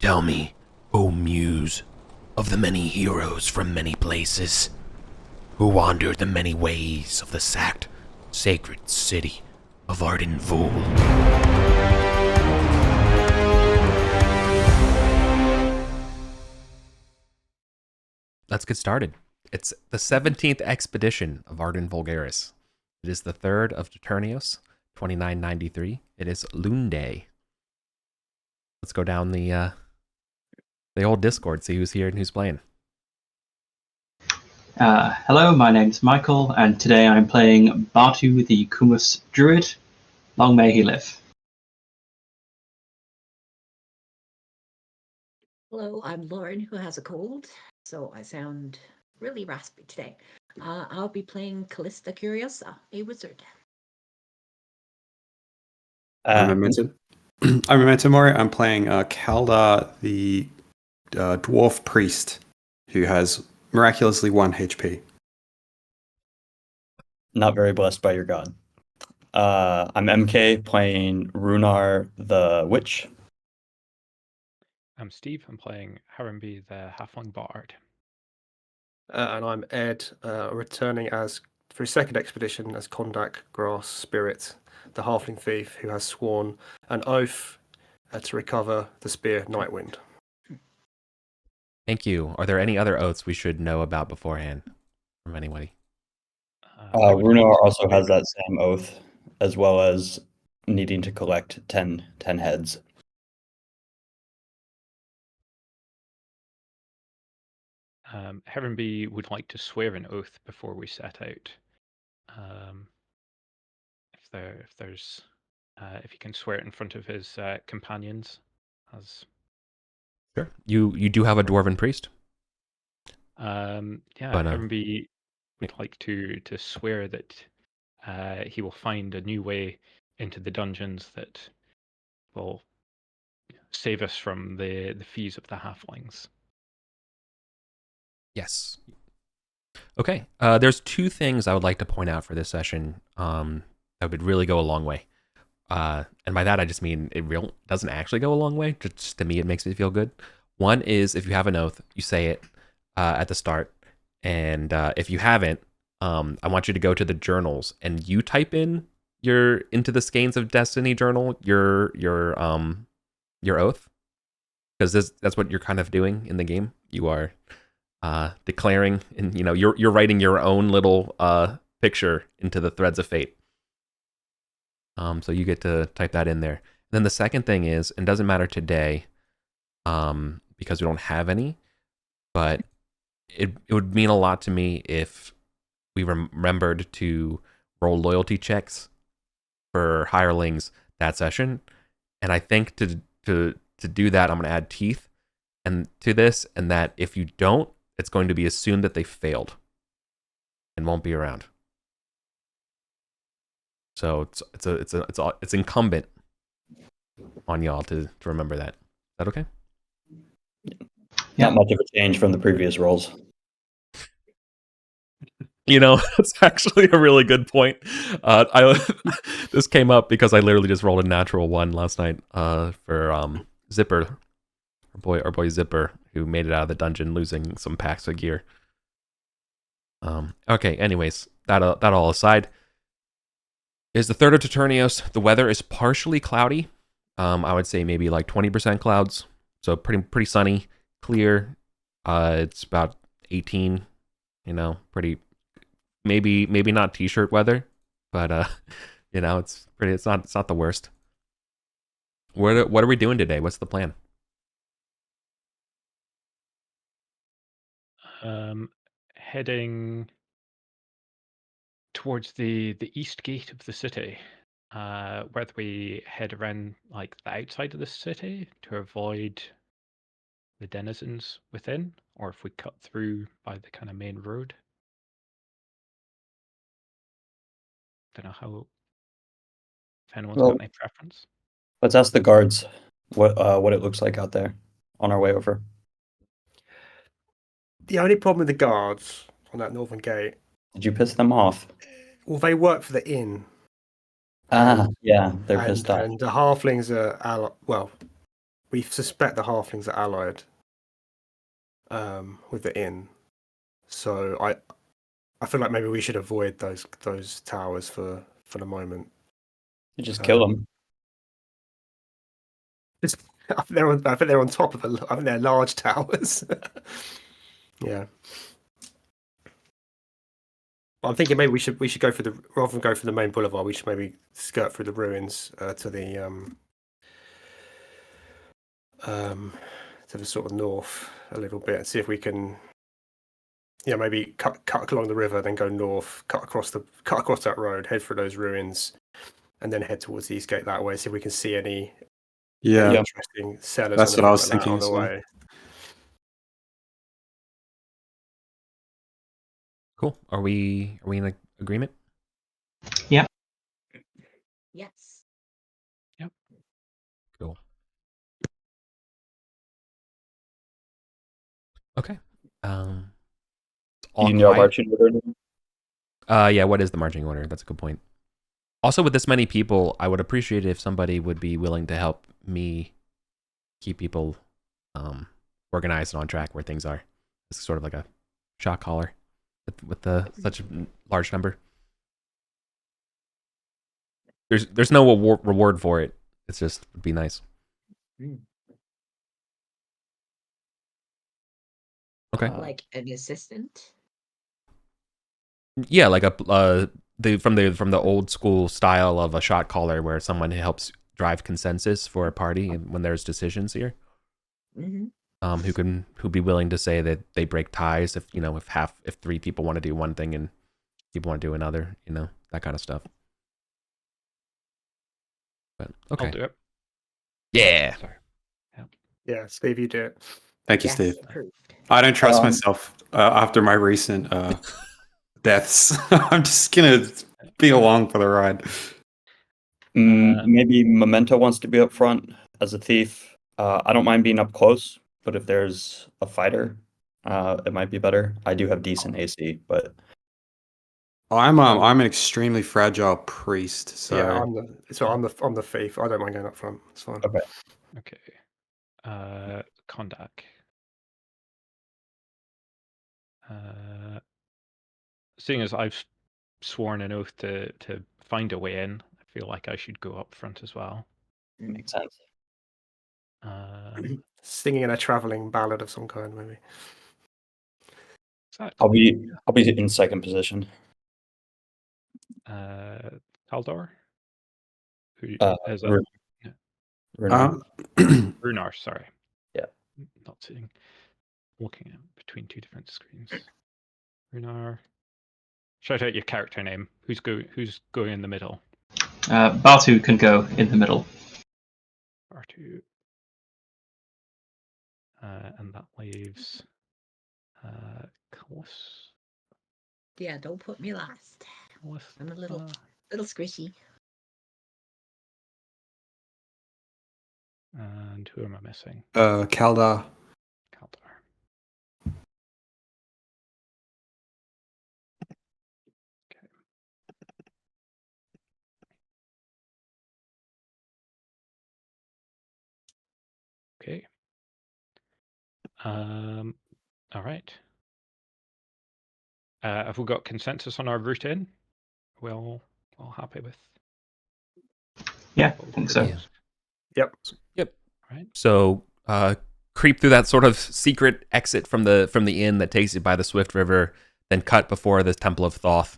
Tell me, O Muse, of the many heroes from many places, who wandered the many ways of the sacked, sacred city of Arden Vul. Let's get started. It's the 17th expedition of Arden Vulgaris. It is the 3rd of Toternios, 2993. It is Loon Day. Let's go down the old Discord, see who's here and who's playing. Hello, my name's Michael, and today I'm playing Bartu the Kumus Druid. Long may he live. Hello, I'm Lauren, who has a cold, so I sound really raspy today. I'll be playing Callista Curiosa, a wizard. I'm Memento Mori. I'm playing Kaldar, the dwarf priest, who has miraculously 1 HP. Not very blessed by your god. I'm MK playing Runar the Witch. I'm Steve. I'm playing Harambe the Halfling Bard. And I'm Ed, returning as for his second expedition as Kondak Grass Spirit, the Halfling Thief who has sworn an oath to recover the spear Nightwind. Thank you. Are there any other oaths we should know about beforehand from anybody? Runar also has that same oath, as well as needing to collect 10 heads. Harambe would like to swear an oath before we set out. If he can swear it in front of his companions, as Sure. You do have a dwarven priest. Harambe would like to swear that he will find a new way into the dungeons that will save us from the fees of the halflings. Yes. Okay. There's 2 things I would like to point out for this session that would really go a long way. And by that, I just mean it doesn't actually go a long way. Just to me, it makes me feel good. One is if you have an oath, you say it at the start. And if you haven't, I want you to go to the journals and you type in into the Skeins of Destiny journal your oath, because that's what you're kind of doing in the game. You are declaring, and you're writing your own little picture into the threads of fate. So you get to type that in there. And then the second thing is, and doesn't matter today, because we don't have any, but it would mean a lot to me if we remembered to roll loyalty checks for hirelings that session. And I think to do that, I'm going to add teeth to this, and that if you don't, it's going to be assumed that they failed and won't be around. So it's incumbent on y'all to remember that. Is that okay? Not much of a change from the previous rolls. That's actually a really good point. This came up because I literally just rolled a natural 1 last night for Zipper, our boy Zipper, who made it out of the dungeon losing some packs of gear. Okay, anyways, that all aside, is the 3rd of Toternios. The weather is partially cloudy. I would say maybe like 20% clouds, so pretty sunny, clear. It's about 18, pretty, maybe not t-shirt weather, but it's not the worst. What are we doing today? What's the plan? Heading towards the east gate of the city, whether we head around like the outside of the city to avoid the denizens within, or if we cut through by the kind of main road. Don't know if anyone's got any preference. Let's ask the guards what it looks like out there on our way over. The only problem with the guards on that northern gate... Did you piss them off? Well, they work for the inn. Yeah, they're pissed off. And the halflings are we suspect the halflings are allied with the inn. So I feel like maybe we should avoid those towers for the moment. You just kill them. I think they're on top of I think they're large towers. Yeah. I'm thinking maybe we should go for rather than go for the main boulevard, we should maybe skirt through the ruins to the sort of north a little bit and see if we can maybe cut along the river, then go north, cut across that road, head through those ruins, and then head towards the east gate that way. See if we can see any interesting sellers. That's what I was thinking on the as well. way. Cool. Are we in agreement? Yes. Yep. Cool. Okay. Do you know marching order? Yeah, what is the marching order? That's a good point. Also, with this many people, I would appreciate it if somebody would be willing to help me keep people organized and on track where things are. It's sort of like a shot caller with such a large number. There's no reward for it. It's just would be nice. Okay. Like an assistant. Yeah, like from the old school style of a shot caller where someone helps drive consensus for a party when there's decisions here. Mm-hmm. Who'd be willing to say that they break ties if if 3 people want to do one thing and people want to do another, that kind of stuff. But okay. I'll do it. Yeah. Sorry. Yeah, Steve, you do it. Thank you, Yes, Steve. approved. I don't trust myself after my recent deaths. I'm just gonna be along for the ride. Maybe Memento wants to be up front as a thief. I don't mind being up close, but if there's a fighter, it might be better. I do have decent AC, but I'm an extremely fragile priest, so Yeah, I'm the thief. I don't mind going up front. It's fine. Okay. Kondak. Seeing as I've sworn an oath to find a way in, I feel like I should go up front as well. makes sense. Singing in a traveling ballad of some kind, maybe. Exactly. I'll be in second position. Kaldor? Who is Runar, sorry. Yeah. Not sitting, looking at between 2 different screens. Runar. Shout out your character name. Who's going in the middle? Batu can go in the middle. R2. And that leaves Callus. Yeah, don't put me last. I'm a little squishy. And who am I missing? Kaldar. Kaldar. Okay. All right. Have we got consensus on our route in? Well, all happy with. Yeah, I think so. Yep. Right. So creep through that sort of secret exit from the inn that takes you by the Swift River, then cut before the Temple of Thoth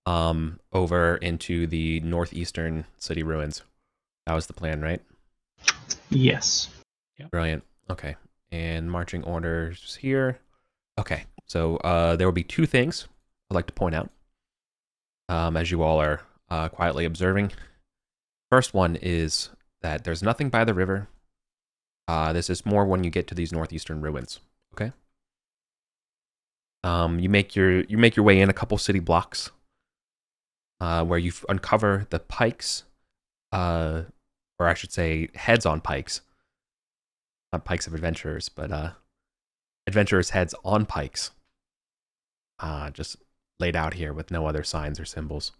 over into the northeastern city ruins. That was the plan, right? Yes. Yep. Brilliant. Okay. And marching orders here. Okay. So there will be 2 things I'd like to point out as you all are quietly observing. First one is that there's nothing by the river. This is more when you get to these northeastern ruins. Okay. You make your way in a couple city blocks where you uncover the pikes, or I should say heads on pikes. Not pikes of adventurers, but adventurers' heads on pikes. Just laid out here with no other signs or symbols.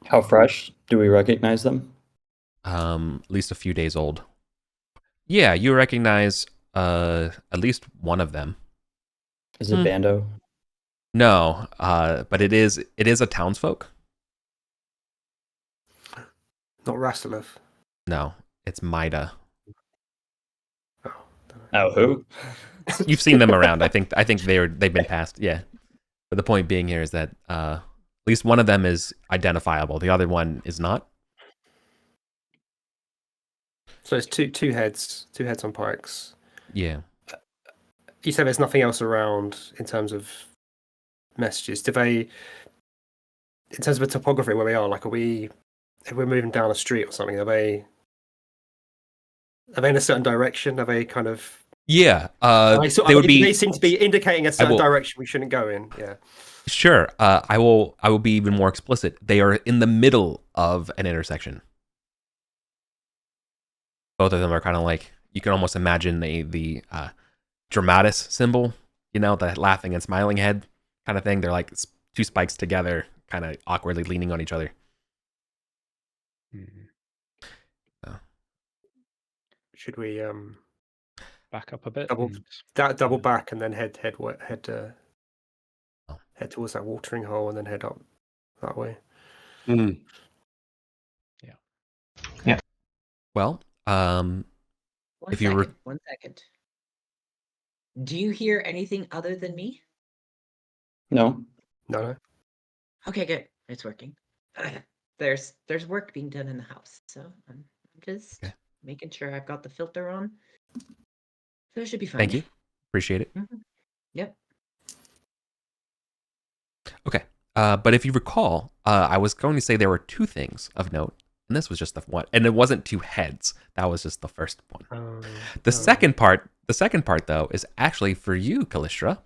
How fresh? Do we recognize them? At least a few days old. Yeah, you recognize at least one of them. Is it Bando? No, but it is a townsfolk. Not Rastalov. No, it's Mida. Oh, who? You've seen them around. I think they've been passed. Yeah, but the point being here is that at least one of them is identifiable. The other one is not. So it's two heads on pikes. Yeah. You say there's nothing else around in terms of messages. Do they, in terms of the topography where we are, like if we're moving down a street or something, are they in a certain direction? Are they kind of Yeah. they would be. They seem to be indicating a certain will- direction we shouldn't go in. Yeah. Sure. I will be even more explicit. They are in the middle of an intersection. Both of them are kind of like, you can almost imagine the dramatis symbol, you know, the laughing and smiling head kind of thing. They're like two spikes together, kind of awkwardly leaning on each other. Should we Back up a bit. double back and then head towards that watering hole and then head up that way? Mm. Well, One If you were- second, 1 second. Do you hear anything other than me? No. No. Okay, good. It's working. There's work being done in the house, so I'm just Okay. making sure I've got the filter on. So it should be fine. thank you. Appreciate it. Yep. Okay. But if you recall, I was going to say there were two things of note, and this was just the one, and it wasn't two heads. That was just the first one. The second part though is actually for you, Callistra.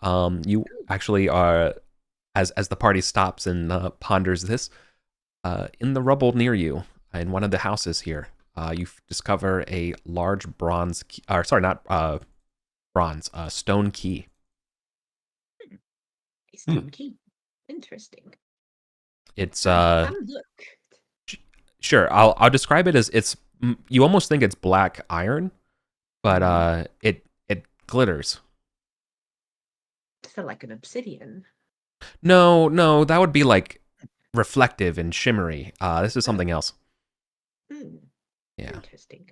You actually are, as the party stops and ponders this, in the rubble near you, in one of the houses here, you discover a large bronze key, or sorry, not bronze, stone key. A stone key. Interesting. It's Have a look. sure. I'll describe it as you almost think it's black iron, but it glitters. Is that like an obsidian? No, that would be like reflective and shimmery. This is something else. Hmm. Yeah. Interesting.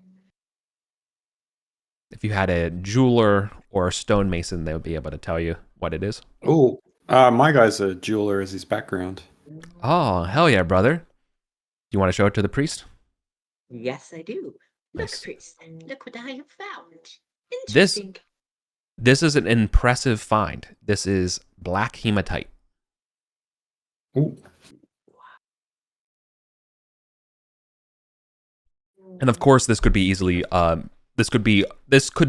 If you had a jeweler or a stonemason, they would be able to tell you what it is. Oh, my guy's a jeweler as his background. Oh, hell yeah, brother. Do you want to show it to the priest? Yes, I do. Look, Nice. priest. Look what I have found. This- Interesting. This is an impressive find. This is black hematite. Ooh. And of course, this could be easily this could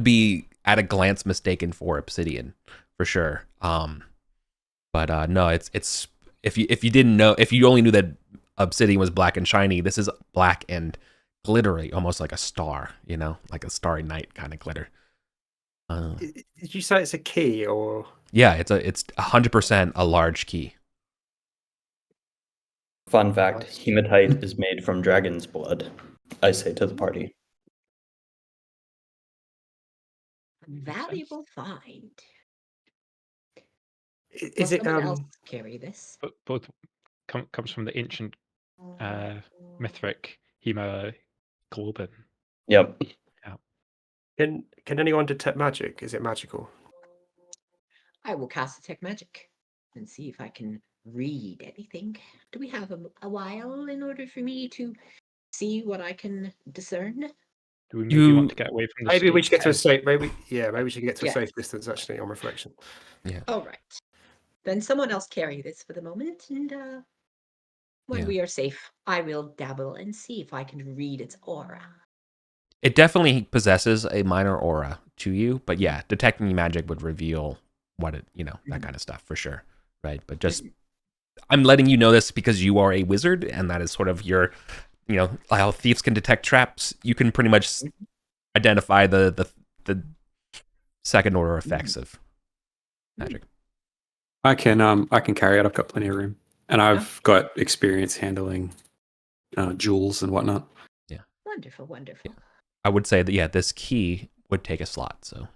be at a glance mistaken for obsidian, for sure. But no, it's if you didn't know, if you only knew that obsidian was black and shiny, this is black and glittery, almost like a star, you know, like a starry night kind of glitter. Did you say it's a key or? Yeah, it's 100% a large key. Fun fact, hematite is made from dragon's blood, I say to the party. Valuable find. Is Will it someone else carry this? But both comes from the ancient Mithric hemoglobin. Yep. Can anyone detect magic? Is it magical? I will cast detect magic and see if I can read anything. Do we have a while in order for me to see what I can discern? Do we maybe want to get away from the Maybe we should get to a street? safe. Maybe we should get to a safe distance. Actually, on reflection. All right. Then someone else carry this for the moment, and when Yeah. we are safe, I will dabble and see if I can read its aura. It definitely possesses a minor aura to you, but yeah, detecting magic would reveal what it, you know, that kind of stuff for sure, right? But just, I'm letting you know this because you are a wizard, and that is sort of your, you know, how thieves can detect traps. You can pretty much identify the second order effects of magic. I can carry it. I've got plenty of room, and I've got experience handling jewels and whatnot. Wonderful, wonderful. I would say that, yeah, this key would take a slot. So,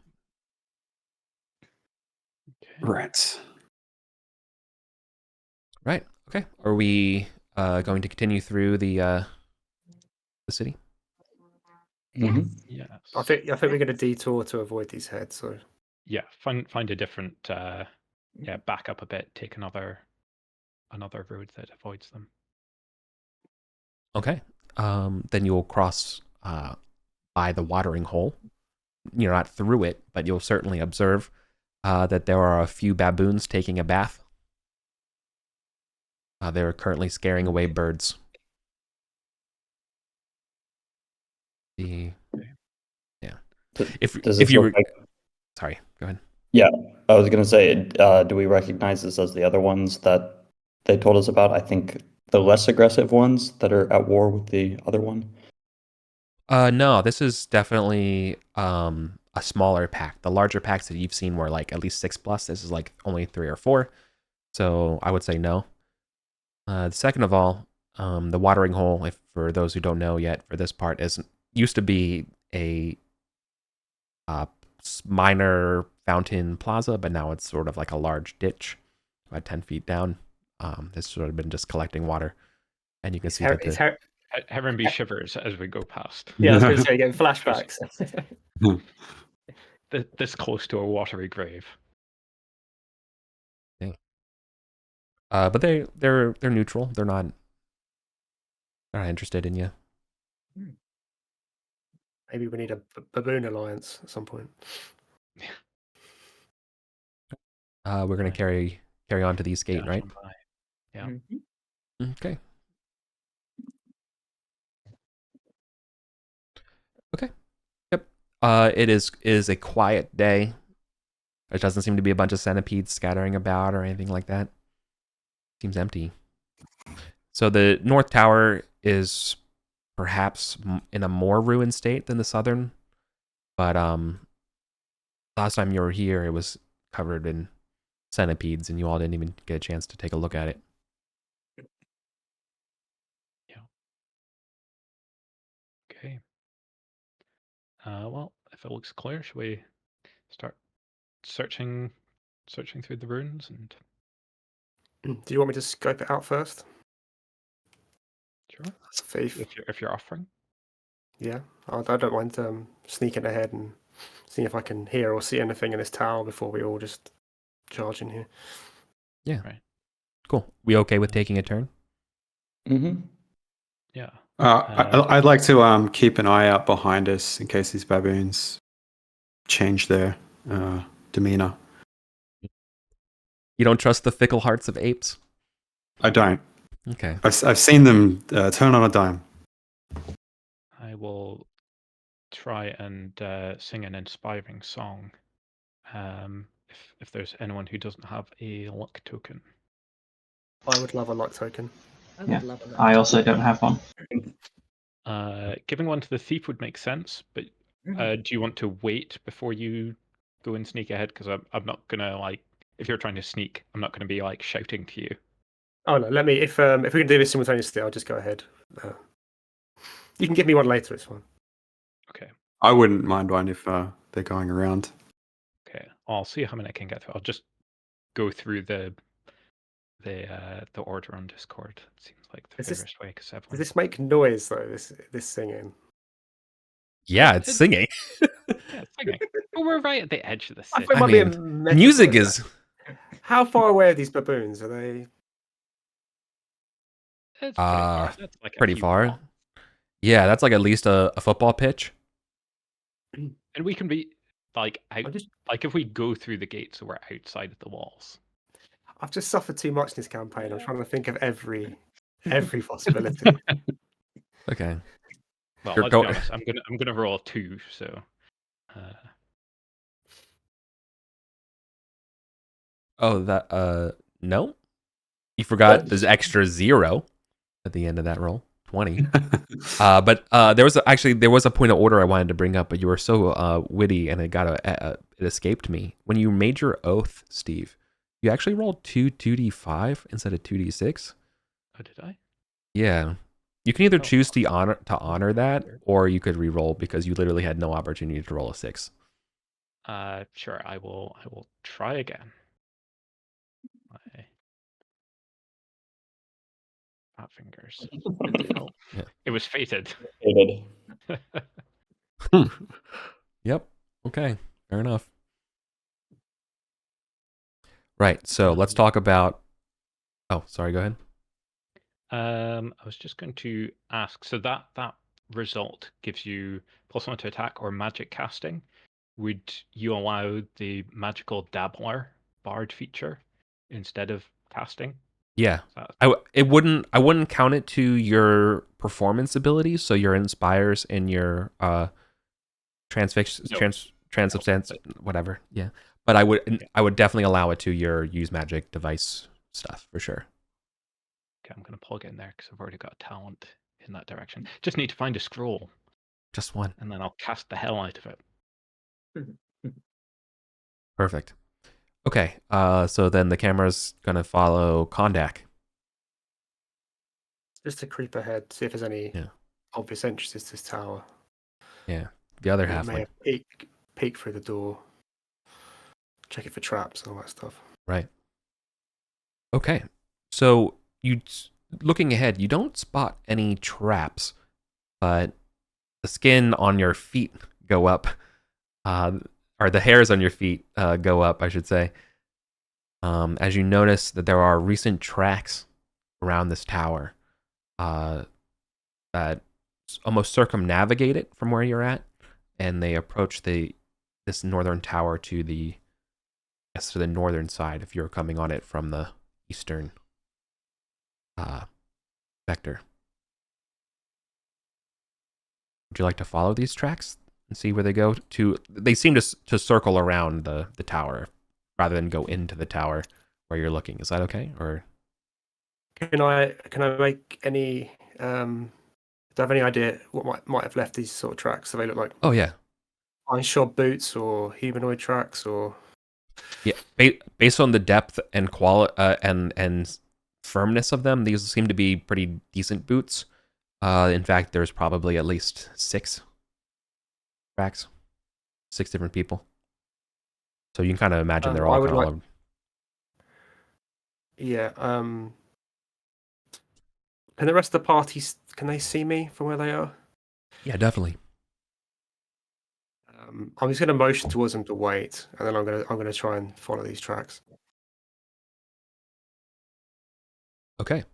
Okay. Right. right. Okay. Are we going to continue through the city? Mhm. Yes. I think we're going to detour to avoid these heads. So Yeah, find a different back up a bit, take another road that avoids them. Okay. Then you'll cross by the watering hole. You're not through it, but you'll certainly observe that there are a few baboons taking a bath. They're currently scaring away birds. Yeah. If Does if this you look like? sorry, go ahead. Yeah, I was gonna say, do we recognize this as the other ones that they told us about? I think the less aggressive ones that are at war with the other one. No, this is definitely a smaller pack. The larger packs that you've seen were like at least 6+. This is like only 3 or 4. So I would say no. Second of all, the watering hole, if for those who don't know yet, for this part, used to be a minor fountain plaza, but now it's sort of like a large ditch, about 10 feet down. This sort of been just collecting water, and you can see that Heron be shivers as we go past. yeah, I was going to say getting flashbacks. This close to a watery grave. but they're neutral. They're not interested in you. Maybe we need a baboon alliance at some point. We're gonna carry on to the East Gate, right? Yeah. Okay. Okay. Yep. It is a quiet day. There doesn't seem to be a bunch of centipedes scattering about or anything like that. Seems empty. So the North Tower is perhaps in a more ruined state than the southern, but last time you were here, it was covered in centipedes, and you all didn't even get a chance to take a look at it. Yeah. Okay. Well, if it looks clear, should we start searching through the ruins? And Do you want me to scope it out first? sure, That's a thief. if you're offering. Yeah, I don't mind sneaking ahead and seeing if I can hear or see anything in this tower before we all just charge in here. Yeah. Right. Cool. We okay with taking a turn? Mm-hmm. Yeah. I'd like to keep an eye out behind us in case these baboons change their demeanor. You don't trust the fickle hearts of apes? I don't. Okay. I've seen them turn on a dime. I will try and sing an inspiring song. If there's anyone who doesn't have a luck token. I would love a luck token. I Yeah, would love a I also don't have one. Giving one to the thief would make sense, but do you want to wait before you go and sneak ahead? Because I'm not gonna if you're trying to sneak, I'm not gonna be shouting to you. Oh no, let me. If we can do this simultaneously, I'll just go ahead. You can give me one later. It's fine. Okay. I wouldn't mind one if they're going around. Okay. I'll see how many I can get through. I'll just go through the order on Discord. It seems like the fairest way because Does this make noise though? This singing. Yeah, it's singing. Yeah, it's singing. But we're right at the edge of the I city. think it might be a meta music noise. is How far away are these baboons? Are they? It's pretty far. That's like a pretty few far. blocks. Yeah, that's like at least a football pitch. And we can be out. just- If we go through the gates, so we're outside of the walls. I've just suffered too much in this campaign. I'm trying to think of every possibility. Okay. Well, You're let's go- be honest. I'm gonna roll a 2. So. Oh, that no. You forgot there's extra 0 at the end of that roll. 20. But there was a point of order I wanted to bring up, but you were so witty and it escaped me. When you made your oath, Steve, you actually rolled 2d5 instead of 2d6. Oh, did I? Yeah. You can either Oh, choose to honor that, or you could re-roll because you literally had no opportunity to roll a 6. Sure, I will try again. My fat fingers. Oh, Yeah. it was fated. David. Yep. Okay. Fair enough. Right. So let's talk about. Oh, sorry. Go ahead. I was just going to ask. So that result gives you +1 to attack or magic casting. Would you allow the magical dabbler bard feature instead of casting? Yeah. Is that- I wouldn't count it to your performance abilities, so your inspires and your transubstance, whatever. Yeah. But I would definitely allow it to your use magic device stuff for sure. Okay, I'm going to plug in there because I've already got a talent in that direction. Just need to find a scroll, Just one. and then I'll cast the hell out of it. Perfect. Okay. So then the camera's gonna follow Kondak. Just to creep ahead, see if there's any Yeah. obvious entrances to this tower. Yeah. The other May halfling. have peek through the door, check it for traps and all that stuff. Right. Okay. So looking ahead, you don't spot any traps, but the skin on your feet go up, or the hairs on your feet go up, I should say, as you notice that there are recent tracks around this tower that almost circumnavigate it from where you're at, and they approach this northern tower to the northern side if you're coming on it from the eastern vector. Would you like to follow these tracks and see where they go to? They seem to circle around the tower rather than go into the tower where you're looking. Is that okay? Or Can I make any? Do I have any idea what might have left these sort of tracks? Do they look like oh yeah, iron shod boots or humanoid tracks or? yeah. Based on the depth and quality and firmness of them, these seem to be pretty decent boots. In fact, there's probably at least 6 tracks, 6 different people. So you can kind of imagine they're all kind of all over. Yeah. Can the rest of the party can they see me from where they are? Yeah, definitely. I'm just going to motion towards them to wait, and then I'm going to try and follow these tracks. Okay.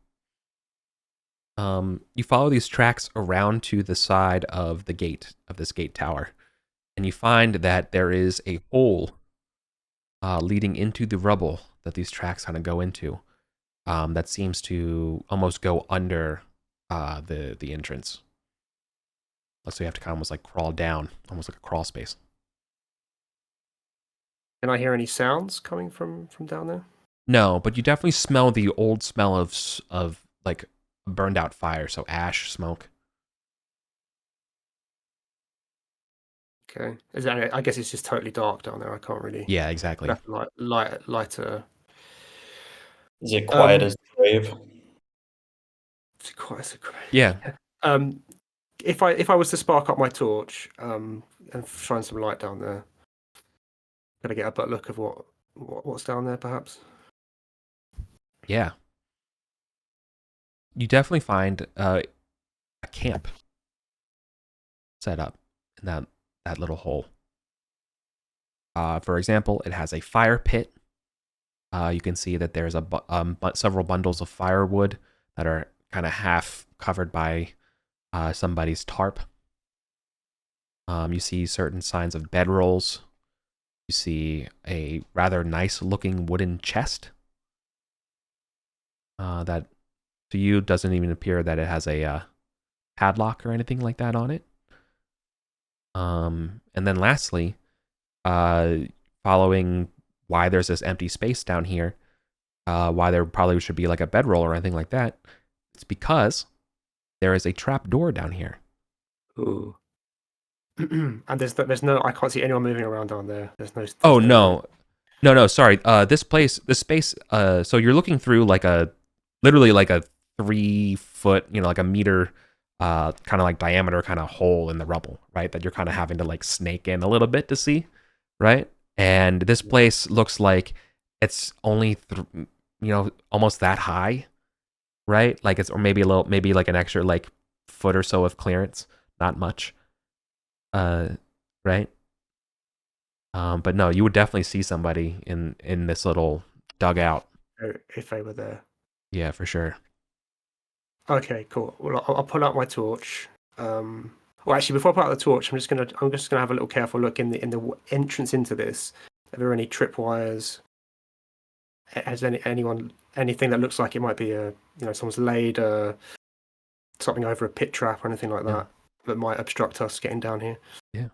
You follow these tracks around to the side of the gate of this gate tower, and you find that there is a hole leading into the rubble that these tracks kind of go into. That seems to almost go under the entrance. So you have to kind of almost like crawl down, almost like a crawl space. Can I hear any sounds coming from down there? No, but you definitely smell the old smell of like burned out fire, so ash, smoke. Okay. I guess it's just totally dark down there. I can't really. Yeah, exactly. Light Is it quiet as the grave? It's quite a great. Yeah. If I was to spark up my torch and shine some light down there, can I get a better look of what's down there, perhaps? Yeah. You definitely find a camp set up in that little hole. For example, it has a fire pit. You can see that there's several bundles of firewood that are kind of half covered by somebody's tarp. You see certain signs of bedrolls. You see a rather nice looking wooden chest that to you doesn't even appear that it has a padlock or anything like that on it. And then lastly, following why there's this empty space down here, why there probably should be like a bedroll or anything like that, it's because there is a trap door down here. Ooh. And there's no. I can't see anyone moving around down there. There's no. Oh no. Sorry. This space. So you're looking through literally like a 3 foot, like a meter, kind of like diameter kind of hole in the rubble, right? That you're kind of having to like snake in a little bit to see, right? And this place looks like it's only, almost that high, right? Like it's, or maybe maybe like an extra like foot or so of clearance, not much, right? But no, you would definitely see somebody in this little dugout. If they were there. Yeah, for sure. Okay, cool. Well, I'll pull out my torch. Well, actually, before I pull out the torch, I'm just gonna have a little careful look in the entrance into this. Are there any tripwires? Has anything that looks like it might be someone's laid something over a pit trap or anything like that that might obstruct us getting down here? Yeah.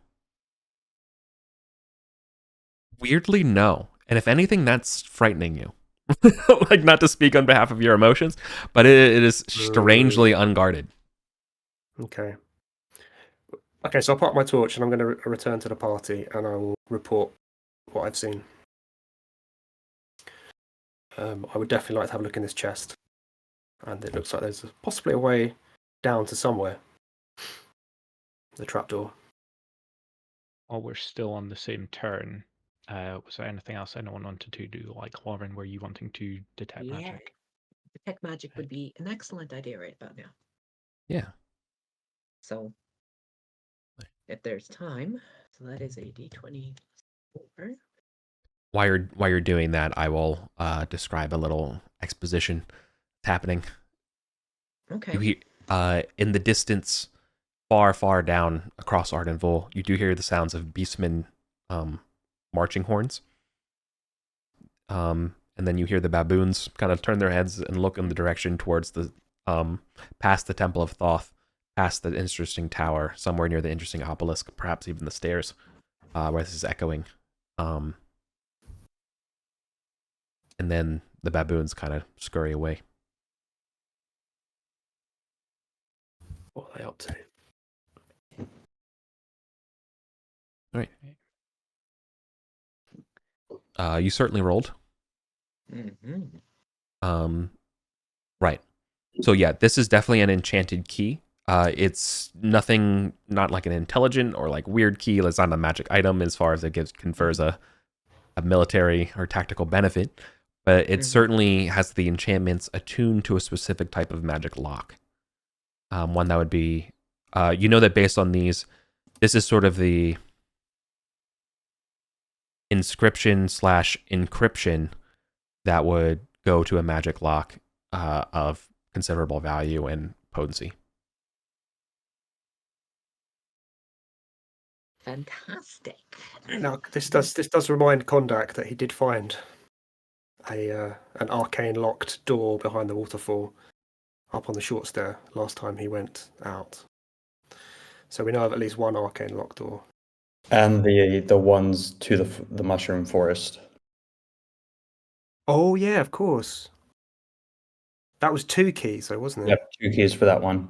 Weirdly, no. And if anything, that's frightening you. Like, not to speak on behalf of your emotions, but it is strangely unguarded. Okay. Okay, so I'll put up my torch and I'm going to return to the party and I will report what I've seen. I would definitely like to have a look in this chest. And it looks like there's possibly a way down to somewhere. The trapdoor. While we're still on the same turn, was there anything else anyone wanted to do? Like, Lauren, were you wanting to detect magic? Detect magic would be an excellent idea right about now. Yeah. So, if there's time, so that is a d24. While you're doing that, I will describe a little exposition happening. Okay. In the distance, far down across Arden, you do hear the sounds of beastmen marching horns. And then you hear the baboons kind of turn their heads and look in the direction towards the past the Temple of Thoth, past the interesting tower, somewhere near the interesting obelisk, perhaps even the stairs, where this is echoing. And then the baboons kind of scurry away. What are they up to? All right. You certainly rolled. Mm-hmm. Right. So yeah, this is definitely an enchanted key. It's nothing, not like an intelligent or like weird key. It's not a magic item as far as it confers a military or tactical benefit, but it certainly has the enchantments attuned to a specific type of magic lock. One that would be, that based on these, this is sort of the inscription/encryption that would go to a magic lock of considerable value and potency. Fantastic. Now, this does remind Kondak that he did find an arcane locked door behind the waterfall up on the short stair last time he went out. So we know of at least one arcane locked door. And the ones to the mushroom forest. Oh yeah, of course. That was 2 keys, though, wasn't it? Yep, 2 keys for that one.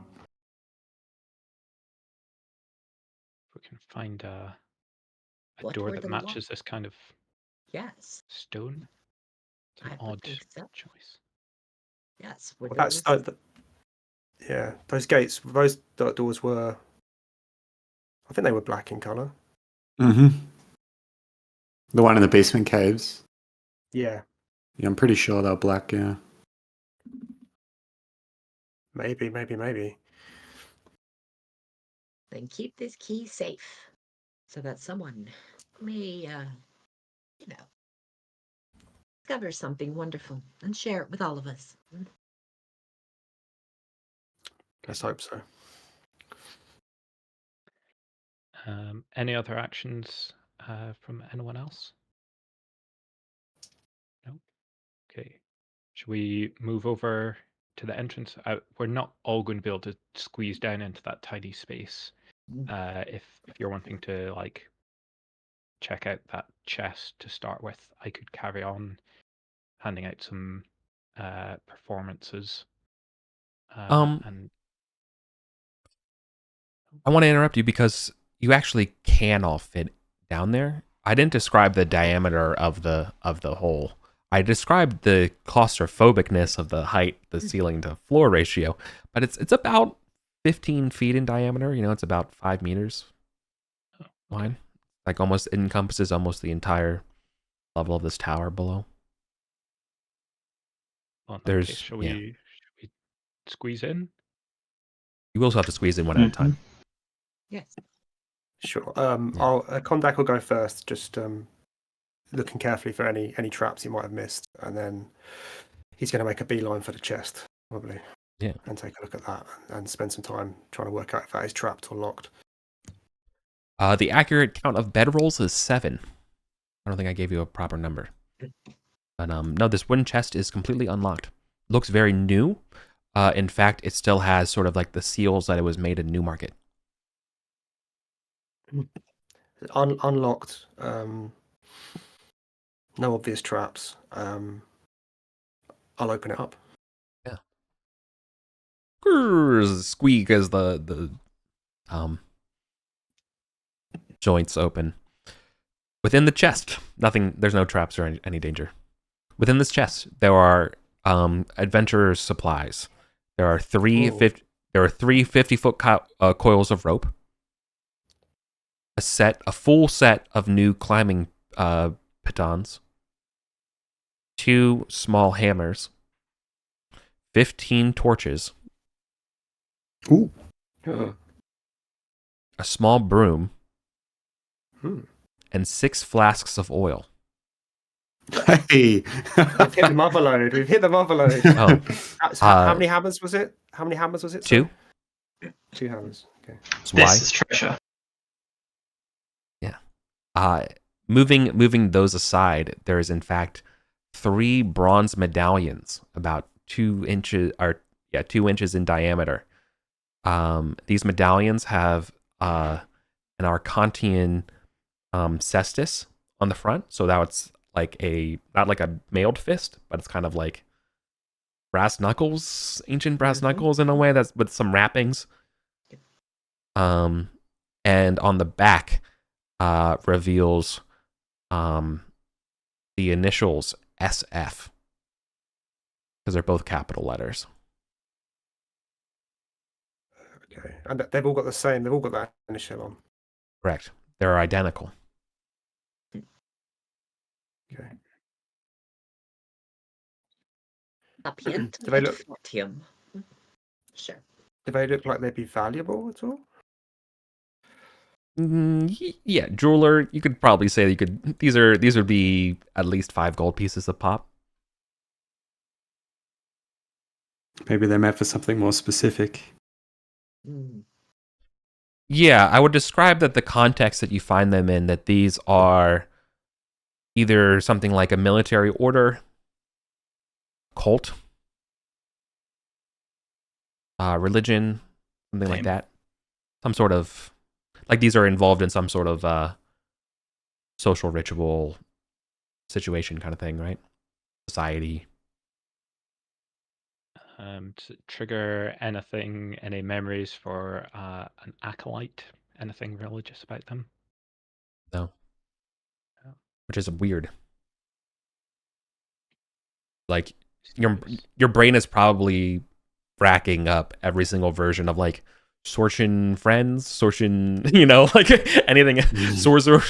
We can find a What door were that the matches this kind of Yes. stone. It's an I would odd think so. choice. Yes. Well, that's yeah. Those gates, those doors were. I think they were black in color. Mm-hmm. The one in the basement caves. Yeah. Yeah, I'm pretty sure they're black. Yeah. Maybe. Then keep this key safe so that someone may, discover something wonderful and share it with all of us. Let's hope so. Any other actions from anyone else? No? Okay. Should we move over to the entrance? We're not all going to be able to squeeze down into that tiny space. If you're wanting to like check out that chest to start with, I could carry on handing out some performances. And I want to interrupt you because you actually can all fit down there. I didn't describe the diameter of the hole. I described the claustrophobicness of the height, the ceiling to floor ratio, but it's about 15 feet in diameter. It's about 5 meters wide. Like almost it encompasses almost the entire level of this tower below. Well, in that There's case, shall we squeeze in? You will also have to squeeze in one at a time. Yes. Sure. Kondak will go first, just looking carefully for any traps he might have missed, and then he's going to make a beeline for the chest, probably. Yeah. And take a look at that and spend some time trying to work out if that is trapped or locked. The accurate count of bedrolls is 7. I don't think I gave you a proper number. But no, this wooden chest is completely unlocked. Looks very new. In fact, it still has sort of like the seals that it was made in Newmarket. Unlocked. No obvious traps. I'll open it up. Yeah. Squeak as the joints open. Within the chest, there's no traps or any danger. Within this chest, there are adventurer's supplies. There are three 50-foot coils of rope. A full set of new climbing pitons. 2 small hammers. 15 torches. Ooh. A small broom. Hmm. And 6 flasks of oil. Hey. We've hit the mother load. We've hit the mother load. Oh. How many hammers was it? How many hammers was it? 2. 2 hammers. Okay. This is treasure. Yeah. Moving those aside, there is in fact 3 bronze medallions about 2 inches in diameter. These medallions have an Arcantian cestus on the front, so that it's like not like a mailed fist, but it's kind of like brass knuckles, ancient brass knuckles in a way, that's with some wrappings. And on the back reveals the initials SF, because they're both capital letters. Okay. And they've all got the same. They've all got that initial on. Correct. They're identical. Okay. Sapient Do they and look- fortium. Sure. Do they look like they'd be valuable at all? Yeah, jeweler. You could probably say that you could. These would be at least 5 gold pieces a pop. Maybe they're meant for something more specific. Yeah, I would describe that the context that you find them in, that these are either something like a military order, cult, religion, something like that. Some sort of, like these are involved in some sort of social ritual situation kind of thing, right? Society. To trigger anything, any memories for an acolyte, anything religious about them? No. Which is weird. Like your brain is probably racking up every single version of like Sortian friends, Sortian, like anything, sorcerer,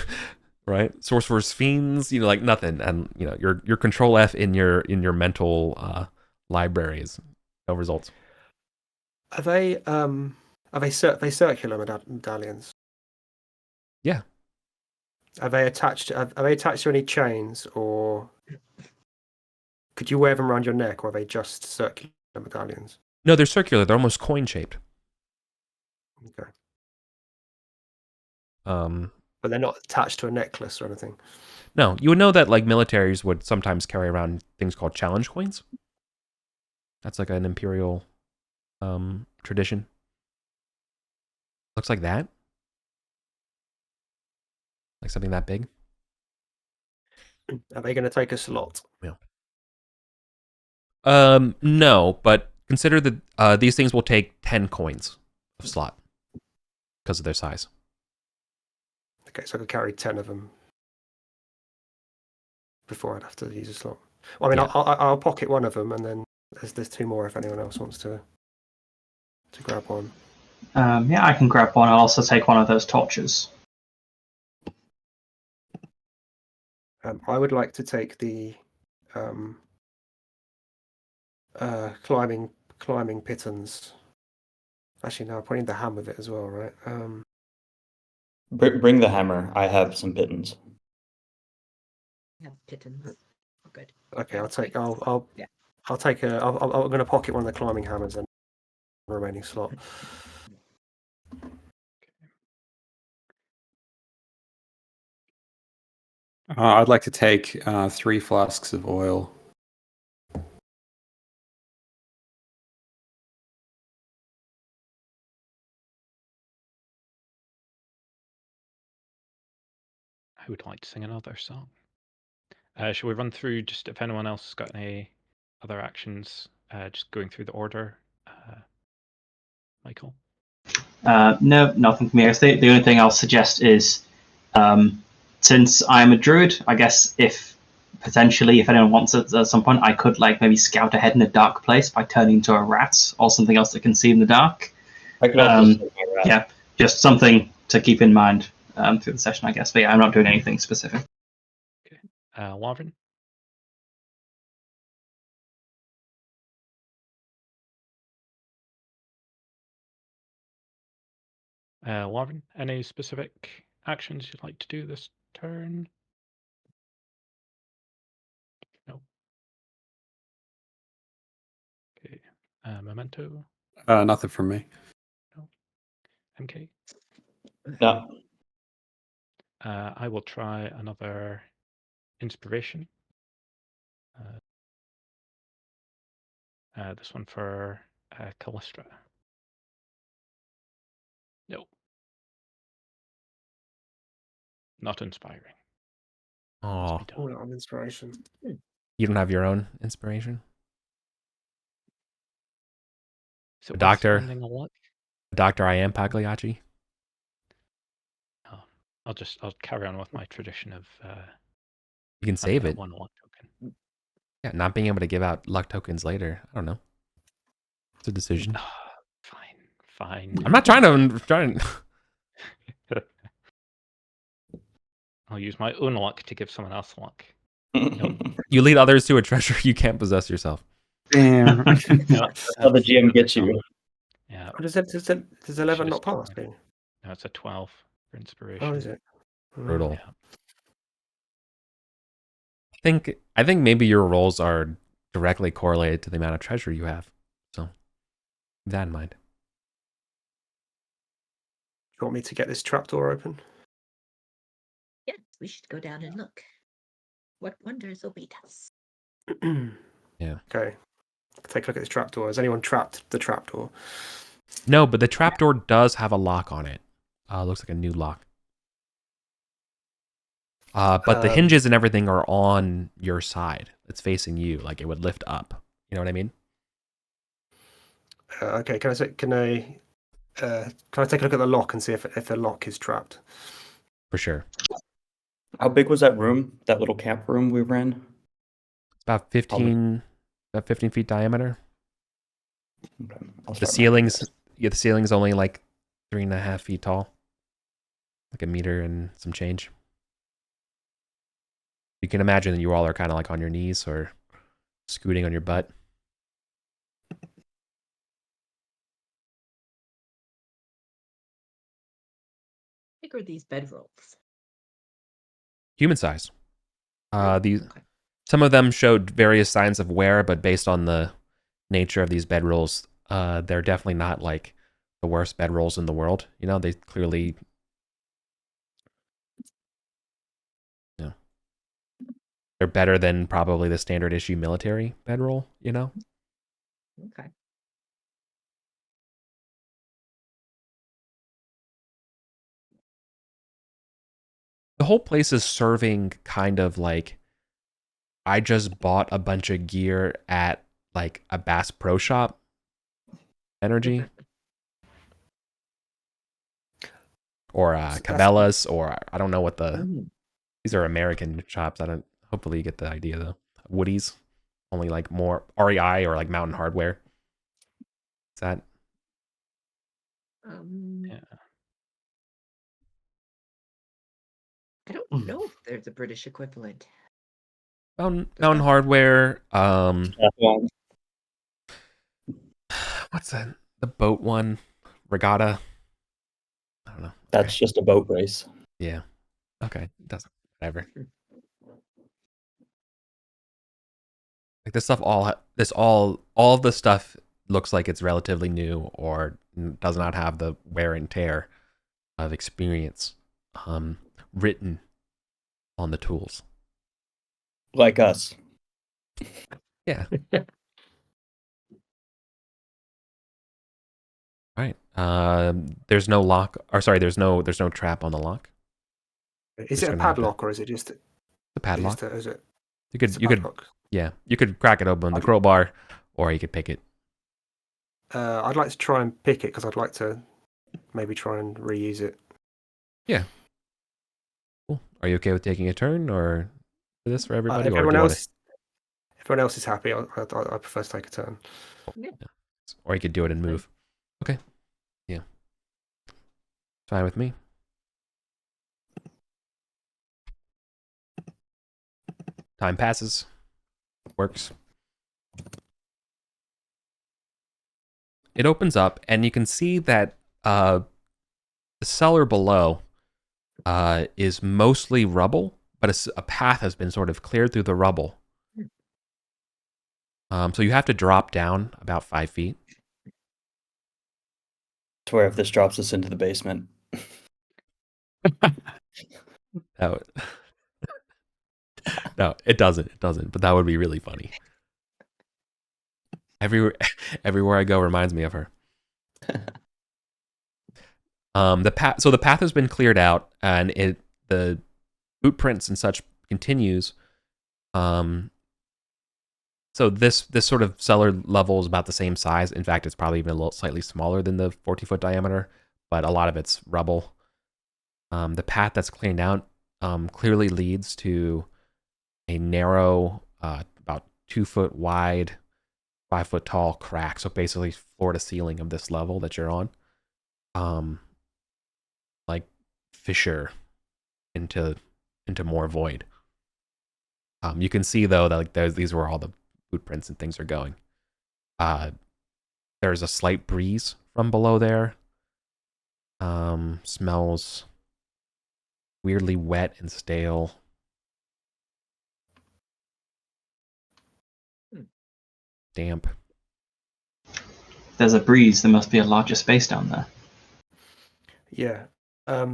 right? Sorcerer's fiends, like nothing, and your Control F in your mental libraries, no results. Are they circular medallions? Yeah. Are they attached to any chains, or could you wear them around your neck, or are they just circular medallions? No, they're circular. They're almost coin shaped. Okay. But they're not attached to a necklace or anything. No, you would know that like militaries would sometimes carry around things called challenge coins. That's like an imperial tradition. Looks like that. Like something that big. Are they going to take a slot? Yeah. No, but consider that these things will take 10 coins of slot because of their size. Okay, so I could carry 10 of them before I'd have to use a slot. Well, I mean, Yeah. I'll pocket one of them, and then there's 2 more if anyone else wants to grab one. Yeah, I can grab one. I'll also take one of those torches. I would like to take the climbing pitons. Actually, no, I need the ham with it as well, right? Bring the hammer. I have some pittons. I have pittons. Oh, good. Okay, I'll take. Yeah. I'll take a. I'm going to pocket one of the climbing hammers and the remaining slot. I'd like to take 3 flasks of oil. I would like to sing another song. Shall we run through just if anyone else has got any other actions? Just going through the order. Michael. No, nothing from me. The only thing I'll suggest is, since I'm a druid, I guess if anyone wants it at some point, I could like maybe scout ahead in a dark place by turning into a rat or something else that can see in the dark. I could also say my rat. Yeah, just something to keep in mind through the session, I guess. But yeah, I'm not doing anything specific. Okay. Warren. Warren, any specific actions you'd like to do this turn? No. Okay. Memento. Nothing from me. No. MK. No. I will try another inspiration. This one for Callistra. No. Not inspiring. Oh, Oh, on inspiration. you don't have your own inspiration? Is it worth Doctor. spending a luck? Doctor, I am Pagliacci. Oh, I'll carry on with my tradition of You can save it. one luck token. Yeah, not being able to give out luck tokens later. I don't know. It's a decision. Fine. I'm not trying to. I'll use my own luck to give someone else luck. You lead others to a treasure you can't possess yourself. Damn. No, That's how the GM gets you. Yeah. Oh, does 11 not pass me? No, it's a 12 for inspiration. Oh, is it? Brutal. Yeah. I think maybe your rolls are directly correlated to the amount of treasure you have. So keep that in mind. Do you want me to get this trapdoor open? Yes, we should go down and look. What wonders await us? Yeah. Okay. Take a look at this trapdoor. Has anyone trapped the trapdoor? No, but the trapdoor does have a lock on it. Looks like a new lock. But the hinges and everything are on your side. It's facing you, like it would lift up. You know what I mean? Okay. Can I take a look at the lock and see if the lock is trapped? For sure. How big was that room? That little camp room we were in? It's about 15 feet diameter. Okay, I'll The start the ceiling's only like 3.5 feet tall. Like a meter and some change. You can imagine that you all are kind of like on your knees or scooting on your butt. How big are these bedrolls? Human size. Okay. Some of them showed various signs of wear, but based on the nature of these bedrolls, they're definitely not like the worst bedrolls in the world. You know, they clearly, you know, they're better than probably the standard issue military bedroll. You know. Okay. The whole place is serving kind of like I just bought a bunch of gear at like a Bass Pro Shop energy. Or Cabela's, or I don't know what these are American shops. Hopefully you get the idea though. Woody's, only like more REI or like Mountain Hardware. Is that? Yeah. I don't know if there's a British equivalent. Mountain Hardware. What's that? The boat one, Regatta. I don't know. That's just a boat race. Yeah. Okay. It doesn't. Whatever. Like this stuff, all of the stuff looks like it's relatively new or does not have the wear and tear of experience written on the tools. Like us. Yeah. All right. There's no lock. Or sorry, there's no trap on the lock. Is Just it a gonna have padlock or is it just The padlock. is it? You It's could a padlock. yeah, you could crack it open with the crowbar, or you could pick it. I'd like to try and pick it because I'd like to maybe try and reuse it. Yeah. Cool. Are you okay with taking a turn, or for this for everybody? If Or everyone do you everyone else is happy, I prefer to take a turn. or you could do it and move. Okay. Yeah. Fine with me. Time passes. Works. It opens up, and you can see that the cellar below is mostly rubble, but a path has been sort of cleared through the rubble. So you have to drop down about 5 feet. To where if this drops us into the basement. No, no, it doesn't. It doesn't. But that would be really funny. Everywhere I go reminds me of her. The path has been cleared out, and the boot prints and such continues. So this sort of cellar level is about the same size. In fact, it's probably even a little slightly smaller than the 40-foot diameter, but a lot of it's rubble. The path that's cleared out clearly leads to a narrow, about 2-foot wide, 5-foot tall crack. So basically, floor to ceiling of this level that you're on, like fissure into more void. You can see though that like these were all the boot prints and things are going. There's a slight breeze from below there. Smells weirdly wet and stale. Damp. There's a breeze. There must be a larger space down there. Yeah. I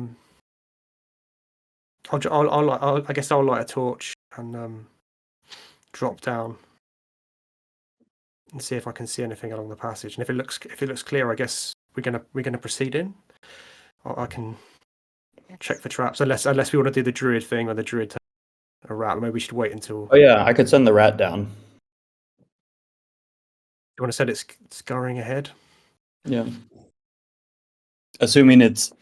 guess I'll light a torch and drop down and see if I can see anything along the passage. And if it looks clear, I guess we're gonna proceed in. I can check for traps unless we want to do the druid thing or the druid a rat. Maybe we should wait until. Oh yeah, I could send the rat down. You want to set it scurrying ahead? Yeah. Assuming it's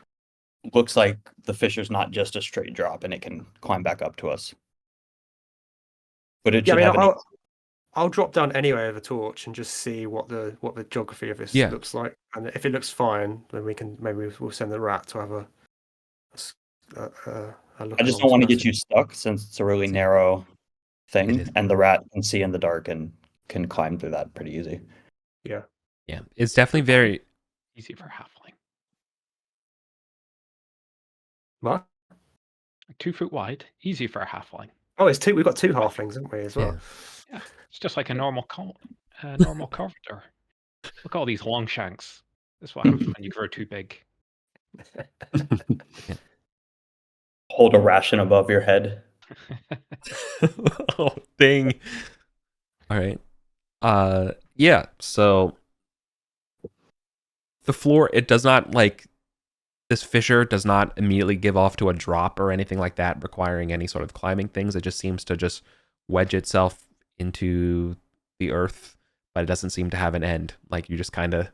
looks like the fissure's not just a straight drop and it can climb back up to us. But it should I'll drop down anyway with a torch and just see what the geography of this looks like. And if it looks fine, then we'll send the rat to have a look. I just don't want to get you stuck since it's a really narrow thing, and the rat can see in the dark and can climb through that pretty easy. Yeah. Yeah. It's definitely very easy for halfling. What? 2 foot wide, easy for a halfling. Oh, it's two. We've got 2 halflings, haven't we, as well? Yeah, it's just like a normal corridor. Look at all these long shanks. That's what happens when you grow too big. Hold a ration above your head. Oh, dang. All right. Yeah, so the floor, it does not this fissure does not immediately give off to a drop or anything like that, requiring any sort of climbing things. It just seems to just wedge itself into the earth, but it doesn't seem to have an end. Like you just kind of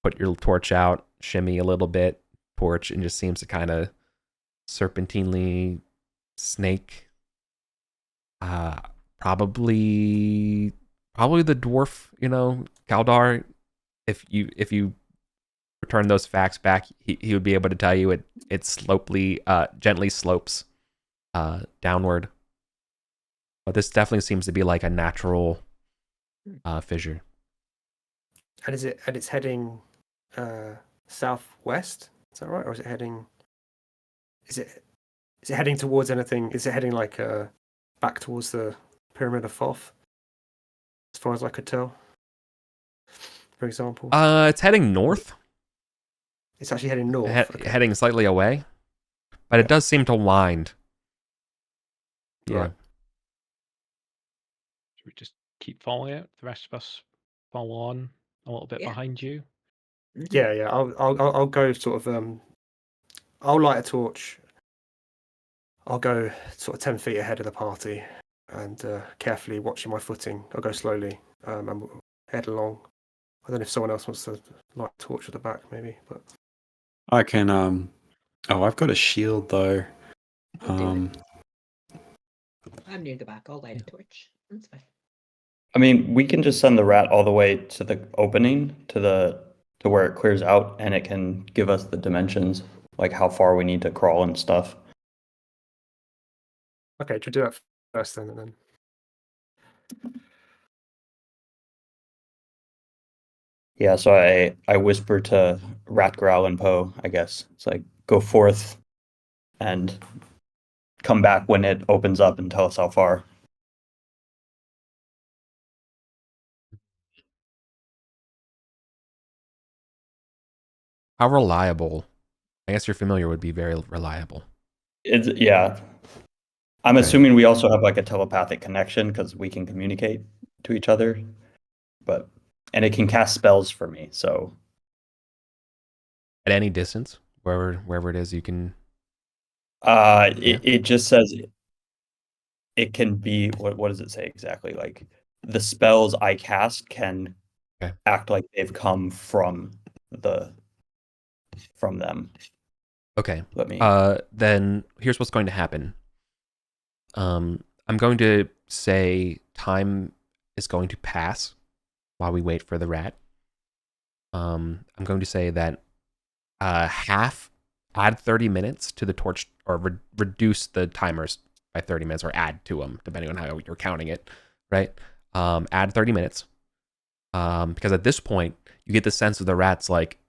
put your torch out, shimmy a little bit, torch, and just seems to kind of serpentinely snake Probably the dwarf, Galdar. If you return those facts back, he would be able to tell you it gently slopes downward. But this definitely seems to be like a natural fissure. And it's heading southwest? Is that right? Or is it heading towards anything? Is it heading like back towards the Pyramid of Thoth? As far as I could tell. For example. It's heading north. It's actually heading north. Okay. Heading slightly away. But it does seem to wind. Yeah. Right. Should we just keep following it? The rest of us follow on a little bit behind you. Yeah. I'll go sort of. I'll light a torch. I'll go sort of 10 feet ahead of the party and carefully watching my footing. I'll go slowly and head along. I don't know if someone else wants to light a torch at the back, maybe. But I can. I've got a shield though. I'm near the back. I'll light a torch. That's fine. I mean, we can just send the rat all the way to the opening, to where it clears out, and it can give us the dimensions, like how far we need to crawl and stuff. okay, should we do that first then? And then Yeah, so I whisper to Rat Growl and Poe, I guess. It's like, go forth and come back when it opens up and tell us how far. How reliable? I guess you're familiar would be very reliable. Yeah. I'm assuming we also have like a telepathic connection because we can communicate to each other. And it can cast spells for me, so. At any distance, wherever it is, you can. It just says it can be, what does it say exactly? Like the spells I cast can act like they've come from them. Okay. Then here's what's going to happen. I'm going to say time is going to pass while we wait for the rat. I'm going to say that add 30 minutes to the torch, or reduce the timers by 30 minutes, or add to them, depending on how you're counting it, right? Add 30 minutes. Because at this point, you get the sense of the rat's like,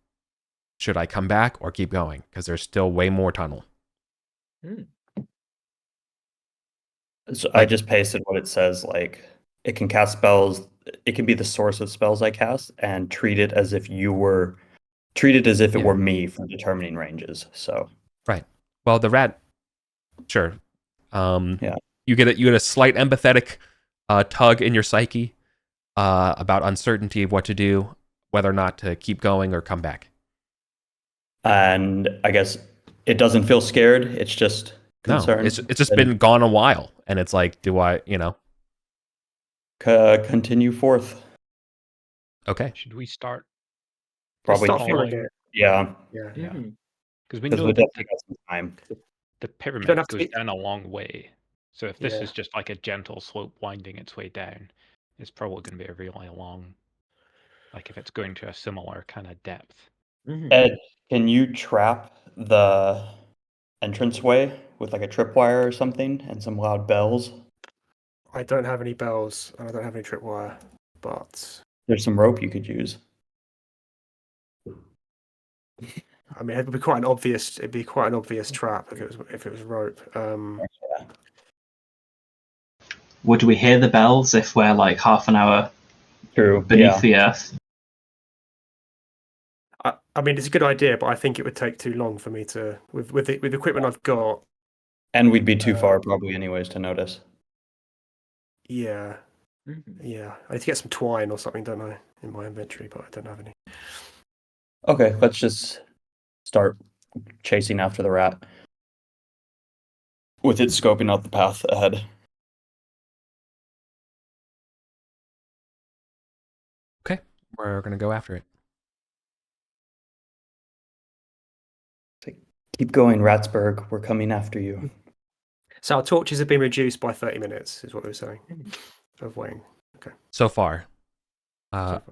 should I come back or keep going? Because there's still way more tunnel. So I just pasted what it says, like it can cast spells, it can be the source of spells I cast, and treat it as if it were me for determining ranges. So right. Well, the rat, sure. You get a slight empathetic tug in your psyche about uncertainty of what to do, whether or not to keep going or come back. And I guess it doesn't feel scared. It's just concerned. No, it's just been gone a while, and it's like, do I, continue forth? Okay. Should we start? Probably. Yeah. Because we know would take us some time. The pyramid goes down a long way. So if this is just like a gentle slope winding its way down, it's probably going to be a really long, like if it's going to a similar kind of depth. Ed, can you trap the entranceway with like a tripwire or something and some loud bells? I don't have any bells and I don't have any tripwire, but there's some rope you could use. I mean, it'd be quite an obvious trap if it was rope. Would we hear the bells if we're like half an hour beneath the earth? I mean, it's a good idea, but I think it would take too long for me to with the equipment I've got. And we'd be too far probably anyways to notice. Yeah. Yeah. I need to get some twine or something, don't I, in my inventory, but I don't have any. Okay, let's just start chasing after the rat with it scoping out the path ahead. Okay, we're going to go after it. Keep going, Ratsburg. We're coming after you. So our torches have been reduced by 30 minutes, is what we were saying, of waiting. So far. So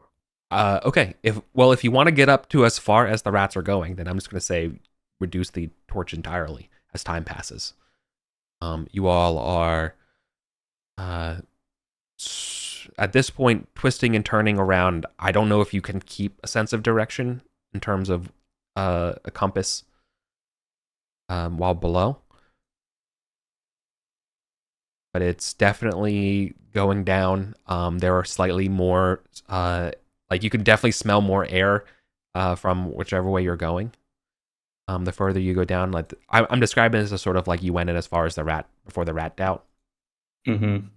far. Okay. If you want to get up to as far as the rats are going, then I'm just going to say reduce the torch entirely as time passes. You all are at this point twisting and turning around. I don't know if you can keep a sense of direction in terms of a compass while below, but it's definitely going down. There are slightly more like you can definitely smell more air from whichever way you're going. The further you go down, like I'm describing this as sort of like you went in as far as the rat before the rat doubt. Mm-hmm.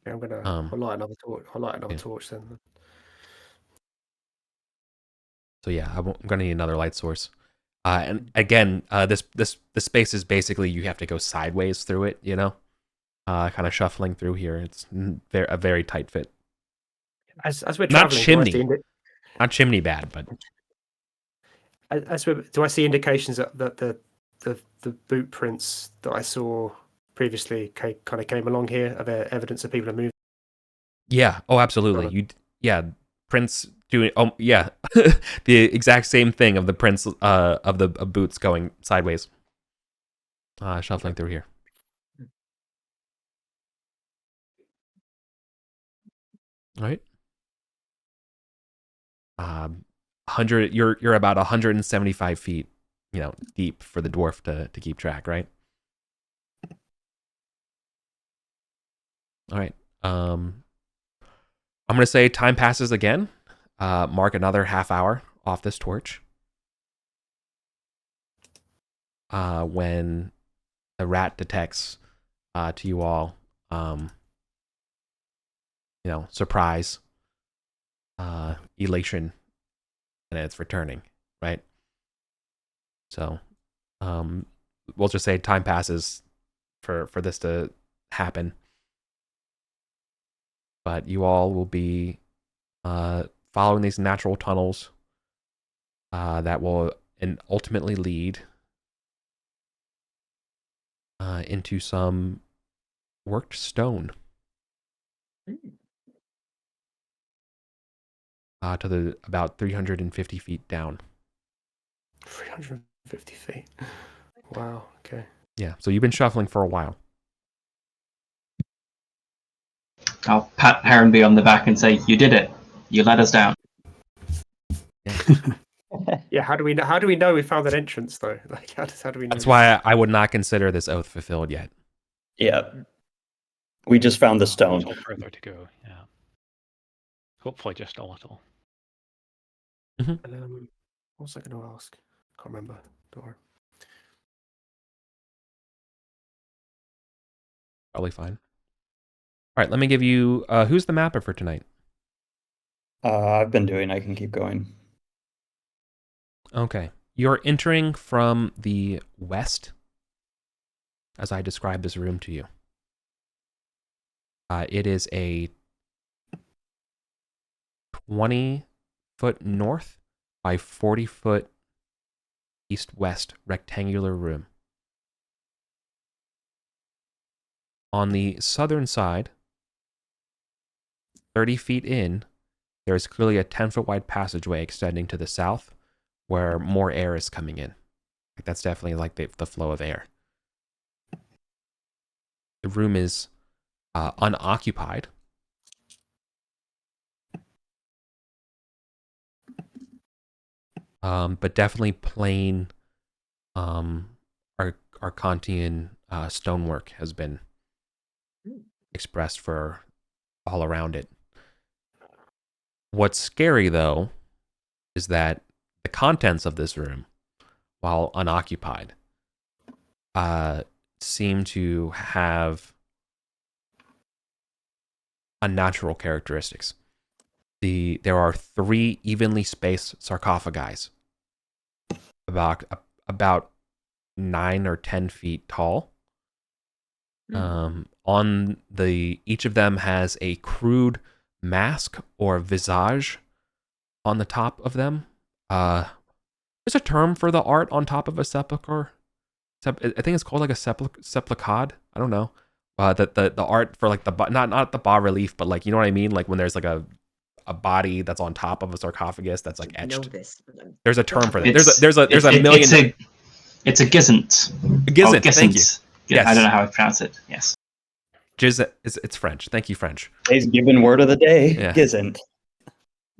Yeah, I'm gonna I'll light another torch. I'll light another torch then. So yeah, I'm gonna need another light source. And again, this space is basically you have to go sideways through it. You know, kind of shuffling through here. It's a very tight fit. As we're Not traveling, chimney, not chimney bad, but do I see indications that the boot prints that I saw previously kind of came along here? Are there evidence that people are moving? yeah. Oh, absolutely. Prints doing. Oh, yeah. The exact same thing of the prints of the boots going sideways. Shuffling through here. All right. 100. You're about 175 feet, deep for the dwarf to keep track, right? All right. I'm gonna say time passes again. Mark another half hour off this torch. When the rat detects to you all, surprise, elation, and it's returning, right? So, we'll just say time passes for this to happen. But you all will be following these natural tunnels that will ultimately lead into some worked stone to the about 350 feet down. 350 feet. Wow. Okay. Yeah. So you've been shuffling for a while. I'll pat Heronby on the back and say, "You did it. You let us down." Yeah. How do we know we found an entrance though? Like, how do we know? That's why I would not consider this oath fulfilled yet. Yeah. We just found the stone. A little further to go. Yeah. Hopefully, just a little. What was I going to ask? Can't remember. Don't worry. Probably fine. All right, let me give you. Who's the mapper for tonight? I've been doing. I can keep going. Okay, you're entering from the west, as I describe this room to you. It is a 20-foot north by 40-foot east-west rectangular room. On the southern side, 30 feet in, there is clearly a 10-foot wide passageway extending to the south where more air is coming in. That's definitely like the flow of air. The room is unoccupied. But definitely plain Arcantian stonework has been expressed for all around it. What's scary, though, is that the contents of this room, while unoccupied, seem to have unnatural characteristics. There are 3 evenly spaced sarcophagi, about 9 or 10 feet tall. Each of them has a crude mask or visage on the top of them. There's a term for the art on top of a sepulcher. I think it's called like a sepulchre. I don't know. The art for like not the bas relief, but like, you know what I mean? Like when there's like a body that's on top of a sarcophagus that's like I know etched. this. But There's a term for that. It's- There's a million. It's a gizant. Gizant, thank you. Yeah, Yes. I don't know how to pronounce it. Yes. It's French. Thank you, French. Today's given word of the day Yeah. isn't.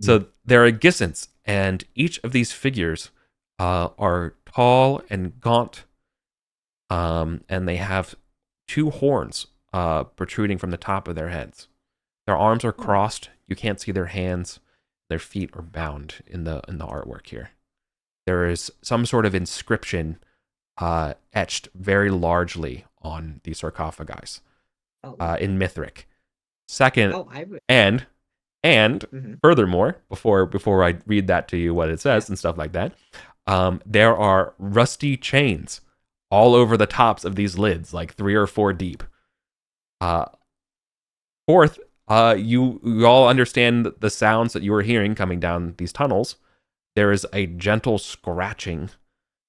So there are gisants, and each of these figures are tall and gaunt, and they have 2 horns protruding from the top of their heads. Their arms are crossed. You can't see their hands. Their feet are bound in the artwork here. There is some sort of inscription etched very largely on the sarcophagi in Mithric. Second, I would. and Mhm. furthermore, before I read that to you, what it says and stuff like that, there are rusty chains all over the tops of these lids, like 3 or 4 deep. Fourth, you all understand the sounds that you are hearing coming down these tunnels. There is a gentle scratching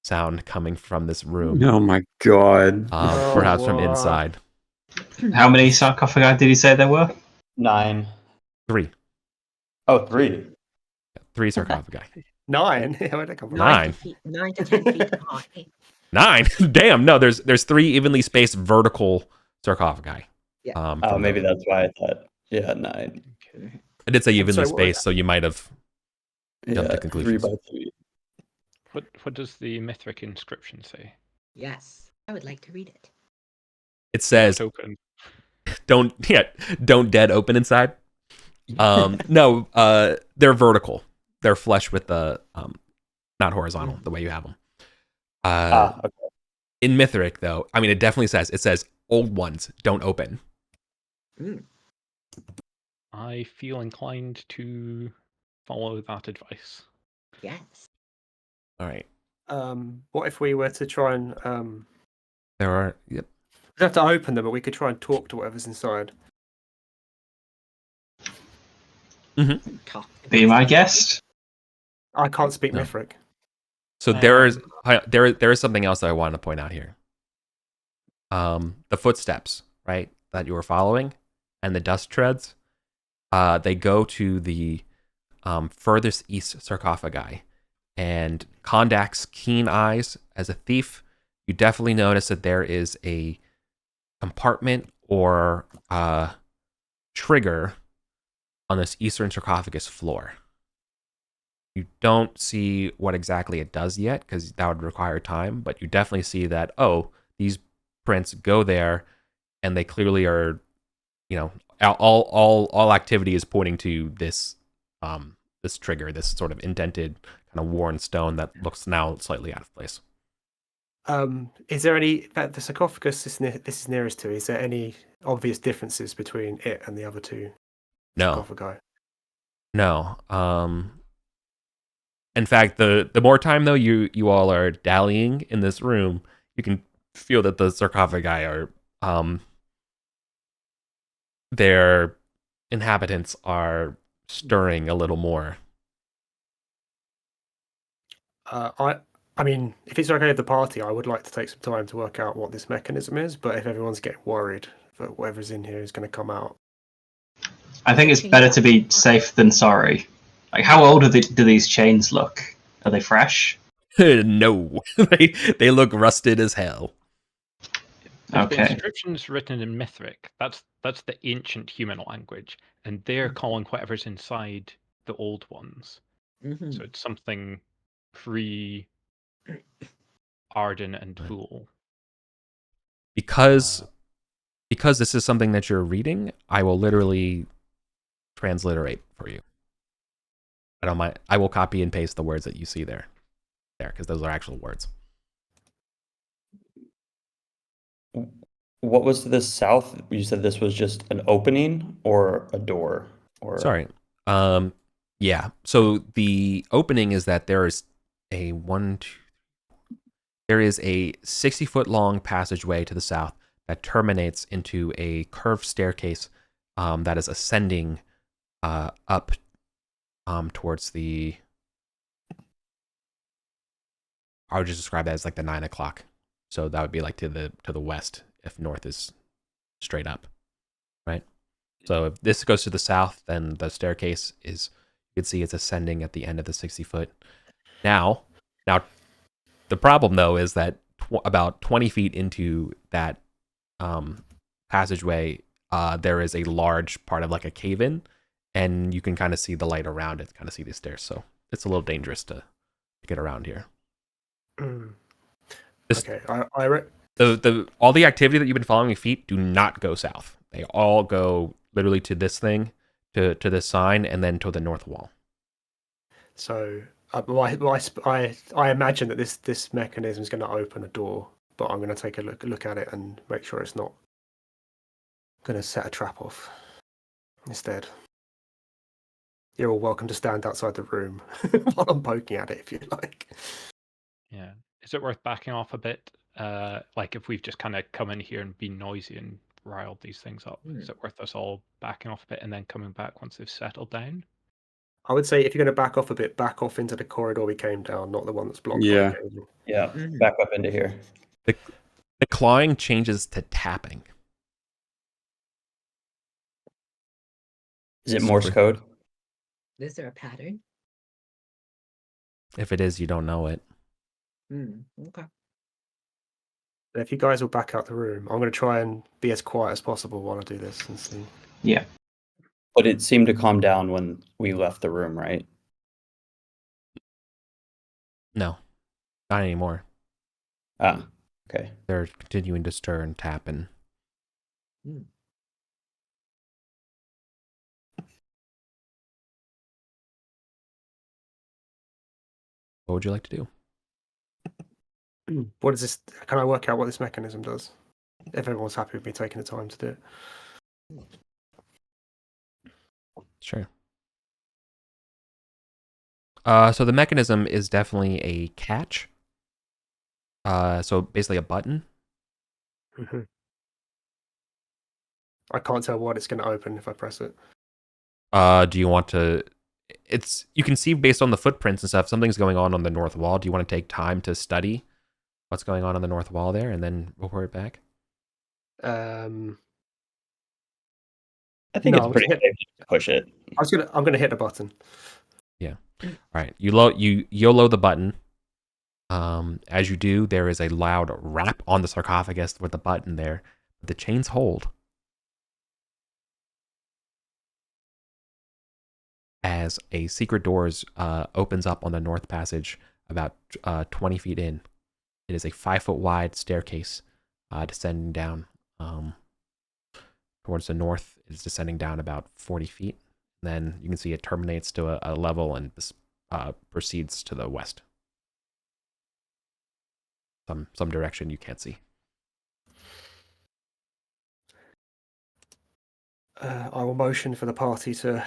sound coming from this room, Oh my god. perhaps from wow. inside. How many sarcophagi did he say there were? 9. 3 sarcophagi. 9. Where'd that come from? 9. 9 to 10 feet high. 9. Damn, no, there's 3 evenly spaced vertical sarcophagi. Yeah. Oh, maybe that's why I thought. Yeah, 9. Okay. I did say evenly So what- spaced, so you might have Jump to Yeah, conclusions. 3 by 3. What does the Mithric inscription say? Yes, I would like to read it. It says, Open. don't dead open inside. No, they're vertical. They're flush with the not horizontal the way you have them. Okay. In Mithric, though, I mean, it definitely says old ones don't open. Mm. I feel inclined to follow that advice. Yes. All right, What if we were to try and there are. Yep. we'd have to open them, but we could try and talk to whatever's inside. Talk. Be my guest. I can't speak No. Mithric. So there is something else that I wanted to point out here. The footsteps, right, that you were following, and the dust treads, they go to the furthest east sarcophagi. And Kondak's keen eyes as a thief, you definitely notice that there is a compartment or trigger on this eastern sarcophagus floor. You don't see what exactly it does yet, because that would require time, but you definitely see that, these prints go there, and they clearly are, all activity is pointing to this this trigger, this sort of indented, kind of worn stone that looks now slightly out of place. Is there any the sarcophagus this is nearest to? Is there any obvious differences between it and the other two No. sarcophagi? No. In fact, the more time though you all are dallying in this room, you can feel that the sarcophagi are their inhabitants are stirring a little more. I mean, if it's okay with the party, I would like to take some time to work out what this mechanism is. But if everyone's getting worried that whatever's in here is going to come out, I think it's better to be safe than sorry. Like, how old do these chains look? Are they fresh? No, they look rusted as hell. If the Okay. inscription's written in Mithric, that's the ancient human language, and they're calling whatever's inside the old ones. Mhm. So it's something pre Arden and Fool. Because this is something that you're reading, I will literally transliterate for you. I don't mind. I will copy and paste the words that you see there, because those are actual words. What was to the south? You said this was just an opening or a door? Or Sorry. Yeah. So the opening is that there is a 60-foot long passageway to the south that terminates into a curved staircase that is ascending up towards the. I would just describe that as like the 9 o'clock So that would be like to the west if north is straight up, right? So if this goes to the south, then the staircase is, you can see it's ascending at the end of the 60-foot. Now, the problem though is that about 20 feet into that passageway, there is a large part of like a cave-in, and you can kind of see the light around it, kind of see the stairs. So it's a little dangerous to get around here. Okay, I All the activity that you've been following, feet do not go south. They all go literally to this thing, to this sign, and then to the north wall. So I imagine that this mechanism is going to open a door, but I'm going to take a look at it and make sure it's not going to set a trap off instead. You're all welcome to stand outside the room while I'm poking at it if you like. Yeah. Is it worth backing off a bit? Like if we've just kind of come in here and been noisy and riled these things up, is it worth us all backing off a bit and then coming back once they've settled down? I would say if you're going to back off a bit, back off into the corridor we came down, not the one that's blocked. Yeah. by the cave. Yeah, back up into here. The clawing changes to tapping. Is it Morse code? Is there a pattern? If it is, you don't know it. Okay. And if you guys will back out the room, I'm going to try and be as quiet as possible while I do this and see. Yeah. But it seemed to calm down when we left the room, right? No, not anymore. Ah, okay. They're continuing to stir and tap and. What would you like to do? What is this? Can I work out what this mechanism does? If everyone's happy with me taking the time to do it. Sure. So the mechanism is definitely a catch. So basically a button. I can't tell what it's going to open if I press it. Do you want to? You can see based on the footprints and stuff, something's going on the north wall. Do you want to take time to study what's going on the north wall there, and then report it back? I think it's pretty safe to push it. I'm gonna hit the button. Yeah. All right. You YOLO the button. As you do, there is a loud rap on the sarcophagus with the button there. The chains hold. As a secret doors opens up on the north passage about 20 feet in. It is a 5-foot wide staircase descending down towards the north. It is descending down about 40 feet. Then you can see it terminates to a level and proceeds to the west. Some direction you can't see. I will motion for the party to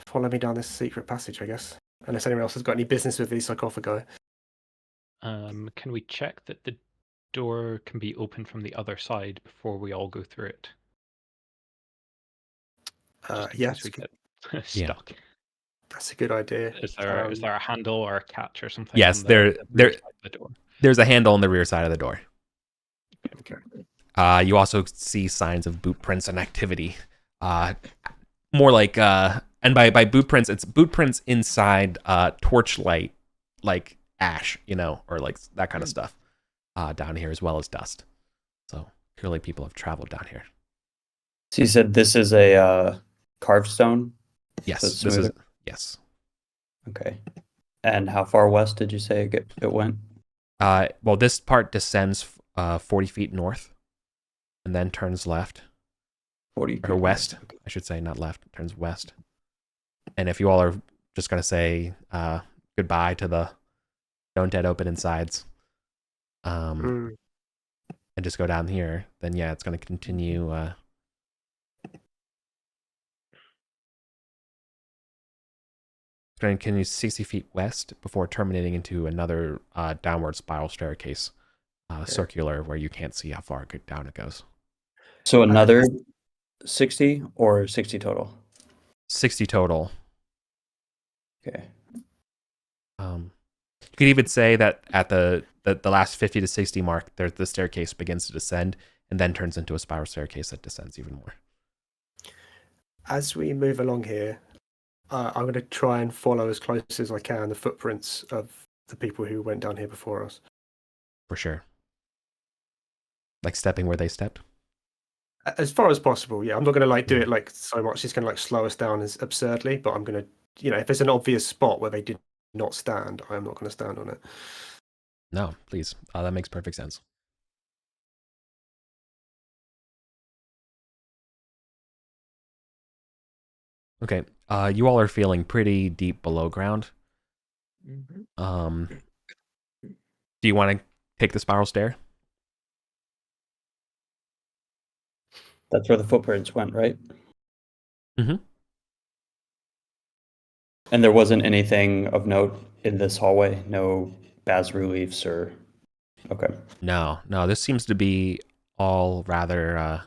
follow me down this secret passage, I guess. Unless anyone else has got any business with these sarcophagi. Can we check that the door can be opened from the other side before we all go through it? Just in Yes, case we get Yeah. stuck. that's a good idea. Is there a handle or a catch or something? Yes, on the rear side of the door? There's a handle on the rear side of the door. Okay. You also see signs of boot prints and activity. More like, and by boot prints, it's boot prints inside torchlight, like ash, or like that kind of stuff down here, as well as dust. So clearly people have traveled down here. So you said this is a carved stone? Yes, So this is, smoother? yes. Okay. And how far west did you say it went? Well, this part descends 40 feet north and then turns left. 40 Or west, I should say, not left. It turns west. And if you all are just going to say goodbye to the don't dead open insides and just go down here, then yeah, it's going to continue. It's going to continue 60 feet west before terminating into another downward spiral staircase, circular, where you can't see how far down it goes. So another 60 or 60 total? 60 total. Okay. You could even say that at the last 50 to 60 mark, the staircase begins to descend and then turns into a spiral staircase that descends even more. As we move along here, I'm going to try and follow as close as I can the footprints of the people who went down here before us. For sure. Like stepping where they stepped? As far as possible, yeah. I'm not going to like do it like so much. It's going to like slow us down as absurdly, but I'm going to, if there's an obvious spot where they did not stand, I am not going to stand on it. No, please. That makes perfect sense. Okay, you all are feeling pretty deep below ground. Do you want to take the spiral stair? That's where the footprints went, right? Mm-hmm. And there wasn't anything of note in this hallway? No bas reliefs or... Okay. No, this seems to be all rather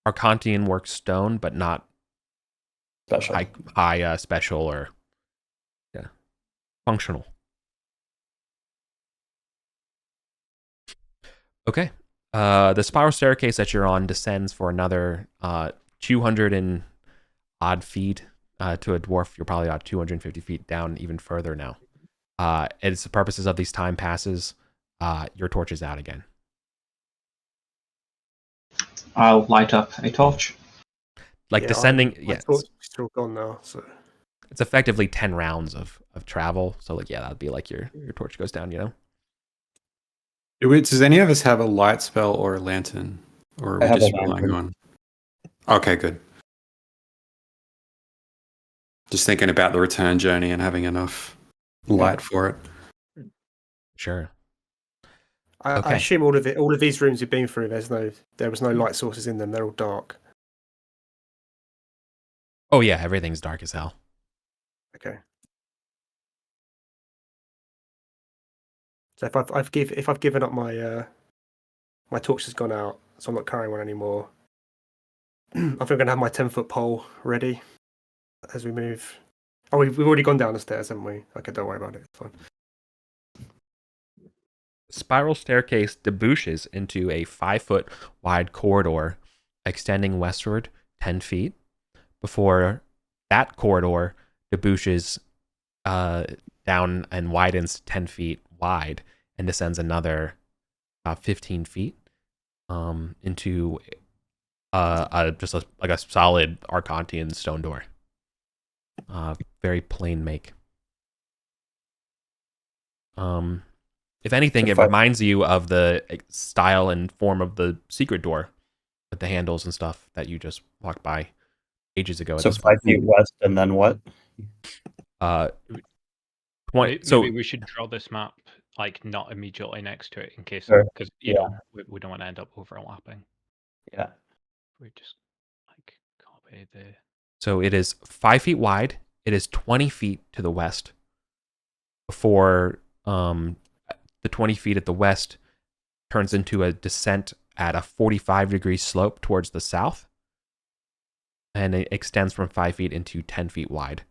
Arcantian work stone, but not Special. high special or functional. Okay. The spiral staircase that you're on descends for another 200 and odd feet to a dwarf. You're probably about 250 feet down, even further now. It's the purposes of these time passes. Your torch is out again. I'll light up a torch. Like descending, My torch is still gone now, so it's effectively 10 rounds of travel. So like, yeah, that'd be like your torch goes down, Does any of us have a light spell or a lantern? Or are I we have just a relying lantern. on? Okay, good. Just thinking about the return journey and having enough light for it. Sure. I Okay. assume all of these rooms we've been through, there was no light sources in them. They're all dark. Oh yeah, everything's dark as hell. Okay. So if I've given up my my torch has gone out, so I'm not carrying one anymore. I think I'm gonna have my 10-foot pole ready as we move. Oh, we've already gone down the stairs, haven't we? Okay, don't worry about it. It's fine. Spiral staircase debouches into a 5-foot wide corridor extending westward 10 feet before that corridor debouches down and widens 10 feet wide and descends another 15 feet into just like a solid Arcantian stone door. Very plain make. If anything, it reminds you of the style and form of the secret door with the handles and stuff that you just walked by ages ago. So 5 feet west, and then what? Maybe we should draw this map like not immediately next to it in case, Sure. because you know we don't want to end up overlapping. Yeah. We just like copy the. So it is 5 feet wide. It is 20 feet to the west. Before the 20 feet at the west turns into a descent at a 45-degree slope towards the south. And it extends from 5 feet into 10 feet wide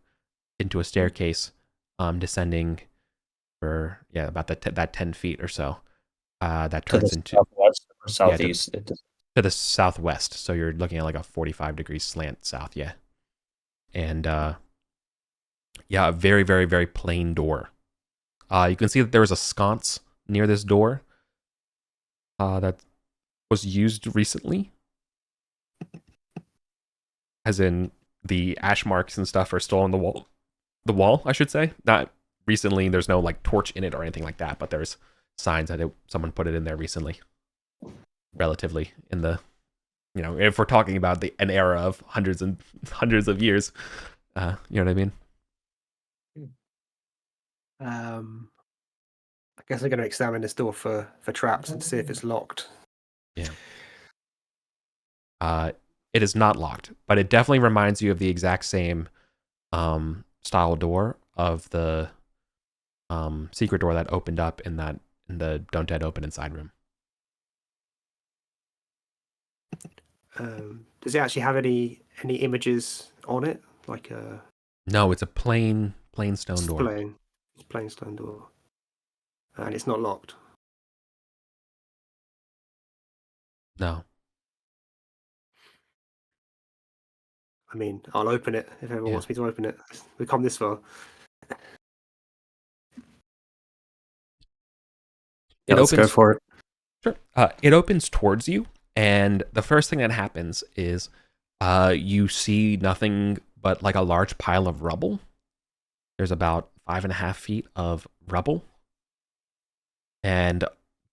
into a staircase descending for, about that 10 feet or so. That turns into southwest or southeast. To the southwest. So you're looking at like a 45-degree slant south, And a very, very, very plain door. You can see that there was a sconce near this door that was used recently. As in the ash marks and stuff are still on the wall. The wall, I should say. Not recently, there's no like torch in it or anything like that, but there's signs that someone put it in there recently. Relatively in the, if we're talking about an era of hundreds and hundreds of years, you know what I mean? I guess I'm going to examine this door for traps and see if it's locked. Yeah. It is not locked, but it definitely reminds you of the exact same style door of the secret door that opened up in the Don't Dead Open Inside room. Does it actually have any images on it? No, it's a plain stone door. Plain. Plain stone door. And it's not locked. No. I mean, I'll open it if everyone Yeah. wants me to open it. We've come this far. Yeah, let's go for it. Sure. It opens towards you, and the first thing that happens is you see nothing but like a large pile of rubble. There's about 5.5 feet of rubble and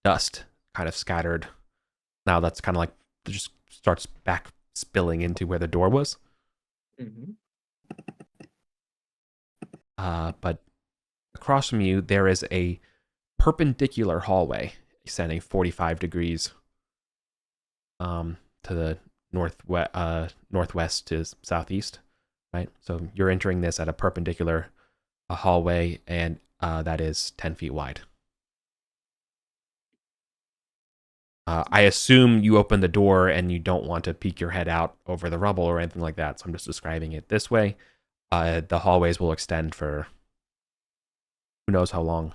dust kind of scattered. Now that's kind of like it just starts back spilling into where the door was. Mm-hmm. But across from you, there is a perpendicular hallway extending 45 degrees to the northwest to southeast, right? So you're entering this at a perpendicular hallway, and that is 10 feet wide. I assume you open the door and you don't want to peek your head out over the rubble or anything like that, so I'm just describing it this way. The hallways will extend for who knows how long.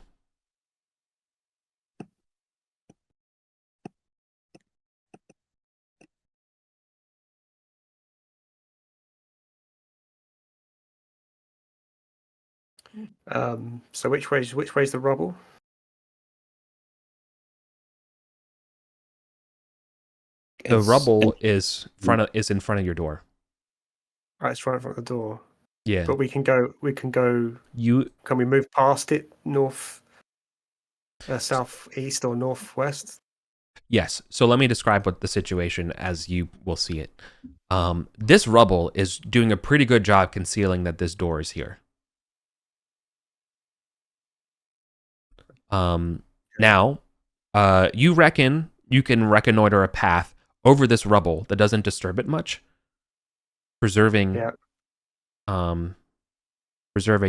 So which way's the rubble? The It's- rubble is in front of your door. Right, it's right in front of the door. Yeah. But we can go. You Can we move past it north, southeast, or northwest? Yes. So let me describe what the situation as you will see it. This rubble is doing a pretty good job concealing that this door is here. Now, you reckon you can reconnoiter a path over this rubble that doesn't disturb it much, preserving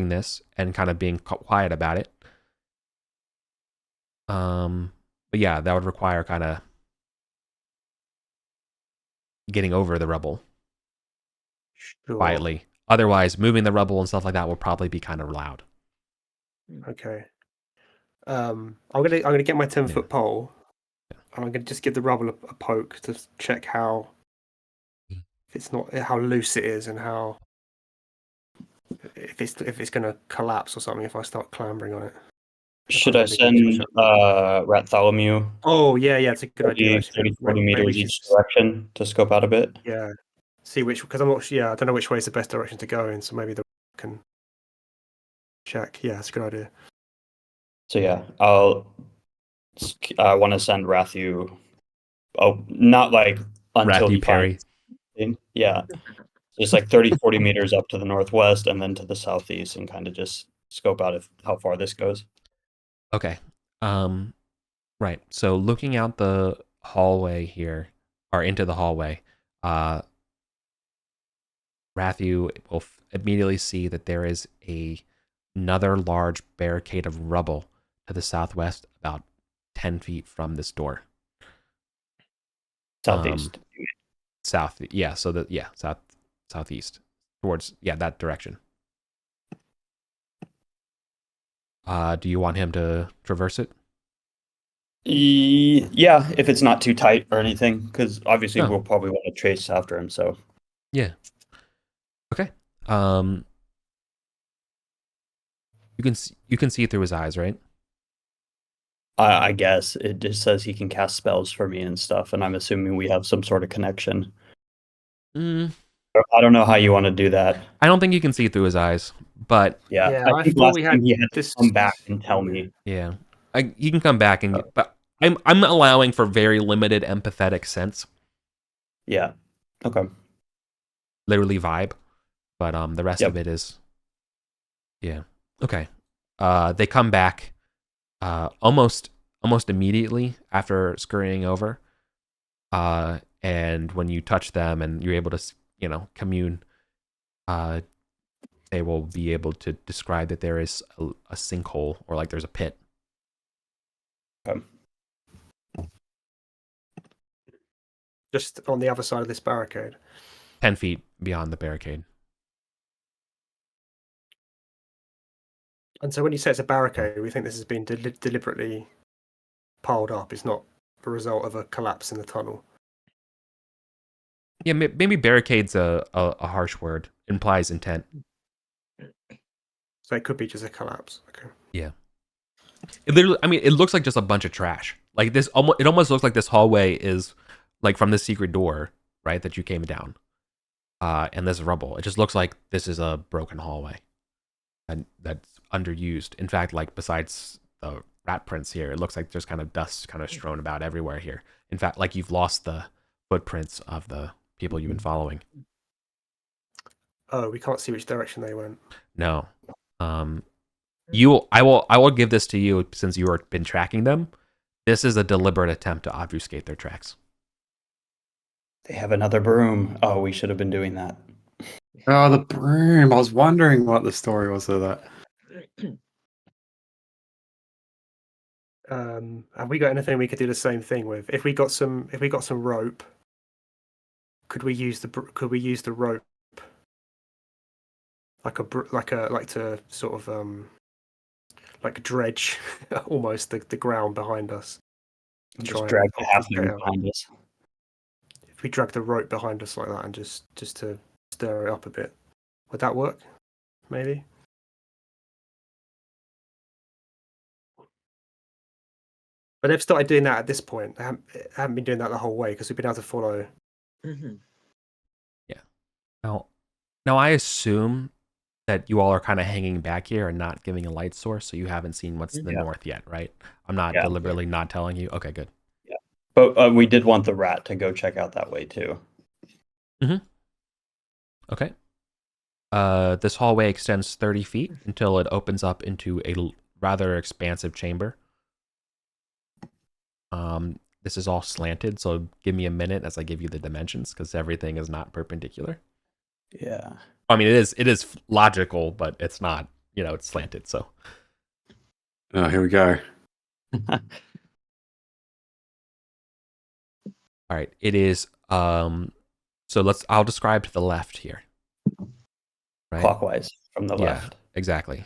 this and kind of being quiet about it. But yeah, that would require kind of getting over the rubble Sure. quietly. Otherwise, moving the rubble and stuff like that will probably be kind of loud. Okay. I'm gonna get my 10-foot Yeah. pole, and I'm gonna just give the rubble a poke to check how how loose it is and how if it's gonna collapse or something if I start clambering on it. Should I send Bartholomew Oh yeah, it's a good idea. 30, Actually. 40 Maybe we meters should each direction to scope out a bit? Yeah, see which because I'm not. Yeah, I don't know which way is the best direction to go in. So maybe the can check. Yeah, it's a good idea. So yeah, I want to send Rathu. Oh, not like until Rathu he Perry. finds. Yeah, just like 30, 40 meters up to the northwest and then to the southeast, and kind of just scope out how far this goes. Okay. Right. So looking out the hallway here, or into the hallway, Rathu will immediately see that there is another large barricade of rubble to the southwest, about 10 feet from this door. Southeast. South, yeah. So southeast towards that direction. Do you want him to traverse it? Yeah, if it's not too tight or anything, because obviously No. we'll probably want to chase after him. So Yeah. Okay. You can see through his eyes, right? I guess it just says he can cast spells for me and stuff, and I'm assuming we have some sort of connection. I don't know how you want to do that. I don't think you can see through his eyes, but Yeah, I I think thought last we time had he had to this. come back and tell me. yeah, you can come back and but I'm allowing for very limited empathetic sense, Yeah. Okay. literally vibe, but the rest of it is okay. They come back almost immediately after scurrying over, and when you touch them and you're able to commune, they will be able to describe that there is a sinkhole, or like there's a pit. Okay. Just on the other side of this barricade. 10 feet beyond the barricade. And so when you say it's a barricade, we think this has been deliberately piled up. It's not a result of a collapse in the tunnel. Yeah, maybe barricade's a harsh word. Implies intent. So it could be just a collapse. Okay. Yeah. It literally, I mean, it looks like just a bunch of trash. Like this, it almost looks like this hallway is like from the secret door, right, that you came down. And this rubble. It just looks like this is a broken hallway, and that's underused. In fact, like besides the rat prints here, it looks like there's kind of dust kind of strewn about everywhere here. In fact, like you've lost the footprints of the people you've been following. Oh, we can't see which direction they went. No. I will give this to you since you have been tracking them. This is a deliberate attempt to obfuscate their tracks. They have another broom. Oh, we should have been doing that. Oh, the broom. I was wondering what the story was of that. Have we got anything we could do the same thing with? If we got some rope, could we use the rope like to sort of like dredge almost the ground behind us? Just drag the halfling behind us. If we drag the rope behind us like that and just to stir it up a bit, would that work? Maybe. But they've started doing that at this point. They haven't been doing that the whole way because we've been able to follow. Mm-hmm. Yeah. Now I assume that you all are kind of hanging back here and not giving a light source, so you haven't seen what's in the north yet, right? I'm not deliberately not telling you. Okay, good. Yeah, but we did want the rat to go check out that way too. Mm-hmm. Okay. This hallway extends 30 feet until it opens up into a rather expansive chamber. This is all slanted, so give me a minute as I give you the dimensions, because everything is not perpendicular. Yeah. I mean, it is logical, but it's not, it's slanted, so. Oh, here we go. All right, it is, so I'll describe to the left here. Right? Clockwise from the left. Exactly.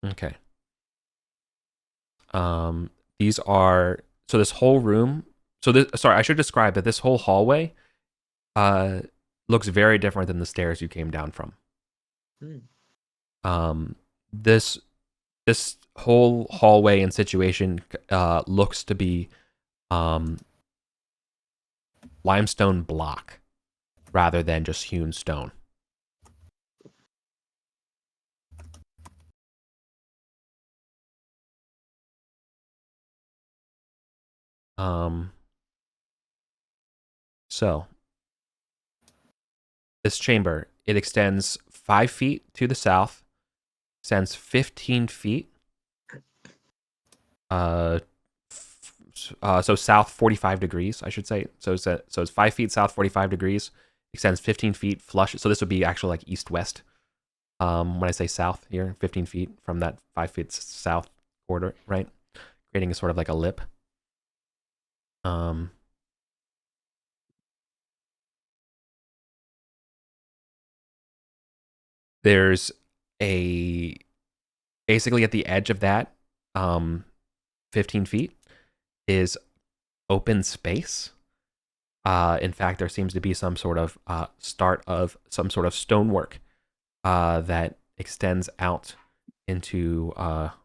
Okay. These are, so this whole room, I should describe that this whole hallway looks very different than the stairs you came down from. This whole hallway and situation looks to be limestone block rather than just hewn stone. So this chamber, it extends 5 feet to the south, extends 15 feet. So south 45 degrees, I should say. So it's 5 feet south, 45 degrees, extends 15 feet flush. So this would be actually like east-west. When I say south here, 15 feet from that 5 feet south quarter, right? Creating a sort of like a lip. There's basically at the edge of that 15 feet is open space. In fact, there seems to be some sort of start of some sort of stonework that extends out into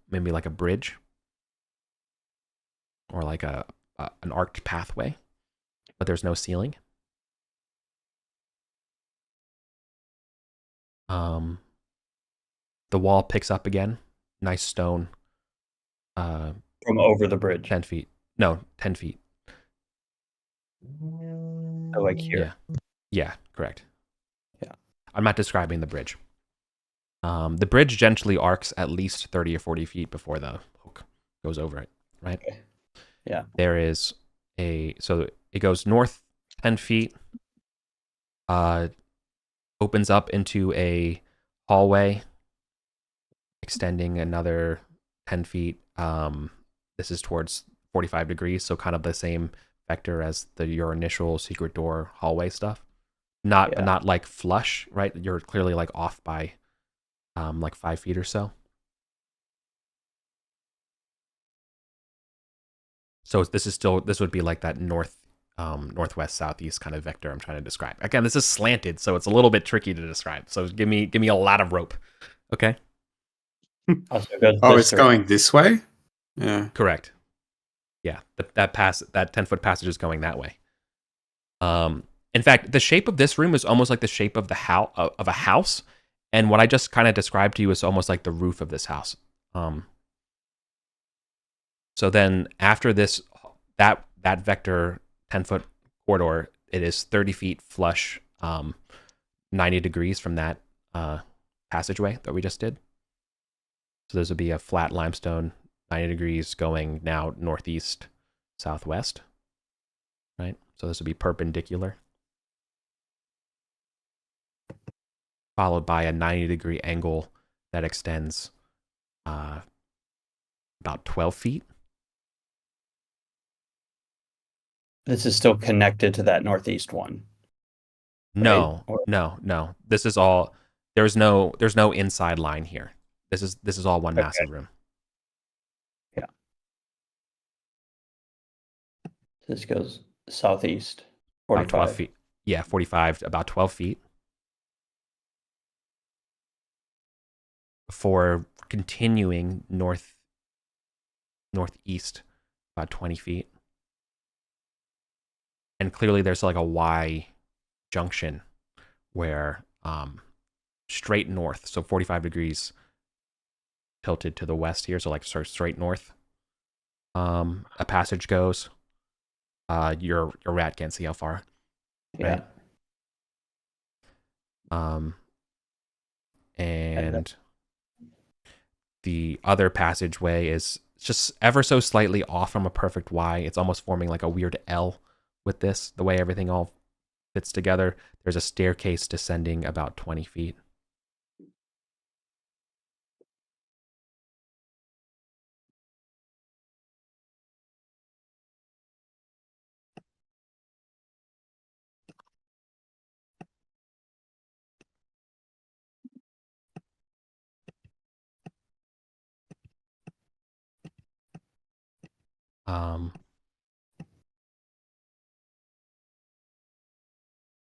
maybe like a bridge or like an arced pathway, but there's no ceiling. The wall picks up again. Nice stone. From over the bridge. 10 feet. No, 10 feet. So like here. Yeah, correct. Yeah. I'm not describing the bridge. The bridge gently arcs at least 30 or 40 feet before the hook goes over it, right? Okay. Yeah. There is so it goes north 10 feet, opens up into a hallway, extending another 10 feet. This is towards 45 degrees, so kind of the same vector as your initial secret door hallway stuff. But not like flush, right? You're clearly like off by like 5 feet or so. So this would be like that northwest southeast kind of vector I'm trying to describe. Again, this is slanted, so it's a little bit tricky to describe. So give me a lot of rope. Okay. Also goes Oh, this it's direction. going this way? Yeah. Correct. Yeah, that 10-foot passage is going that way. In fact, the shape of this room is almost like the shape of of a house, and what I just kind of described to you is almost like the roof of this house. So then after this, that vector 10-foot corridor, it is 30 feet flush, 90 degrees from that passageway that we just did. So this would be a flat limestone, 90 degrees going now northeast, southwest, right? So this would be perpendicular, followed by a 90-degree angle that extends about 12 feet. This is still connected to that northeast one. No, Right? no. This is all. There's no inside line here. This is all one massive room. Yeah. This goes southeast, About 12 45. feet. Yeah, 45, about 12 feet. For continuing northeast, about 20 feet. And clearly there's like a Y junction where straight north, so 45 degrees tilted to the west here, so like straight north, a passage goes. Your rat can't see how far. Yeah. Right? And the other passageway is just ever so slightly off from a perfect Y. It's almost forming like a weird L with this, the way everything all fits together. There's a staircase descending about 20 feet.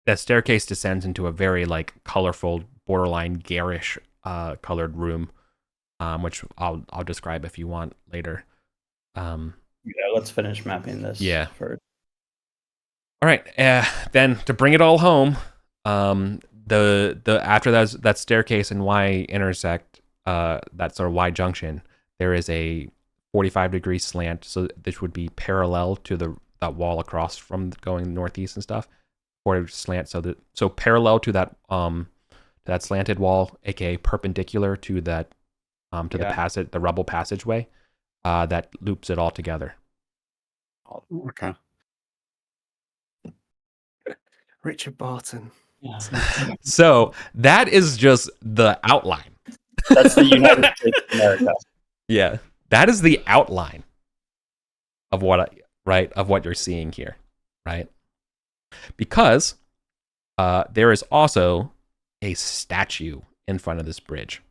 That staircase descends into a very like colorful, borderline garish colored room, which I'll describe if you want later. Yeah, let's finish mapping this. Yeah. First. All right. Then to bring it all home, the after that staircase and Y intersect, that sort of Y junction, there is a 45-degree slant. So this would be parallel to that wall across from going northeast and stuff. 40 slant. So parallel to that slanted wall, aka perpendicular to that the rubble passageway, that loops it all together. Okay. Richard Barton. Yeah. So that is just the outline. That's the United States of America. Yeah, that is the outline of what you're seeing here, right? Because there is also a statue in front of this bridge.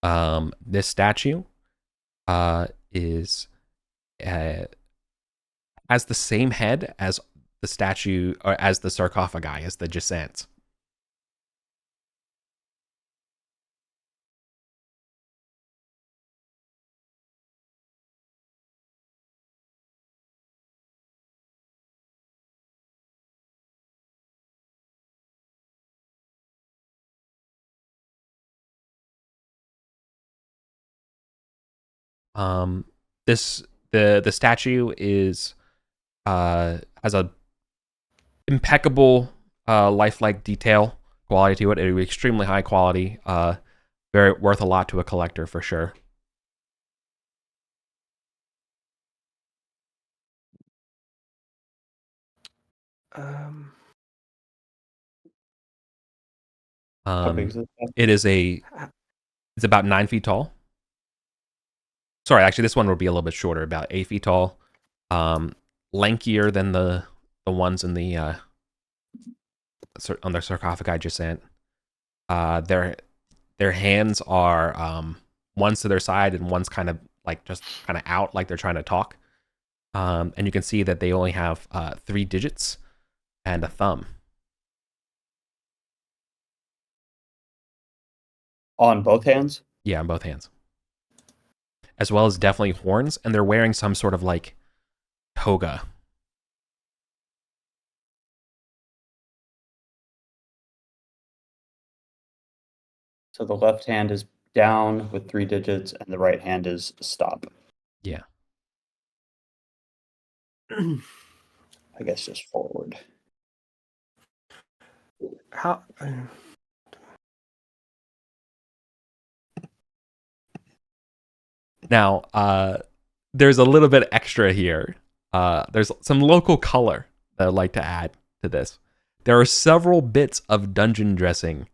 This statue is has the same head as the statue, or as the sarcophagi, as the Gisants. The statue is has a impeccable lifelike detail quality to it. It would be extremely high quality, very worth a lot to a collector for sure. How big is it? It's about 9 feet tall. Sorry, actually, this one would be a little bit shorter, about 8 feet tall. Lankier than the ones in the on the sarcophagi Gisant. There their hands are one's to their side and one's kind of like just kind of out, like they're trying to talk. And you can see that they only have 3 digits and a thumb. On both hands? Yeah, on both hands. As well as definitely horns, and they're wearing some sort of like toga. So the left hand is down with 3 digits, and the right hand is stop. Yeah. I guess just forward. How? Now, there's a little bit extra here. There's some local color that I'd like to add to this. There are several bits of dungeon dressing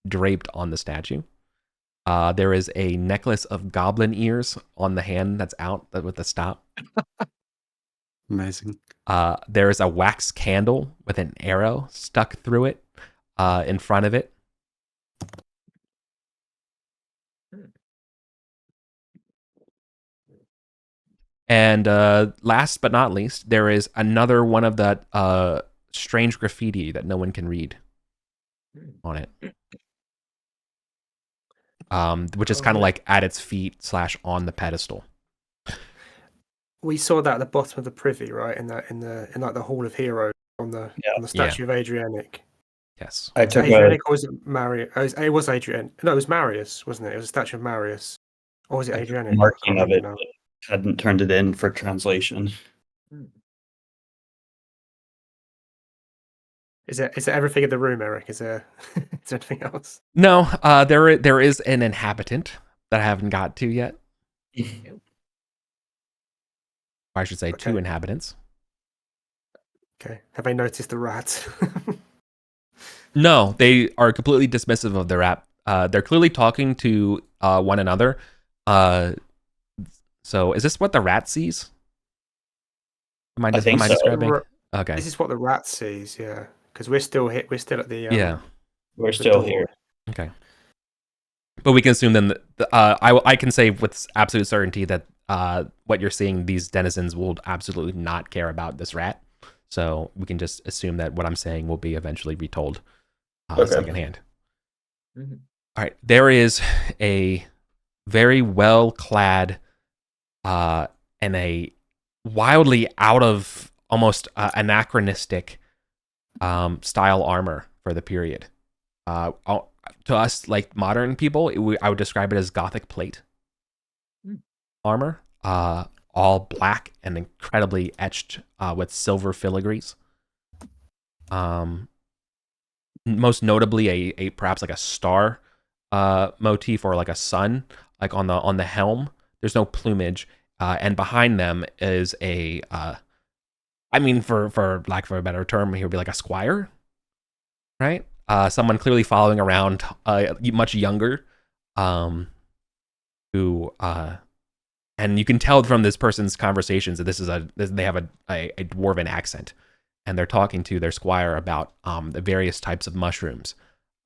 draped on the statue. There is a necklace of goblin ears on the hand that's out with the stop. Amazing. There is a wax candle with an arrow stuck through it in front of it. And last but not least, there is another one of that strange graffiti that no one can read on it. Which is kind of like at its feet / on the pedestal. We saw that at the bottom of the privy, right? In like the Hall of Heroes on the statue of Adrianic. Yes. I took Adrianic, or was it Marius? It was Adrian. No, it was Marius, wasn't it? It was a statue of Marius. Or was it Adrianic? marking of it. Hadn't turned it in for translation. Is there everything in the room, Eric? Is there anything else? No, there is an inhabitant that I haven't got to yet. Or I should say 2 inhabitants. Okay. Have they noticed the rat? No, they are completely dismissive of the rat. They're clearly talking to one another. So is this what the rat sees? Am I describing? Okay. This is what the rat sees, yeah. Because we're still at the we're still here. Okay. But we can assume then that I can say with absolute certainty that what you're seeing, these denizens will absolutely not care about this rat. So we can just assume that what I'm saying will be eventually retold secondhand. Mm-hmm. All right. There is a very well-clad and a wildly out of almost anachronistic style armor for the period. To us, like modern people, I would describe it as Gothic plate armor, all black and incredibly etched with silver filigrees. Most notably, a perhaps like a star motif or like a sun, like on the helm. There's no plumage, and behind them is a. I mean, for lack of a better term, here would be like a squire, right? Someone clearly following around, much younger, who, and you can tell from this person's conversations that they have a dwarven accent, and they're talking to their squire about the various types of mushrooms,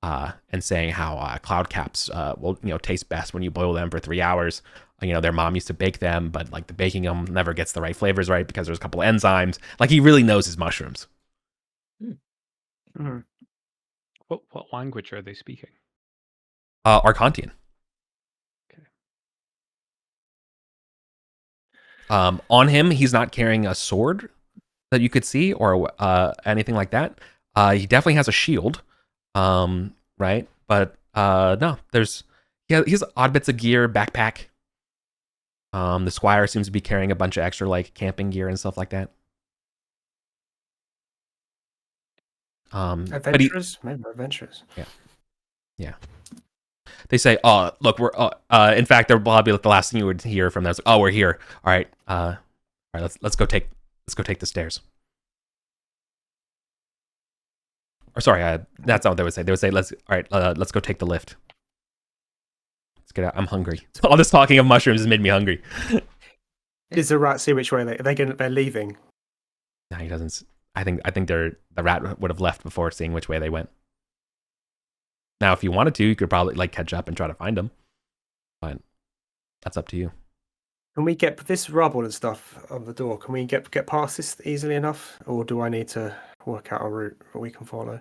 and saying how cloud caps will taste best when you boil them for 3 hours. Their mom used to bake them, but like the baking them never gets the right flavors right because there's a couple of enzymes. Like he really knows his mushrooms. Mm. What language are they speaking? Arcantian. Okay. On him, he's not carrying a sword that you could see or anything like that. He definitely has a shield, right? But no, he has odd bits of gear, backpack. The squire seems to be carrying a bunch of extra like camping gear and stuff like that. Adventurers? Maybe adventurers. Yeah. They say, "Oh, look, we're." In fact, they're probably the last thing you would hear from them. Oh, we're here. All right. Let's go take the stairs. Or sorry, that's not what they would say. They would say, "Let's go take the lift. Let's get out. I'm hungry." All this talking of mushrooms has made me hungry. Does the rat see which way they're leaving? No, he doesn't. I think the rat would have left before seeing which way they went. Now, if you wanted to, you could probably like catch up and try to find them, but that's up to you. Can we get this rubble and stuff on the door? Can we get past this easily enough, or do I need to work out a route that we can follow?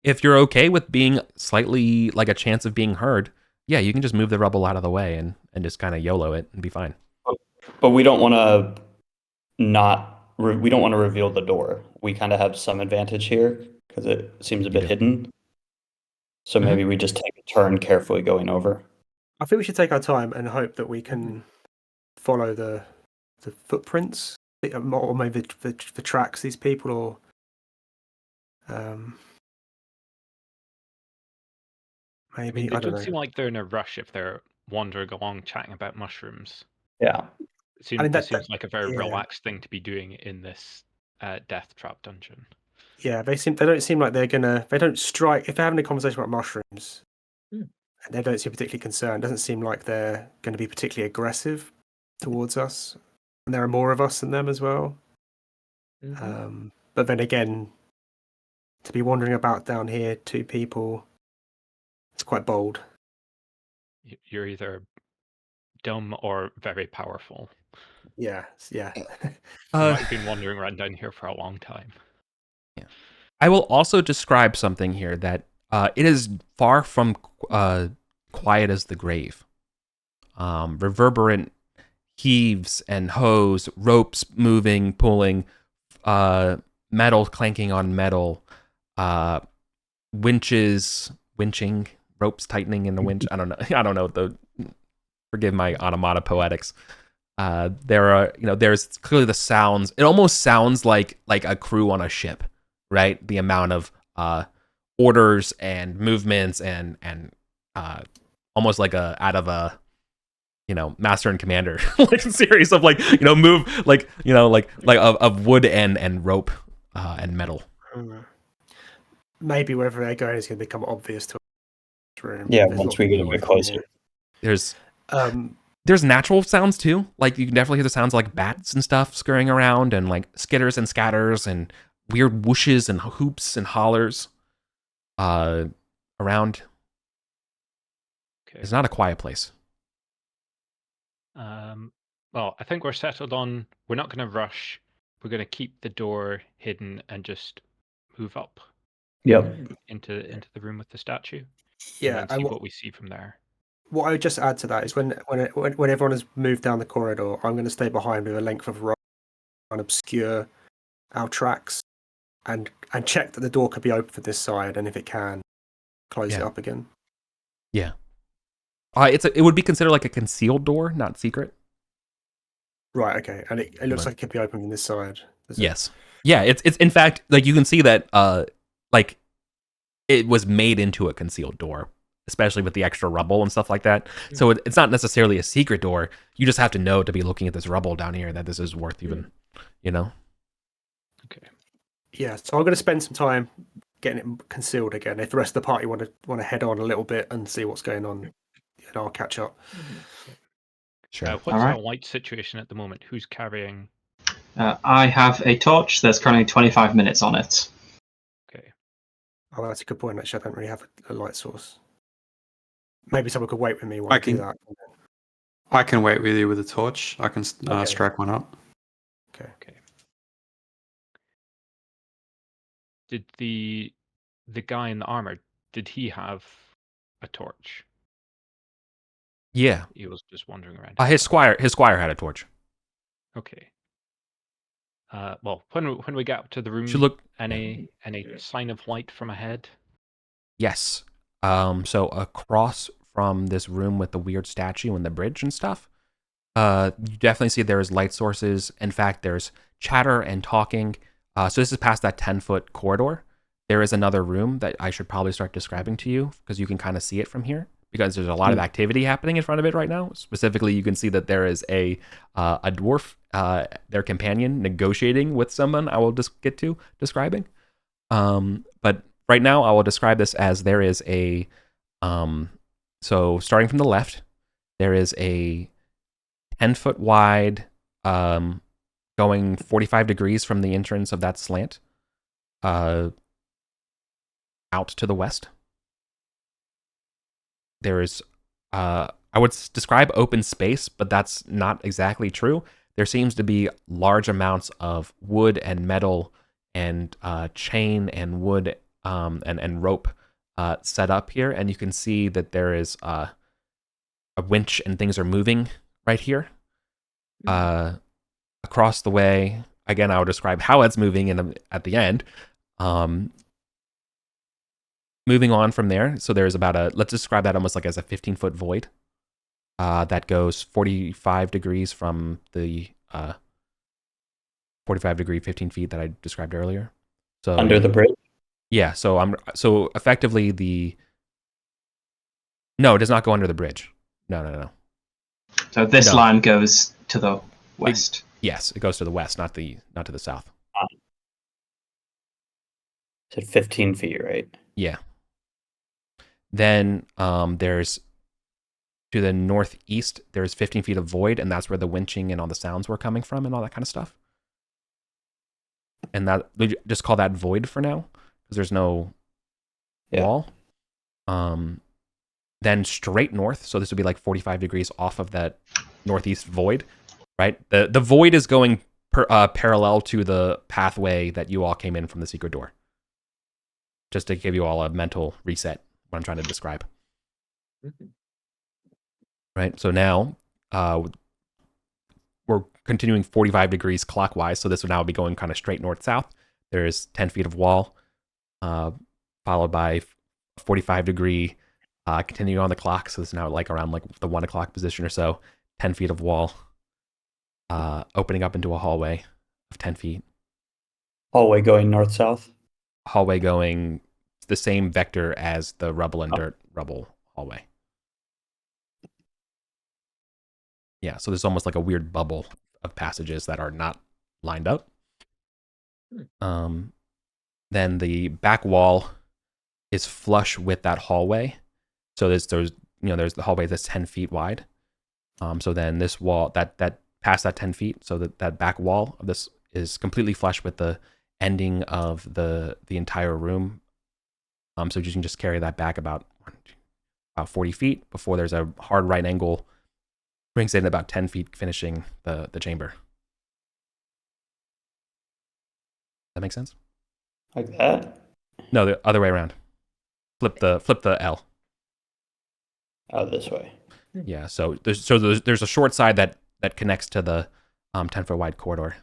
If you're okay with being slightly like a chance of being heard, yeah, you can just move the rubble out of the way and just kind of YOLO it and be fine. But we don't want to we don't want to reveal the door. We kind of have some advantage here because it seems a bit hidden. So maybe we just take a turn carefully going over. I think we should take our time and hope that we can follow the footprints, or maybe the tracks these people, or maybe I It don't does know. seem like they're in a rush if they're wandering along chatting about mushrooms. Yeah. It seems, that seems like a very relaxed thing to be doing in this death trap dungeon. Yeah, they don't seem like they don't strike if they're having a conversation about mushrooms. And they don't seem particularly concerned. It doesn't seem like they're going to be particularly aggressive towards us. And there are more of us than them as well. But then again, to be wandering about down here, 2 people, it's quite bold. You're either dumb or very powerful. Yeah. I've been wandering around down here for a long time. Yeah. I will also describe something here that it is far from quiet as the grave. Reverberant heaves and hoes, ropes moving, pulling, metal clanking on metal, winching, ropes tightening in the winch. I don't know. Forgive my onomatopoetics. There are, there's clearly the sounds. It almost sounds like a crew on a ship, right? The amount of orders and movements and almost like out of a Master and Commander like a series of move of wood and rope and metal. Maybe wherever they're going is going to become obvious to us. Yeah, once we get a bit closer. There's natural sounds too. Like you can definitely hear the sounds like bats and stuff scurrying around, and like skitters and scatters and weird whooshes and hoops and hollers around. Okay. It's not a quiet place. Well, I think we're settled on we're not going to rush. We're going to keep the door hidden and just move up. Yep. Into the room with the statue. Yeah, and see what we see from there. What I would just add to that is when everyone has moved down the corridor, I'm going to stay behind with a length of rope and obscure our tracks, and check that the door could be open for this side, and if it can, close it up again. Yeah. It would be considered like a concealed door, not secret. Right. Okay. And it looks like it could be open from this side. Yes. Yeah. It's in fact like you can see that like it was made into a concealed door, especially with the extra rubble and stuff like that. So it's not necessarily a secret door. You just have to know to be looking at this rubble down here that this is worth even, Okay. Yeah. So I'm going to spend some time getting it concealed again. If the rest of the party want to head on a little bit and see what's going on, and I'll catch up. Sure. What's our light situation at the moment? Who's carrying? I have a torch. There's currently 25 minutes on it. Okay. Oh, that's a good point. Actually, I don't really have a light source. Maybe someone could wait with me while I do that. I can wait with you with a torch. I can strike one up. Okay. Did the guy in the armor, did he have a torch? Yeah. He was just wandering around. His squire had a torch. Okay. Well, when we get up to the room, should look any sign of light from ahead? Yes. So across from this room with the weird statue and the bridge and stuff, you definitely see there's light sources. In fact, there's chatter and talking. So this is past that 10-foot corridor. There is another room that I should probably start describing to you because you can kind of see it from here because there's a lot of activity happening in front of it right now. Specifically, you can see that there is a dwarf, their companion, negotiating with someone I will just get to describing. But right now, I will describe this as there is a... So starting from the left, there is a 10-foot wide, going 45 degrees from the entrance of that slant, out to the west. there is, I would describe open space, but that's not exactly true. There seems to be large amounts of wood and metal and chain and wood and rope set up here, and you can see that there is a winch and things are moving right here. Across the way, again, I will describe how it's moving at the end. Moving on from there, so there's about let's describe that almost like as a 15-foot void that goes 45 degrees from the 45 degree 15 feet that I described earlier. So Under the bridge? yeah, so effectively no, it does not go under the bridge. No. So this No. line goes to the west. Yes, it goes to the west, not to the south. It's at 15 feet, right? Yeah. Then there's to the northeast, there's 15 feet of void, and that's where the winching and all the sounds were coming from and all that kind of stuff. And that we just call that void for now because there's no wall. Then straight north, so this would be like 45 degrees off of that northeast void, right? The void is going parallel to the pathway that you all came in from the secret door. Just to give you all a mental reset, what I'm trying to describe. Right, so now we're continuing 45 degrees clockwise, so this would now be going kind of straight north-south. There's 10 feet of wall, followed by 45 degree, continuing on the clock, so this is now like around like the 1 o'clock position or so, 10 feet of wall, opening up into a hallway of 10 feet. Hallway going north-south? Hallway going the same vector as the rubble and dirt rubble hallway. Yeah, so there's almost like a weird bubble of passages that are not lined up. Then the back wall is flush with that hallway. So there's the hallway that's 10 feet wide. So then this wall that past that 10 feet, so that back wall of this is completely flush with the ending of the entire room. So you can just carry that back about 40 feet before there's a hard right angle, brings it in about 10 feet, finishing the chamber. That make sense? Like that? No, the other way around. Flip the L. Oh, this way. Yeah. So there's a short side that connects to the 10-foot wide corridor.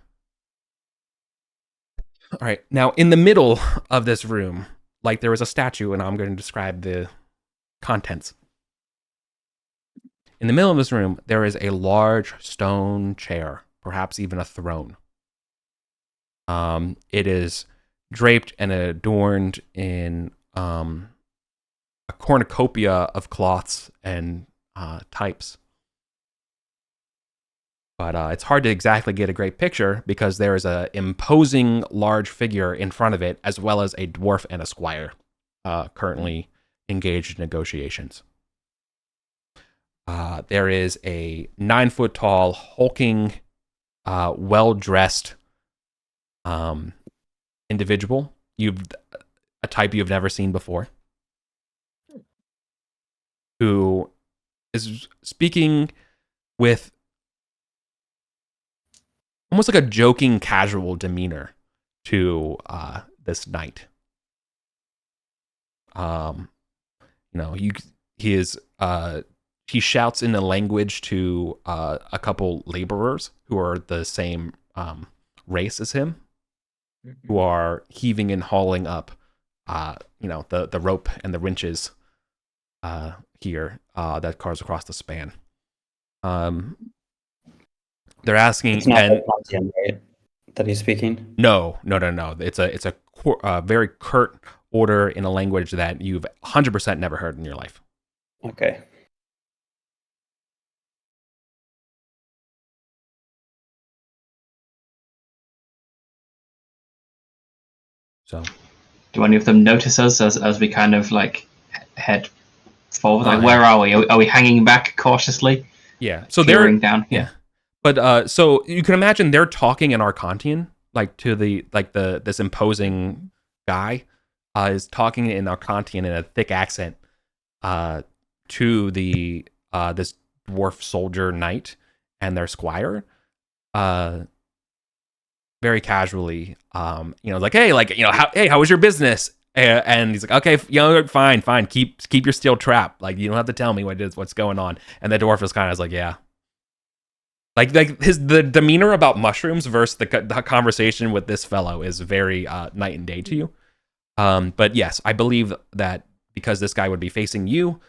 All right. Now, in the middle of this room, like there was a statue, and I'm going to describe the contents. In the middle of this room, there is a large stone chair, perhaps even a throne. It is draped and adorned in a cornucopia of cloths and types. But it's hard to exactly get a great picture because there is an imposing large figure in front of it, as well as a dwarf and a squire currently engaged in negotiations. There is a 9-foot tall, hulking, well-dressed individual. A type you've never seen before, who is speaking with almost like a joking, casual demeanor to this knight. He shouts in a language to a couple laborers who are the same race as him, who are heaving and hauling up, the rope and the winches here that cars across the span. They're asking, It's not Atlantean, right, that he's speaking? No. It's a very curt order in a language that you've 100% never heard in your life. Okay. So, do any of them notice us as we kind of like head forward? Like, where are we? Are we hanging back cautiously? Yeah. So peering down. Yeah. But so you can imagine they're talking in Arcantian, like to this imposing guy is talking in Arcantian in a thick accent to the this dwarf soldier knight and their squire, very casually, like, hey, like, how was your business? And he's like, okay, fine, keep your steel trap. Like, you don't have to tell me what's going on. And the dwarf is kind of like, yeah. Like the demeanor about mushrooms versus the conversation with this fellow is very night and day to you. But yes, I believe that because this guy would be facing you,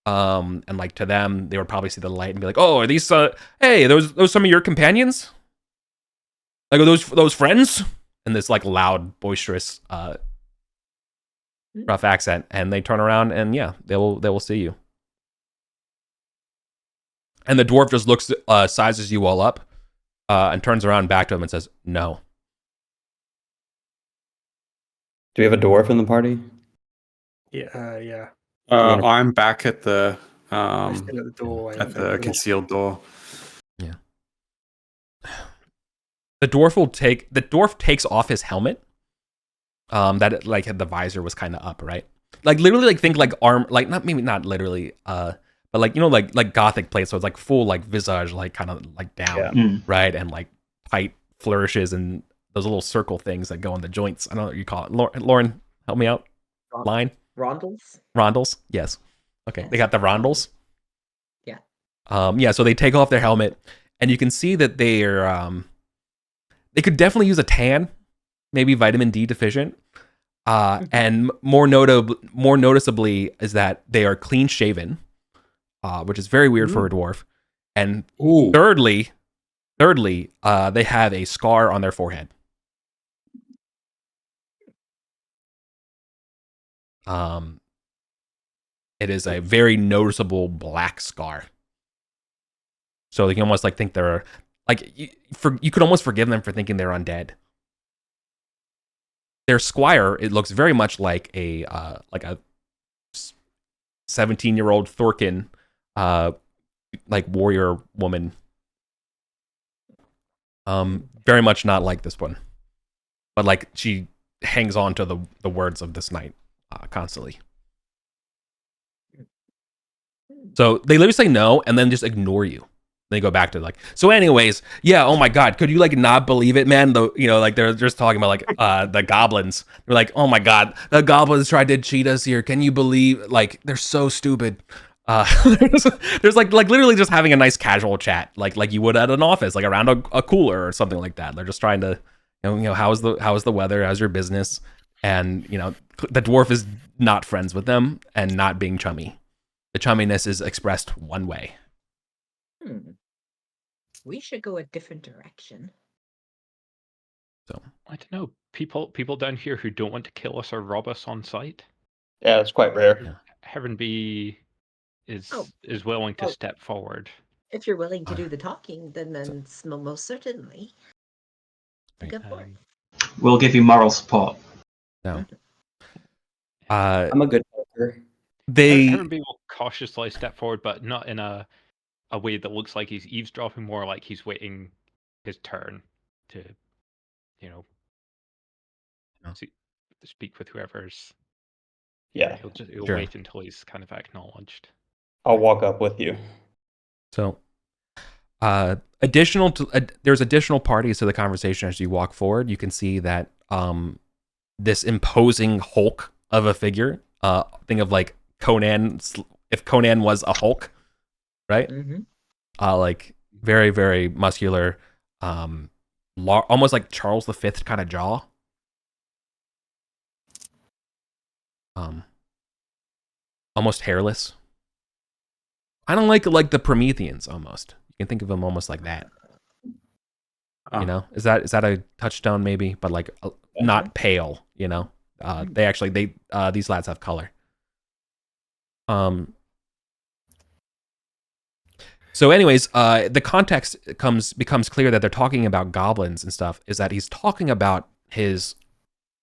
and like to them, they would probably see the light and be like, oh, are these hey, those some of your companions? Like, are those friends? And this like loud, boisterous, rough accent, and they turn around and yeah, they will see you. And the dwarf just looks, sizes you all up, and turns around back to him and says, no. Do we have a dwarf in the party? Yeah. I'm back at the I'm still at the doorway. at the concealed door. Yeah. The dwarf takes off his helmet. That like the visor was kind of up, right? Like literally, like think like arm, like not literally, but like like gothic plates, so it's like full like visage, like kind of like down, right, and like tight flourishes and those little circle things that go in the joints. I don't know what you call it. Lauren, help me out. Line rondels. Yes. Okay, yes. They got the rondels. Yeah. Yeah. So they take off their helmet, and you can see that they're they could definitely use a tan, maybe vitamin D deficient. And more noticeably is that they are clean shaven, which is very weird for a dwarf. And thirdly, they have a scar on their forehead. It is a very noticeable black scar. So you can almost like think they're like you could almost forgive them for thinking they're undead. Their squire, it looks very much like a 17-year-old Thorkin, like warrior woman. Very much not like this one, but like she hangs on to the words of this knight constantly. So they literally say no and then just ignore you. They go back to like, so anyways, yeah, oh my god, could you like not believe it, man? Like they're just talking about like the goblins. They're like, oh my god, the goblins tried to cheat us here. Can you believe, like, they're so stupid. There's like literally just having a nice casual chat, like you would at an office, like around a cooler or something like that. They're just trying to, how's the weather? How's your business? And the dwarf is not friends with them and not being chummy. The chumminess is expressed one way. We should go a different direction. So I don't know. People down here who don't want to kill us or rob us on sight. Yeah, it's quite rare. Yeah. Heaven B is willing to step forward. If you're willing to do the talking, then most certainly. Right. Go for it. We'll give you moral support. No. I'm a good talker. Heaven B will cautiously step forward, but not in a way that looks like he's eavesdropping, more like he's waiting his turn to, speak with whoever's. Yeah. He'll wait until he's kind of acknowledged. I'll walk up with you. So, there's additional parties to the conversation as you walk forward. You can see that this imposing Hulk of a figure, think of like Conan, if Conan was a Hulk, right? Mm-hmm. Like very, very muscular, almost like Charles V kind of jaw. Almost hairless. I don't like the Prometheans almost. You can think of them almost like that. Is that a touchstone maybe? But like not pale, these lads have color. So anyways, the context becomes clear that they're talking about goblins and stuff, is that he's talking about his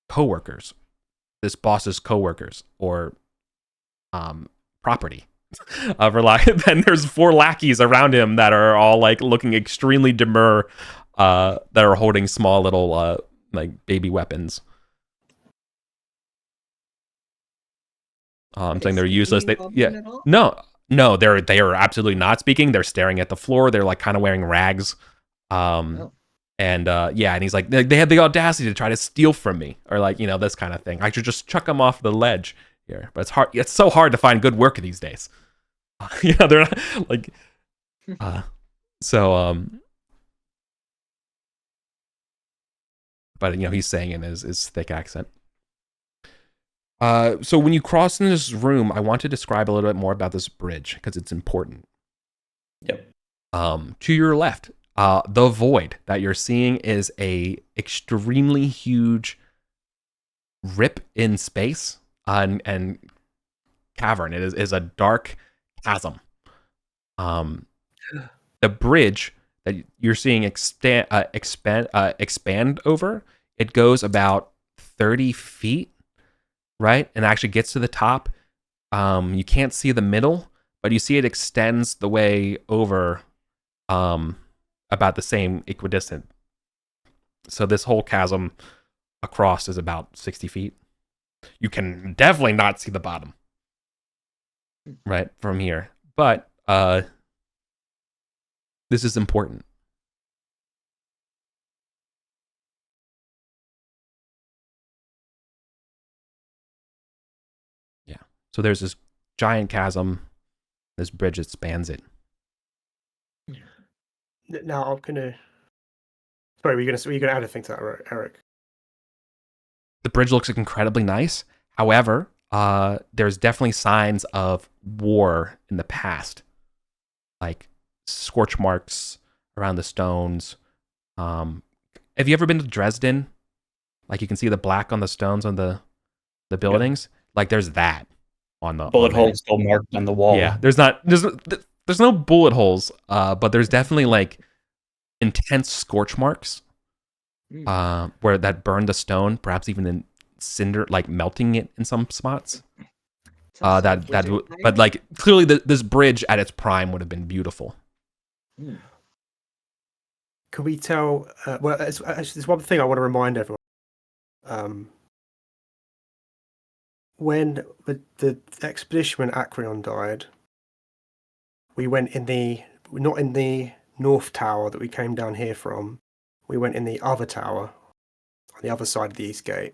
coworkers, this boss's coworkers, or property. And there's 4 lackeys around him that are all like looking extremely demure, that are holding small little like baby weapons. I'm saying they're useless. No, No, they are absolutely not speaking. They're staring at the floor. They're like kind of wearing rags. Oh. And and he's like, they had the audacity to try to steal from me, or like, this kind of thing. I should just chuck them off the ledge here. But it's hard. It's so hard to find good work these days. They're not like, but he's saying in his thick accent. So when you cross in this room, I want to describe a little bit more about this bridge because it's important. Yep. To your left, the void that you're seeing is a extremely huge rip in space and cavern. It is a dark chasm. The bridge that you're seeing expand over, it goes about 30 feet, right? And actually gets to the top. You can't see the middle, but you see it extends the way over about the same equidistant. So this whole chasm across is about 60 feet. You can definitely not see the bottom, right, from here. But this is important. Yeah. So there's this giant chasm, this bridge that spans it. Now I'm gonna. Sorry, were you gonna add anything to that, Eric? The bridge looks incredibly nice. However, there's definitely signs of war in the past, like scorch marks around the stones. Have you ever been to Dresden? Like you can see the black on the stones on the buildings. Yeah. Like there's that on the bullet holes still marked on the wall. Yeah, there's no bullet holes, but there's definitely like intense scorch marks where that burned the stone, perhaps even in cinder, like melting it in some spots. But like clearly this bridge at its prime would have been beautiful. Can we tell? Well, there's one thing I want to remind everyone. When the expedition when Acreon died, we went not in the north tower that we came down here from. We went in the other tower on the other side of the east gate,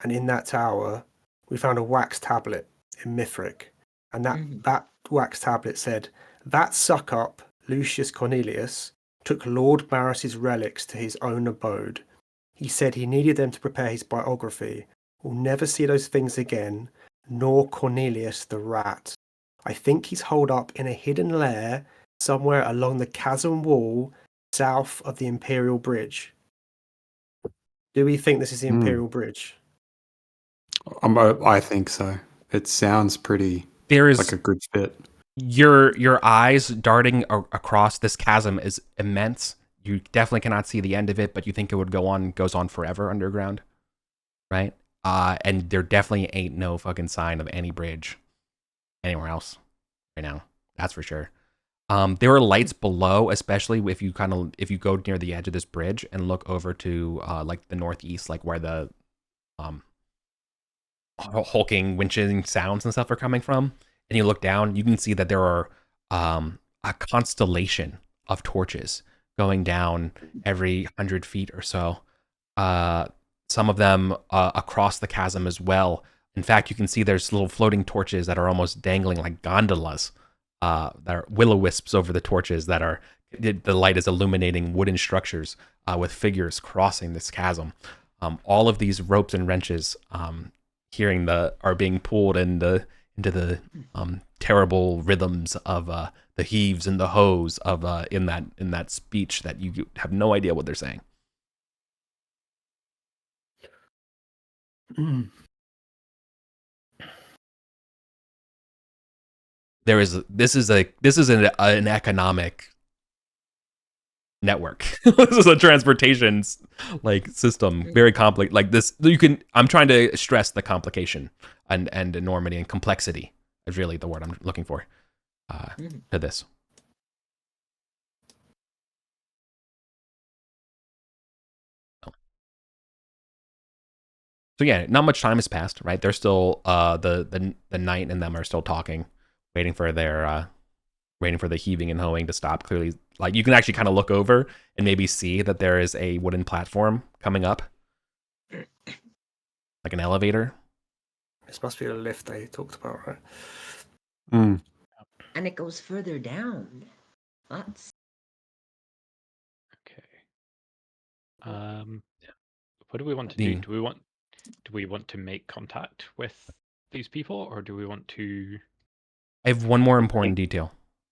and in that tower we found a wax tablet in Mithric, and that wax tablet said, "That suck-up Lucius Cornelius took Lord Barris's relics to his own abode. He said he needed them to prepare his biography. We'll never see those things again, nor Cornelius the rat. I think he's holed up in a hidden lair somewhere along the chasm wall south of the Imperial Bridge." Do we think this is the Imperial Bridge? I think so. It sounds pretty like a good fit. Your eyes darting across this chasm is immense. You definitely cannot see the end of it, but you think it goes on forever underground, right? And there definitely ain't no fucking sign of any bridge anywhere else right now. That's for sure. There are lights below, especially if you go near the edge of this bridge and look over to like the northeast, like where the hulking, winching sounds and stuff are coming from. And you look down, you can see that there are a constellation of torches going down every 100 feet or so. Some of them across the chasm as well. In fact, you can see there's little floating torches that are almost dangling like gondolas. That are will-o-wisps over the torches that are, the light is illuminating wooden structures with figures crossing this chasm. All of these ropes and wrenches are being pulled into the terrible rhythms of the heaves and the hoes of in that speech that you have no idea what they're saying. This is an economic network. This is a transportation like system, very complex. Like this, I'm trying to stress the complication and enormity and complexity is really the word I'm looking for to this. So yeah, not much time has passed, right? They're still the knight and them are still talking waiting for the heaving and hoeing to stop. Clearly, like you can actually kind of look over and maybe see that there is a wooden platform coming up, like an elevator. This must be the lift they talked about, right? Mm. And it goes further down. That's Okay. What do we want to do? Do we want to make contact with these people, or do we want to? I have one more important detail.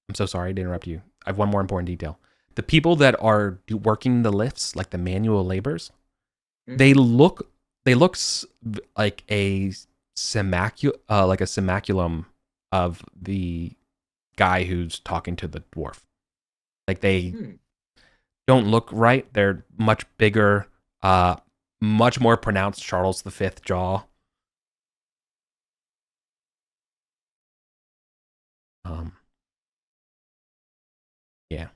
I'm so sorry to interrupt you. I have one more important detail. The people that are working the lifts, like the manual laborers, they look like a simulacrum of the guy who's talking to the dwarf. Like they don't look right. They're much bigger, much more pronounced Charles V jaw. Yeah.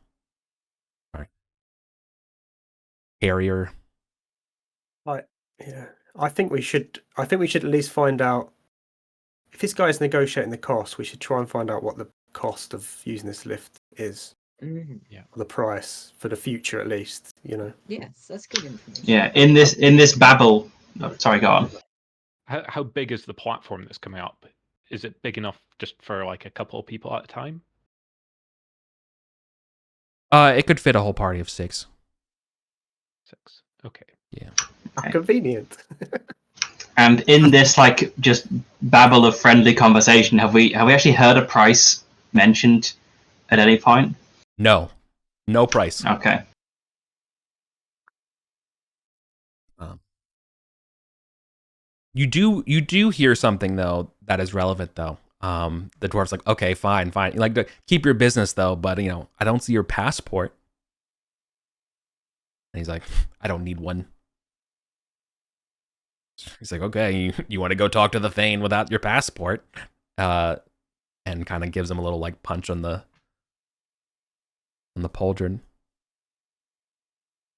All right. Hairier. Yeah, I think we should at least find out if this guy's negotiating the cost. We should try and find out what the cost of using this lift is. Yeah. The price for the future, at least. yes, that's good information. Yeah, in this babble. Oh, sorry, go on. How big is the platform that's coming up? Is it big enough just for like a couple of people at a time? It could fit a whole party of 6. 6. Okay. Yeah. How convenient. And in this just babble of friendly conversation, have we actually heard a price mentioned at any point? No price. Okay. You do hear something though that is relevant though. The dwarf's like, okay, fine. You like to keep your business though, but I don't see your passport. And he's like, I don't need one. He's like, okay, you want to go talk to the Thane without your passport? And kind of gives him a little punch on the pauldron.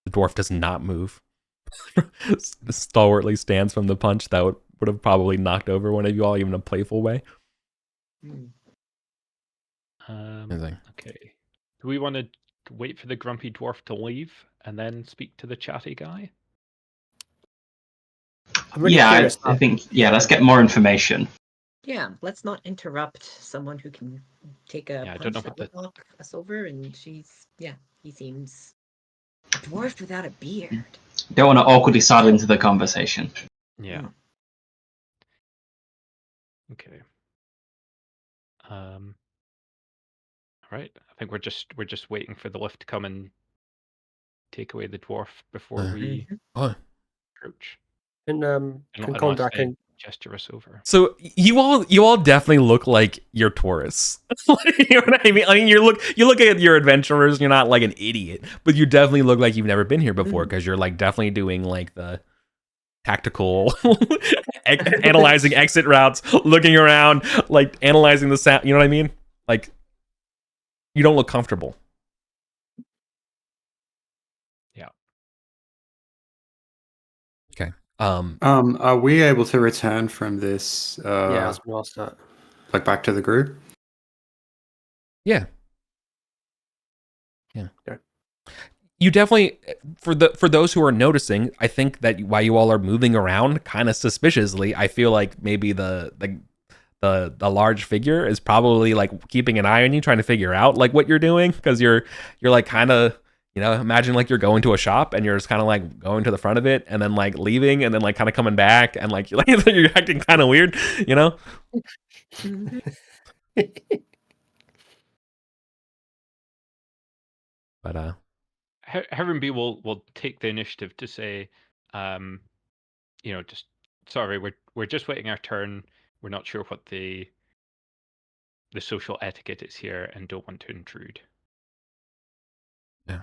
The dwarf does not move. Stalwartly stands from the punch that would have probably knocked over one of you all, even in a playful way. Okay. Do we want to wait for the grumpy dwarf to leave and then speak to the chatty guy? I'm really I curious. think let's get more information. Yeah, let's not interrupt someone who can take a I don't punch know that what would knock us over, and he seems a dwarf without a beard. Don't want to awkwardly sidle into the conversation. Yeah. Okay. All right. I think we're just waiting for the lift to come and take away the dwarf before we approach. And Unless contact they gesture us over. So you all definitely look like you're tourists. You know what I mean? I mean, you look at your adventurers. You're not like an idiot, but you definitely look like you've never been here before because you're definitely doing the tactical analyzing exit routes, looking around, analyzing the sound. You know what I mean? You don't look comfortable. Yeah. Okay. Are we able to return from this? yeah, I was going to ask that. Back to the group? Yeah. Okay. You definitely, for those who are noticing, I think that while you all are moving around kind of suspiciously, I feel like maybe the large figure is probably keeping an eye on you, trying to figure out what you're doing, because you're kind of, imagine you're going to a shop and you're just kind of going to the front of it and then leaving and then kind of coming back and you're acting kind of weird, But Heron will take the initiative to say, just sorry, we're just waiting our turn. We're not sure what the social etiquette is here and don't want to intrude. Yeah.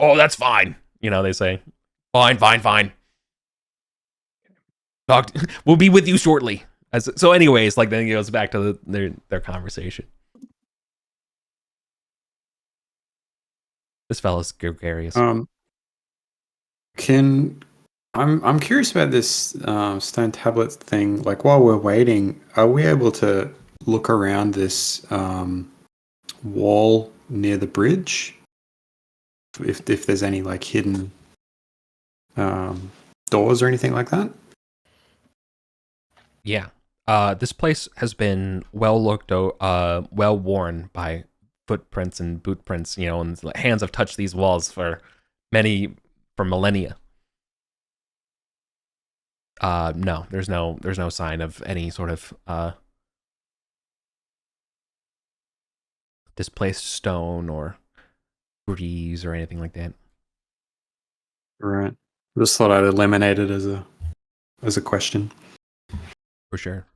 Oh, that's fine. They say, fine. We'll be with you shortly. So anyways, then it goes back to their conversation. This fella's gregarious. I'm curious about this stone tablet thing. While we're waiting, are we able to look around this wall near the bridge? If there's any like hidden doors or anything like that? Yeah. This place has been well worn by footprints and boot prints, and hands have touched these walls for millennia. No, there's no sign of any sort of displaced stone or breeze or anything like that. Right. Just thought I'd eliminate it as a question. For sure.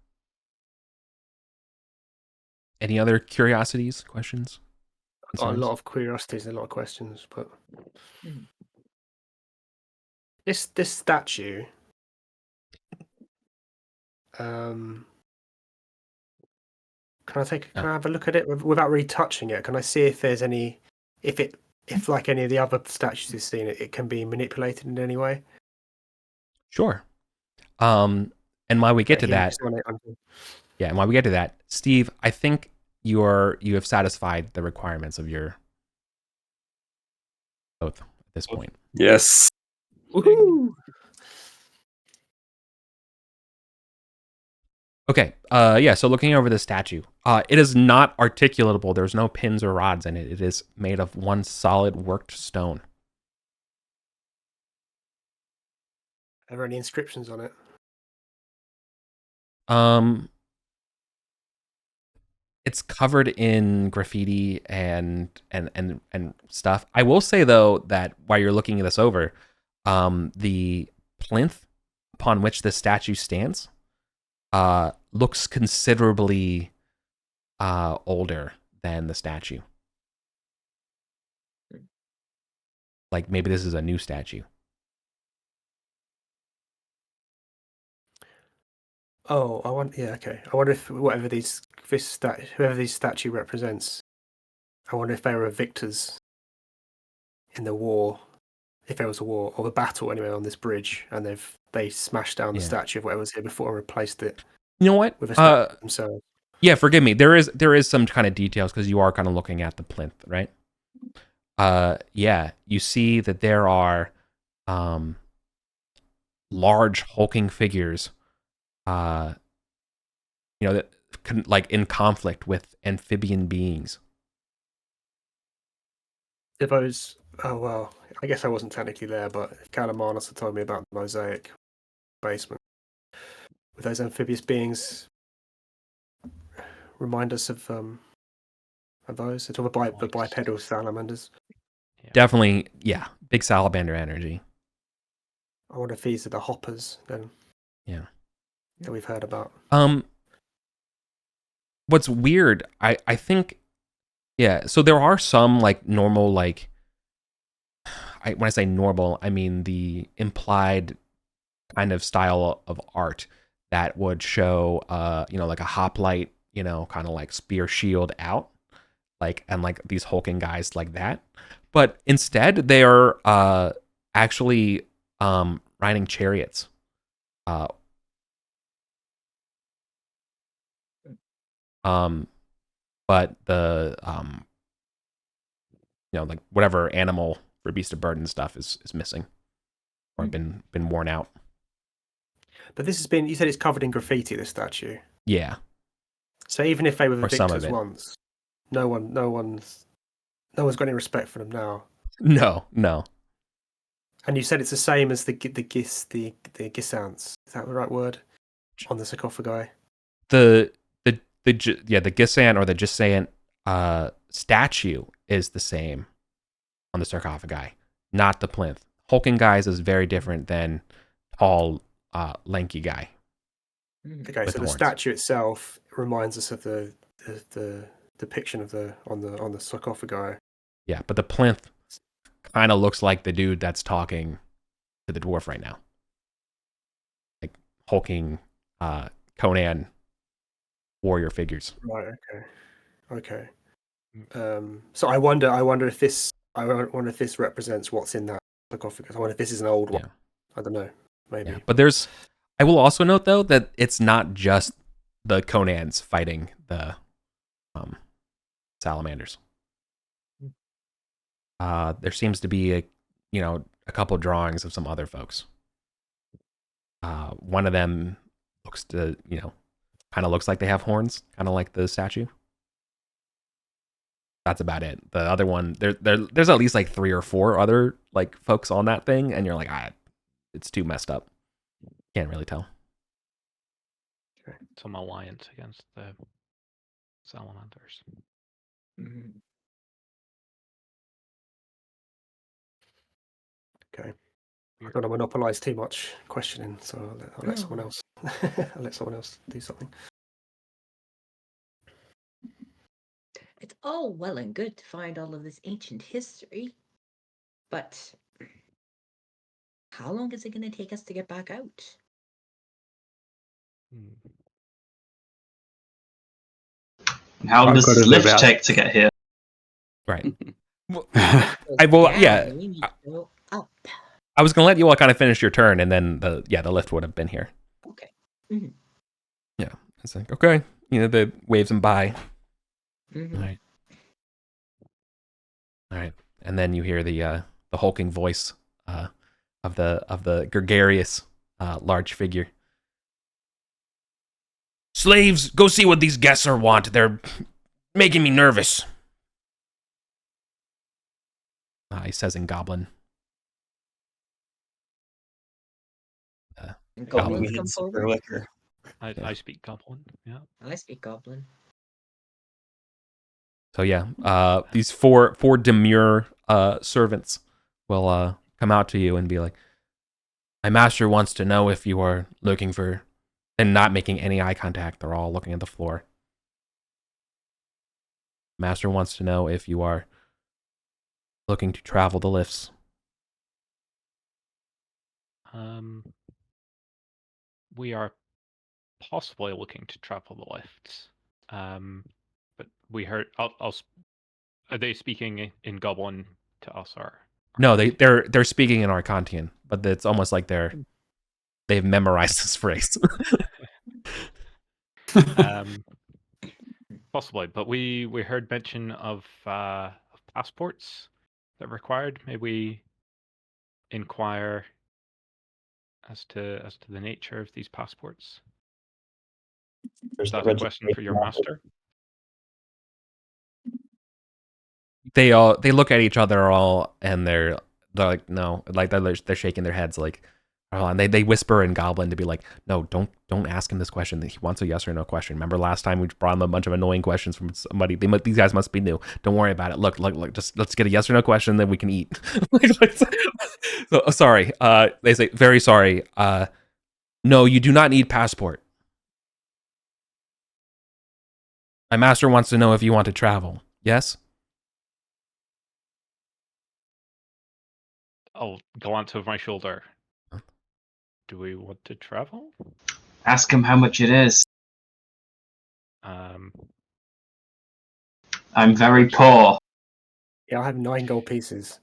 Any other curiosities, questions? Got a lot of curiosities and a lot of questions, but this statue, can I have a look at it without really touching it? Can I see if there's any, if like any of the other statues you've seen, it can be manipulated in any way? Sure. And while we get to that, and while we get to that, Steve, I think you have satisfied the requirements of your oath at this point. Yes. Woohoo! Okay. Yeah. So looking over the statue, it is not articulatable. There's no pins or rods in it. It is made of one solid worked stone. Are there any inscriptions on it? It's covered in graffiti and stuff. I will say though that while you're looking this over, the plinth upon which the statue stands looks considerably older than the statue. Like maybe this is a new statue. Oh, okay. I wonder if whoever these statue represents, I wonder if they were victors in the war, if there was a war or a battle anyway on this bridge, and they smashed down the statue of whatever was here before and replaced it. You know what? With a statue themselves. Yeah, forgive me. There is some kind of details because you are kind of looking at the plinth, right? Yeah, you see that there are large hulking figures that like in conflict with amphibian beings. Oh well, I guess I wasn't technically there, but if Calamanos had told me about the mosaic basement with those amphibious beings, remind us of those. It's all the bipedal salamanders. Definitely, yeah, big salamander energy. I wonder if these are the hoppers then. Yeah, that we've heard about. What's weird, I think, yeah. So there are some like normal like. When I say normal, I mean the implied kind of style of art that would show, like a hoplite, kind of like spear shield out, and these hulking guys like that. But instead, they are actually riding chariots. But the like whatever animal for beast of burden stuff is missing or been worn out. But this has been, you said it's covered in graffiti, this statue. Yeah. So even if they were the victors once, no one's got any respect for them now. No. And you said it's the same as the Gisants. Is that the right word? On the sarcophagi. The Gisant or the Gisant statue is the same on the sarcophagi, not the plinth. Hulking guys is very different than tall, lanky guy. Okay, so the statue itself reminds us of the depiction of on the sarcophagi. Yeah, but the plinth kind of looks like the dude that's talking to the dwarf right now, like hulking Conan warrior figures. Right. Okay. So I wonder if this represents what's in that sarcophagus. I wonder if this is an old one. I don't know. Maybe. Yeah. But I will also note though that it's not just the Conans fighting the salamanders. There seems to be a couple drawings of some other folks. One of them looks to kind of looks like they have horns, kind of like the statue. That's about it. The other one, there's at least like 3 or 4 other like folks on that thing, and you're like, it's too messed up. Can't really tell. Some alliance against the salamanders. Mhm. Okay. I don't want to monopolize too much questioning, so I'll let someone No. else. I'll let someone else do something. It's all well and good to find all of this ancient history, but how long is it going to take us to get back out? How long does good this is it lift about? take to get here? Right. I we need to go up. I was gonna let you all kind of finish your turn, and then the lift would have been here. Okay. Mm-hmm. Yeah, it's like okay, the waves them by. Mm-hmm. All right, and then you hear the hulking voice of the gregarious large figure. Slaves, go see what these guests want. They're making me nervous. He says in Goblin. Goblins We come had super forward. liquor. I speak Goblin. Yeah. I speak Goblin. So yeah, these four demure servants will come out to you and be like, "My master wants to know if you are looking for," and not making any eye contact. They're all looking at the floor. Master wants to know if you are looking to travel the lifts. We are possibly looking to travel the lifts. But we heard. Are they speaking in Goblin to us or? No, they're speaking in Arcantian, but it's almost like they've memorized this phrase. Possibly, but we heard mention of passports that are required. May we inquire as to the nature of these passports? There's Is the that a question for registration your officer. master? They look at each other all, and they're like, no, like they're shaking their heads like, oh, and they whisper in Goblin to be like, no, don't ask him this question. He wants a yes or no question. Remember last time we brought him a bunch of annoying questions from somebody. These guys must be new. Don't worry about it. Look, just let's get a yes or no question, then we can eat. So, sorry. They say very sorry. No, you do not need passport. My master wants to know if you want to travel. Yes. I'll glance over my shoulder. Do we want to travel? Ask him how much it is. Um, I'm very poor. Yeah, I have 9 gold pieces.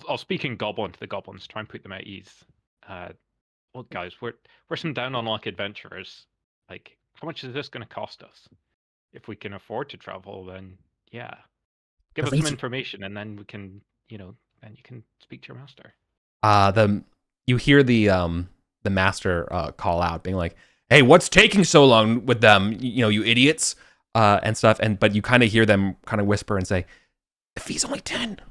I'll speak in Goblin to the goblins, try and put them at ease. Well, guys, we're some down on luck adventurers. Like, how much is this going to cost us? If we can afford to travel, then yeah, give us some information, and then we can, then you can speak to your master. You hear the master call out, being like, "Hey, what's taking so long with them? You idiots!" And stuff. But you kind of hear them kind of whisper and say, "The fee's only 10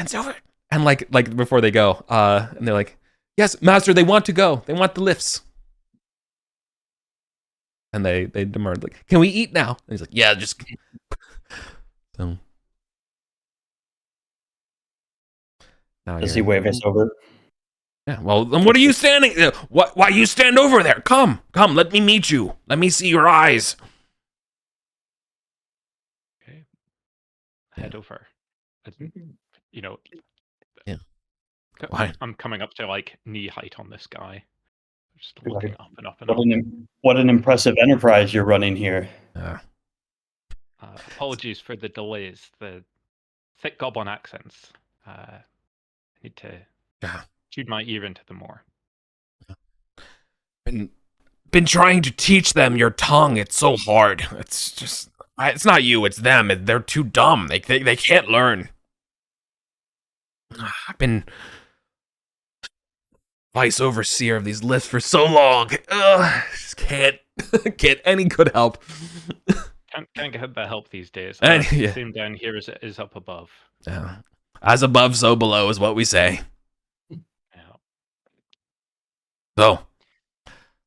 silver." And like before they go, and they're like, "Yes, master, they want to go. They want the lifts." And they demurred, like, "Can we eat now?" And he's like, "Yeah, just." So now Does he wave us over? Yeah, well, then what are you standing there? Why you stand over there? Come, let me meet you. Let me see your eyes. Okay. Head over. Yeah. Why? I'm coming up to like knee height on this guy. Just You're looking like, up and up and up. What an impressive enterprise you're running here. Apologies for the delays. The thick goblin accents. I need to tune my ear into them more. And been trying to teach them your tongue. It's so hard. It's just, it's not you, it's them. They're too dumb. They can't learn. I've been vice overseer of these lists for so long. Just can't get any good help. Can't get that help these days. And- The yeah. same down here is up above. Yeah. As above, so below is what we say. Yeah. So,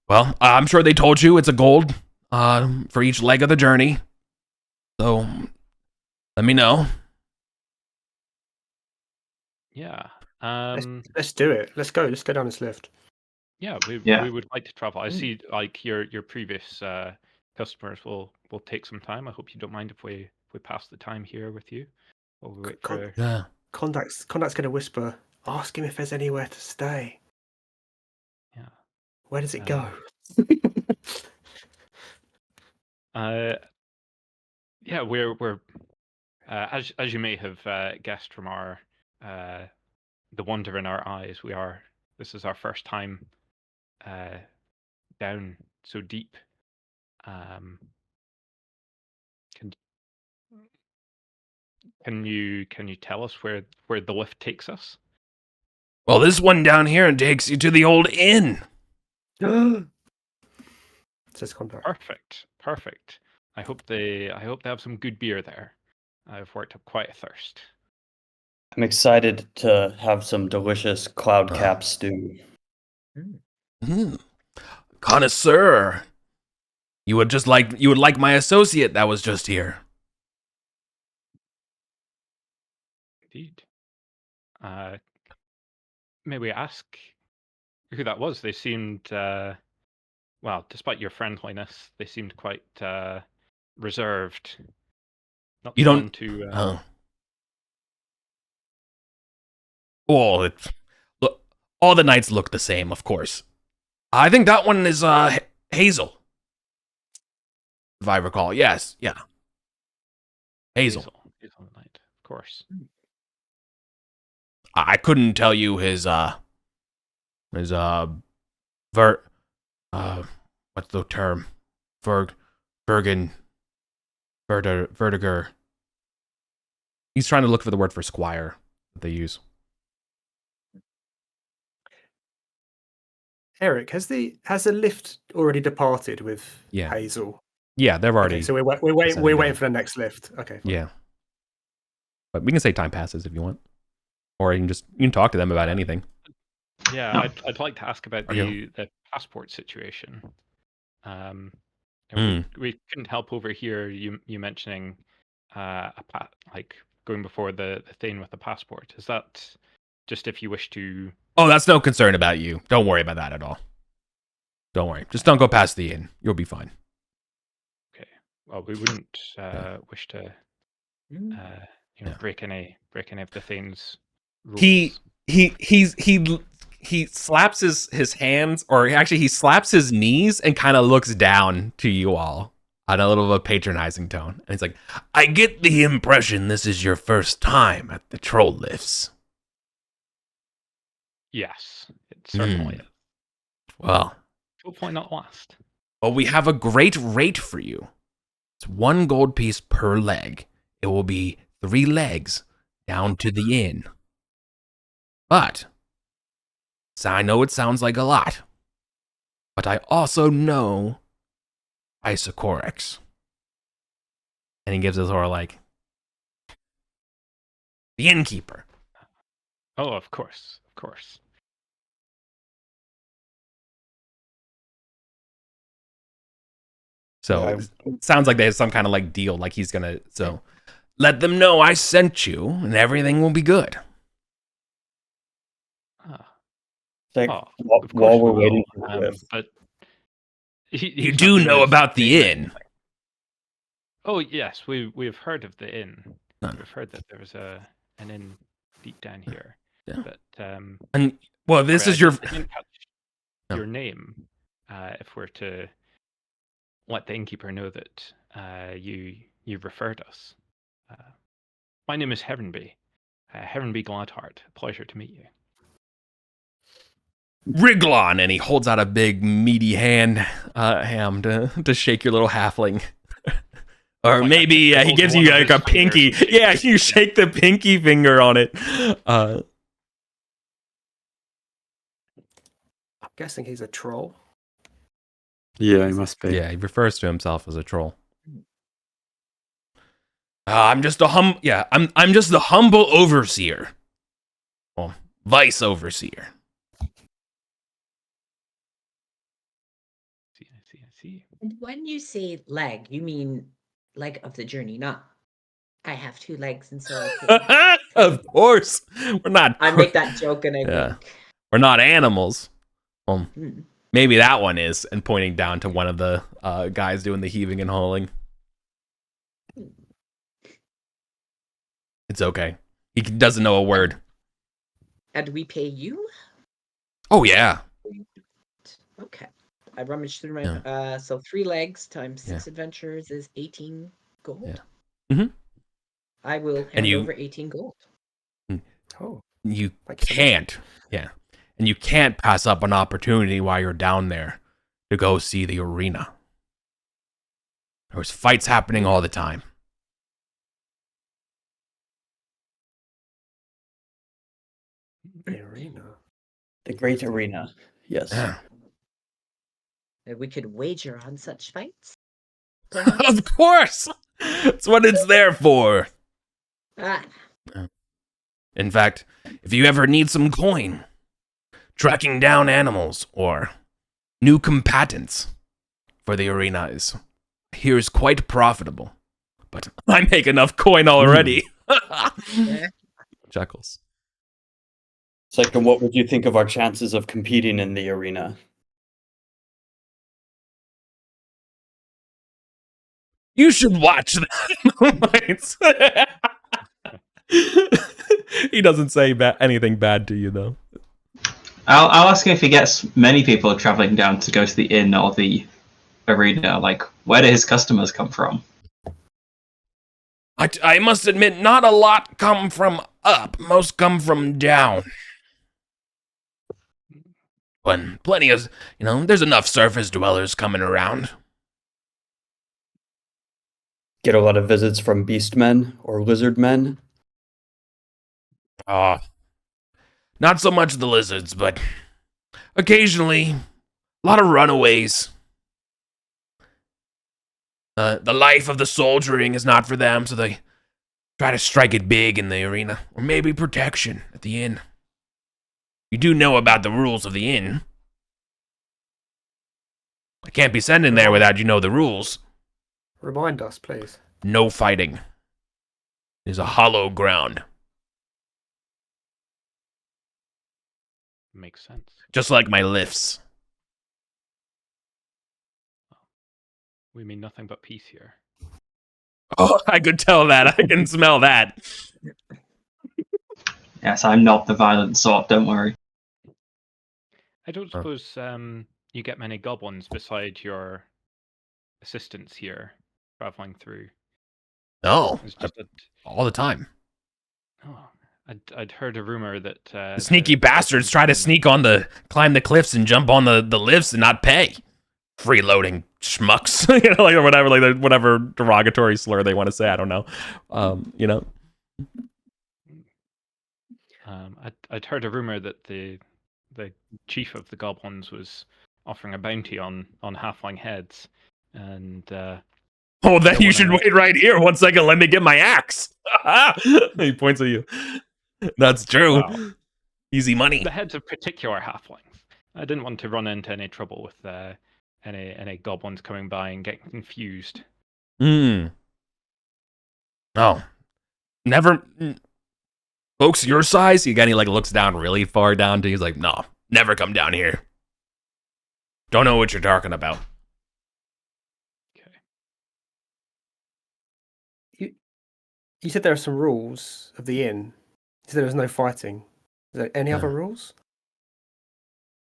well, I'm sure they told you it's a gold for each leg of the journey. So, let me know. Yeah. Let's do it. Let's go. Let's go down this lift. Yeah, we Yeah. would like to travel. I see like your previous customers will take some time. I hope you don't mind if we pass the time here with you. While we wait for Yeah. Conduct's gonna whisper. Ask him if there's anywhere to stay. Yeah. Where does it go? Yeah, we're as you may have guessed from our the wonder in our eyes, this is our first time down so deep. Can you tell us where the lift takes us? Well, this one down here takes you to the old inn. Says Conduct. Perfect. I hope they have some good beer there. I've worked up quite a thirst. I'm excited to have some delicious cloud cap stew. Connoisseur. You would like my associate that was just here. Indeed. May we ask who that was? They seemed, well, despite your friendliness, they seemed quite reserved. Not You someone don't. to. Well, look, all the knights look the same, of course. I think that one is Hazel. If I recall, yes, yeah. Hazel. Hazel the Knight, of course. I couldn't tell you his what's the term? Vertiger. He's trying to look for the word for squire that they use. Eric, has the lift already departed with Yeah. Hazel? Yeah, they've already. Okay, so we're waiting for the next lift. Okay. Fine. Yeah. But we can say time passes if you want. Or you can talk to them about anything. Yeah, I'd like to ask about the passport situation. We couldn't help overhear you mentioning like going before the Thane with a passport. Is that just if you wish to? Oh, that's no concern about you. Don't worry about that at all. Don't worry. Just don't go past the inn. You'll be fine. Okay. Well, we wouldn't wish to break any of the Thane's rules. He slaps his hands, or actually he slaps his knees and kind of looks down to you all on a little of a patronizing tone. And he's like, I get the impression this is your first time at the troll lifts. Yes, it certainly is. Well, To a point not last. Well, we have a great rate for you. It's 1 gold piece per leg. It will be 3 legs down to the inn. But, so I know it sounds like a lot, but I also know Isocorics. And he gives us sort of like, the innkeeper. Oh, of course. So it sounds like they have some kind of like deal, like he's gonna, so let them know I sent you and everything will be good. While we're waiting for the lift. But you do know about the inn. Oh yes, we've heard of the inn. No. We've heard that there was an inn deep down here. Yeah. But and well, this is your your name. If we're to let the innkeeper know that you've referred us. My name is Heavenby. Heavenby Gladheart. Pleasure to meet you. Riglon, and he holds out a big meaty ham to shake your little halfling. Or Like, maybe I he hold gives one you of like his a pinky. fingers. Yeah, you shake the pinky finger on it. I'm guessing he's a troll. Yeah, he must be. Yeah, he refers to himself as a troll. I'm just the humble overseer. Well, vice overseer. I see. And when you say leg, you mean leg of the journey, not I have 2 legs and so I can. Of course, we're not. I make that joke and I Yeah. wink. We're not animals. Well, Hmm. maybe that one is, and pointing down to one of the guys doing the heaving and hauling. It's okay. He doesn't know a word. And we pay you? Oh yeah. Okay. I rummaged through my so 3 legs times 6 adventures is 18 gold. Yeah. Mhm. I will hand And you- over 18 gold. Oh, You thank you so much. can't. Yeah. And you can't pass up an opportunity while you're down there to go see the arena. There's fights happening all the time. The arena. The great arena. Yes. Yeah. We could wager on such fights. Of course. That's what it's there for. Ah, In fact, if you ever need some coin, tracking down animals, or new combatants for the arena is quite profitable. But I make enough coin already. yeah. Chuckles. It's like, and what would you think of our chances of competing in the arena? You should watch that. He doesn't say anything bad to you, though. I'll ask him if he gets many people traveling down to go to the inn or the arena. Like, where do his customers come from? I must admit, not a lot come from up. Most come from down. But plenty of, there's enough surface dwellers coming around. Get a lot of visits from beastmen or lizard men. Not so much the lizards, but occasionally, a lot of runaways. The life of the soldiering is not for them, so they try to strike it big in the arena. Or maybe protection at the inn. You do know about the rules of the inn. I can't be sent in there without you know the rules. Remind us, please. No fighting. It is a hollow ground. Makes sense. Just like my lifts. We mean nothing but peace here. Oh, I could tell that. I can smell that. Yes, I'm not the violent sort, don't worry. I don't suppose you get many goblins beside your assistants here traveling through. No, It's just that, all the time. I'd heard a rumor that The sneaky bastards try to climb the cliffs and jump on the lifts and not pay. Freeloading schmucks, or whatever, whatever derogatory slur they want to say. I don't know. I'd heard a rumor that the chief of the goblins was offering a bounty on halfling heads, and Oh, then No you one should else. wait right here. 1 second, let me get my axe. He points at you. That's true. Wow. Easy money. the heads of particular halflings. I didn't want to run into any trouble with any goblins coming by and getting confused. Oh, never. Folks your size, again, he looks down really far down to. He's like, no, never come down here. Don't know what you're talking about. Okay. You said there are some rules of the inn. You said there was no fighting. Is there any other rules?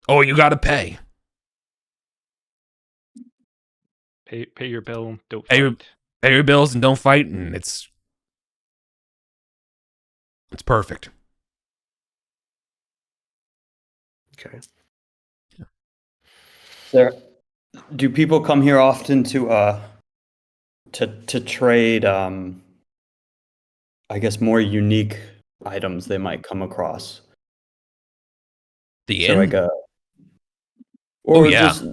Oh, you gotta pay. Pay your bill. Don't Pay your- fight. Pay your bills and don't fight, and it's perfect. Okay. Do people come here often to trade? I guess more unique items they might come across. The So inn? like Oh, or yeah. just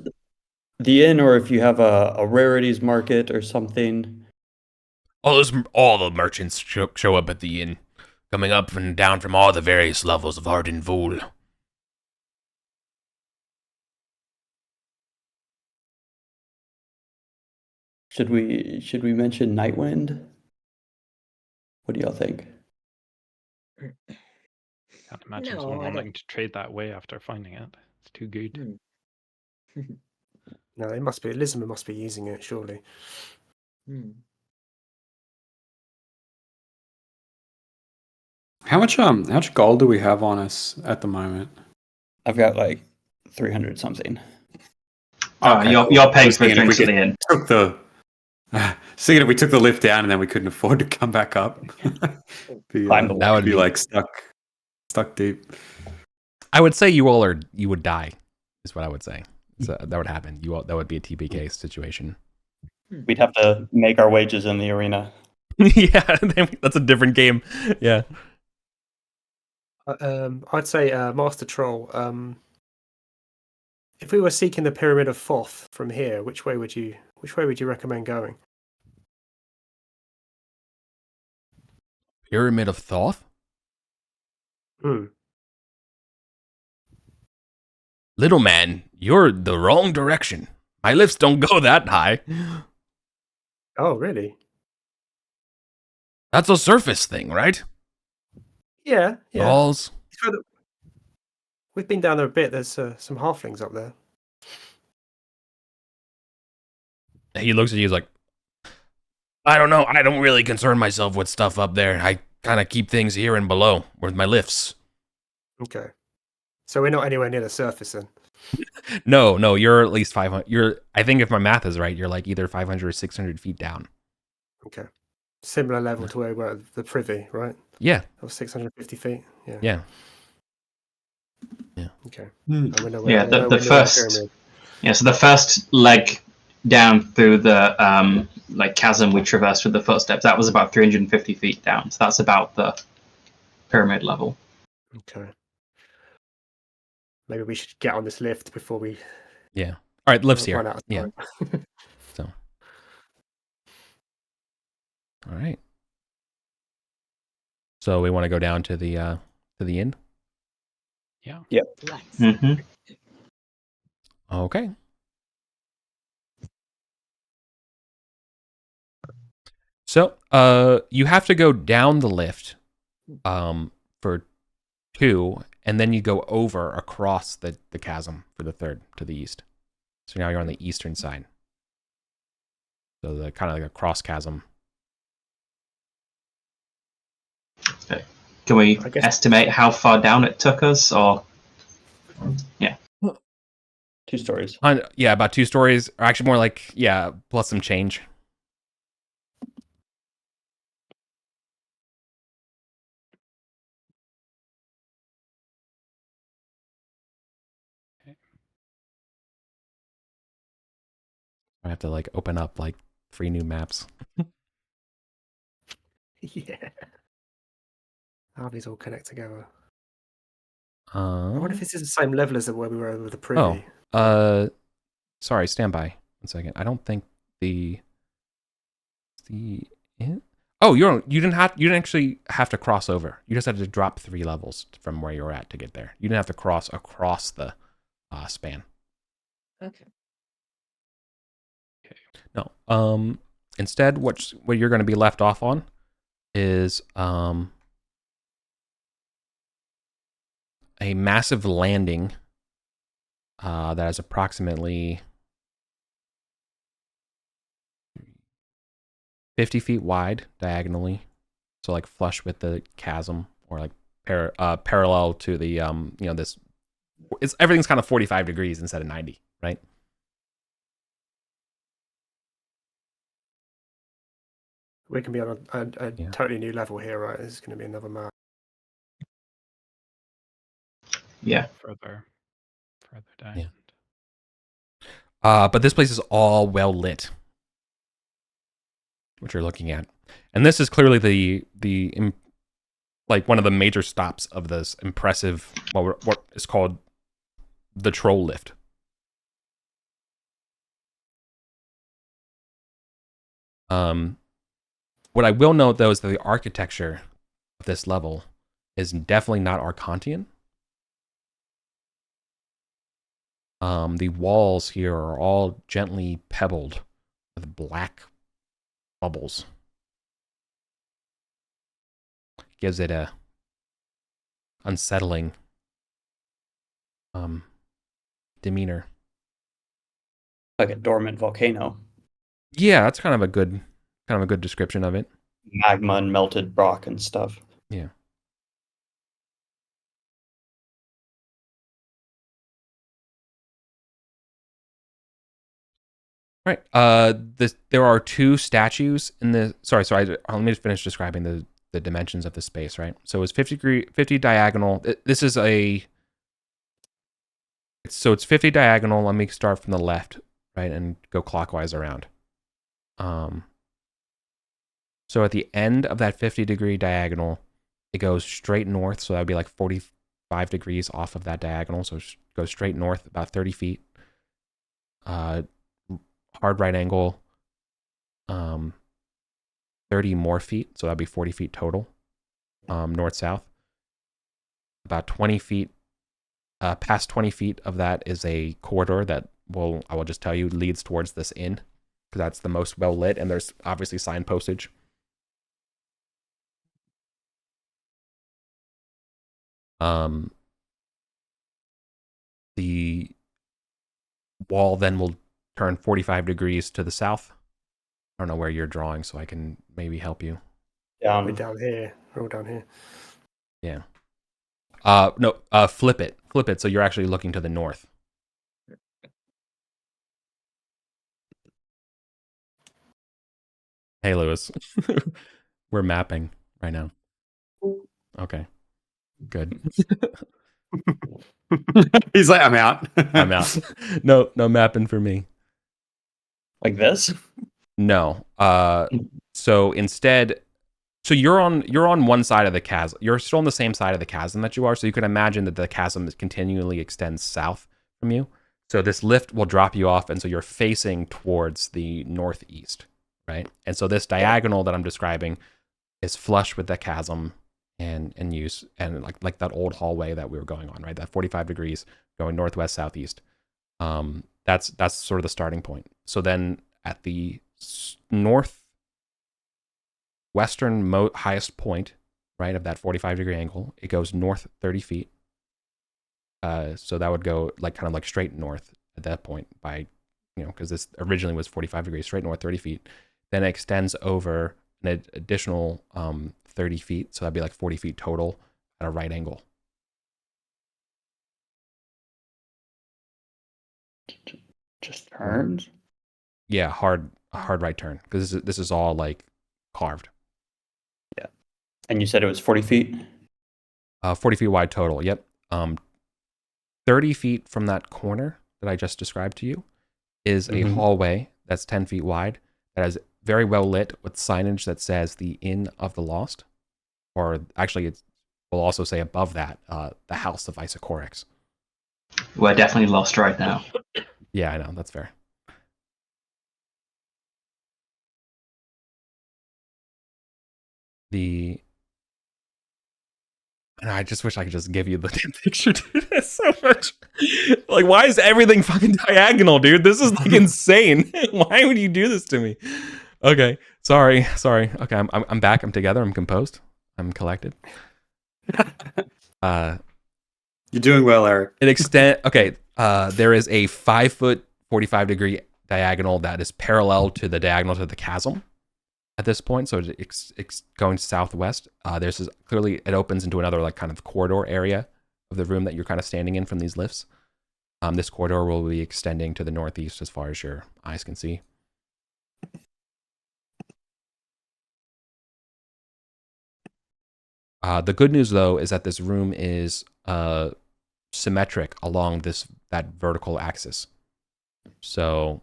the inn, or if you have a rarities market or something. All the merchants show up at the inn, coming up and down from all the various levels of Arden Vol. Should we mention Nightwind? What do y'all think? Can't imagine No, someone I don't. wanting to trade that way after finding it. It's too good. No, it must be. Elizabeth must be using it, surely. How much gold do we have on us at the moment? I've got like 300 something. Okay, you're, cool. you're I paying was for a thinking if drink we at the inn. took the thinking if we took the lift down and then we couldn't afford to come back up. Climb the That would be be like stuck deep. I would say you would die, is what I would say. So that would happen. That would be a TPK situation. We'd have to make our wages in the arena. Yeah, that's a different game. Yeah. I'd say Master Troll. If we were seeking the Pyramid of Thoth from here, which way would you recommend going? Pyramid of Thoth? Little man, you're the wrong direction. My lifts don't go that high. Oh, really? That's a surface thing, right? Yeah. Balls. We've been down there a bit. There's some halflings up there. He looks at you, he's like, I don't know. I don't really concern myself with stuff up there. I kind of keep things here and below with my lifts. Okay. So we're not anywhere near the surface then? No, you're at least 500. I think if my math is right, you're like either 500 or 600 feet down. Okay. Similar level to where we were at the privy, right? Yeah. That was 650 feet? Yeah. Yeah. Okay. The first. Yeah, so the first leg down through the chasm we traversed with the footsteps, that was about 350 feet down. So that's about the pyramid level. Okay. Maybe we should get on this lift before we. Yeah. All right, lift's here. Run out of time. Yeah. So. All right. So we want to go down to the inn. Yeah. Yep. Mm-hmm. Okay. So, you have to go down the lift, for 2, and then you go over across the chasm for the 3rd to the east. So now you're on the eastern side. So the kind of like a cross chasm. Okay. Can we estimate how far down it took us, or? Yeah. 2 stories. Yeah, about 2 stories, or actually more like, plus some change. I have to open up 3 new maps. Yeah. How these all connect together? I I wonder if this is the same level as where we were with the privy. Sorry, stand by 1 second. I don't think Oh, you didn't actually have to cross over. You just had to drop 3 levels from where you were at to get there. You didn't have to cross across the span. Okay. No. Instead, what you're going to be left off on is a massive landing that is approximately 50 feet wide diagonally, so flush with the chasm, or parallel to the this. Everything's kind of 45 degrees instead of 90, right? We can be on a totally new level here, right? This is going to be another map. Yeah. Further down. Yeah. But this place is all well lit, what you're looking at. And this is clearly like one of the major stops of this impressive, what is called the troll lift. What I will note, though, is that the architecture of this level is definitely not Arcantian. The walls here are all gently pebbled with black bubbles. Gives it a unsettling demeanor. Like a dormant volcano. Yeah, that's kind of a good description of it. Magma and melted rock and stuff. Yeah. Right. There are two statues in the. Sorry. Let me just finish describing the dimensions of the space. Right. So it's 50 diagonal. This is a. So it's 50 diagonal. Let me start from the left, right, and go clockwise around. So at the end of that 50-degree diagonal, it goes straight north. So that would be like 45 degrees off of that diagonal. So go straight north about 30 feet. Hard right angle, 30 more feet. So that'd be 40 feet total, north-south. About 20 feet, past 20 feet of that is a corridor that I will just tell you, leads towards this inn, because that's the most well lit, and there's obviously sign postage. The wall then will turn 45 degrees to the south. I don't know where you're drawing, so I can maybe help you. We're down here. We're all down here. Yeah. No, flip it. Flip it so you're actually looking to the north. Hey, Lewis. We're mapping right now. Okay. Good. He's like, I'm out. I'm out. No mapping for me. Like this? No. So instead, so you're on one side of the chasm. You're still on the same side of the chasm that you are. So you can imagine that the chasm continually extends south from you. So this lift will drop you off, and so you're facing towards the northeast, right? And so this diagonal that I'm describing is flush with the chasm and use, and like that old hallway that we were going on, right? That 45 degrees going northwest southeast. That's sort of the starting point. So then at the northwestern highest point, right, of that 45-degree angle, it goes north 30 feet. So that would go kind of straight north at that point by, because this originally was 45 degrees, straight north 30 feet. Then it extends over an additional 30 feet. So that'd be 40 feet total at a right angle. Just turns? Yeah, a hard right turn, because this is all carved. Yeah. And you said it was 40 feet? 40 feet wide total, yep. 30 feet from that corner that I just described to you is a hallway that's 10 feet wide that is very well lit with signage that says the Inn of the Lost. Or actually, we'll also say above that, the House of Isocorix. We're definitely lost right now. Yeah, I know. That's fair. I just wish I could just give you the damn picture, dude. It's so much. Why is everything fucking diagonal, dude? This is insane. Why would you do this to me? Okay, sorry. Okay, I'm back. I'm together. I'm composed. I'm collected. You're doing well, Eric. Okay. There is a 5-foot 45-degree diagonal that is parallel to the diagonal to the chasm at this point, so it's going southwest. There's clearly, it opens into another kind of corridor area of the room that you're kind of standing in from these lifts. This corridor will be extending to the northeast as far as your eyes can see. The good news, though, is that this room is symmetric along that vertical axis. So,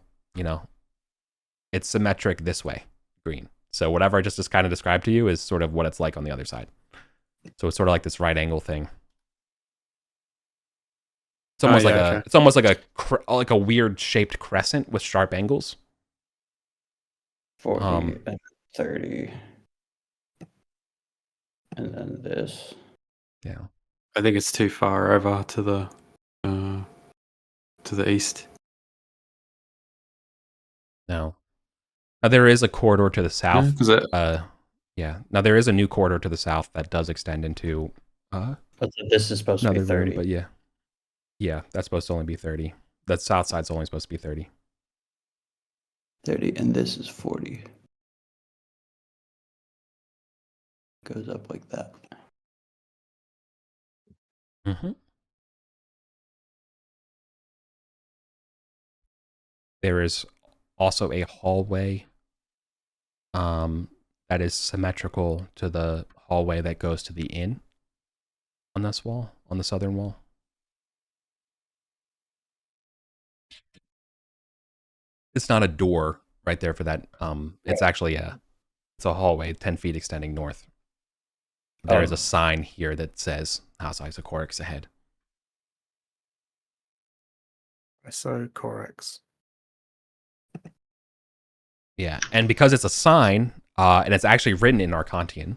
it's symmetric this way, green. So whatever I just kind of described to you is sort of what it's like on the other side. So it's sort of like this right angle thing. It's almost it's almost like a weird shaped crescent with sharp angles. 40 and 30. And then this. Yeah. I think it's too far over to the east. No. Now there is a corridor to the south. Yeah, Now there is a new corridor to the south that does extend into But this is supposed to be 30. Room, but yeah. Yeah, that's supposed to only be 30. That south side's only supposed to be 30. 30, and this is 40. Goes up like that. Mm-hmm. There is also a hallway that is symmetrical to the hallway that goes to the inn on this wall, on the southern wall. It's not a door right there for that. It's actually it's a hallway 10 feet extending north. There is a sign here that says House Isocorix ahead. Isocorix. Yeah, and because it's a sign, and it's actually written in Arcantian,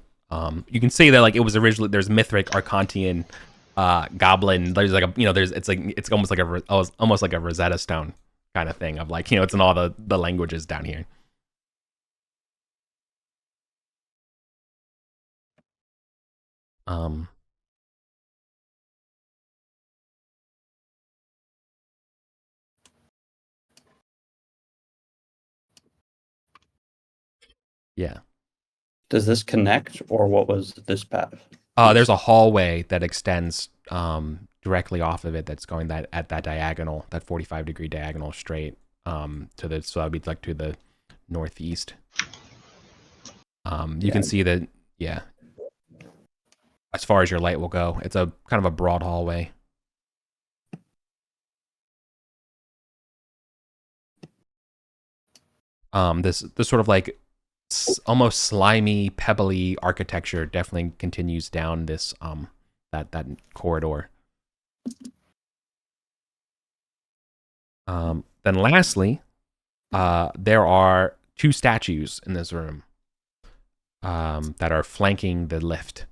you can see that like it was originally there's Mithric, Arcantian, Goblin. There's like it's almost like a Rosetta Stone kind of thing of like it's in all the languages down here. Yeah. Does this connect, or what was this path? There's a hallway that extends directly off of it that's going at that diagonal, that 45-degree diagonal straight so that'd be like to the northeast. You can see that, yeah. As far as your light will go, it's a kind of a broad hallway. This sort of like almost slimy, pebbly architecture definitely continues down this that corridor. Then lastly, there are two statues in this room that are flanking the lift.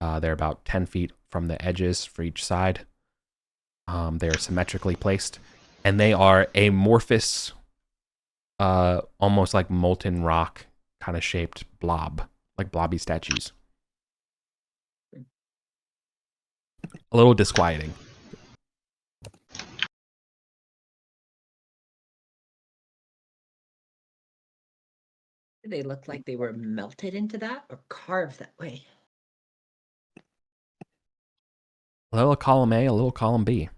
They're about 10 feet from the edges for each side. They are symmetrically placed, and they are amorphous, almost like molten rock kind of shaped blob, like blobby statues. A little disquieting. Do they look like they were melted into that or carved that way? A little column A, a little column B.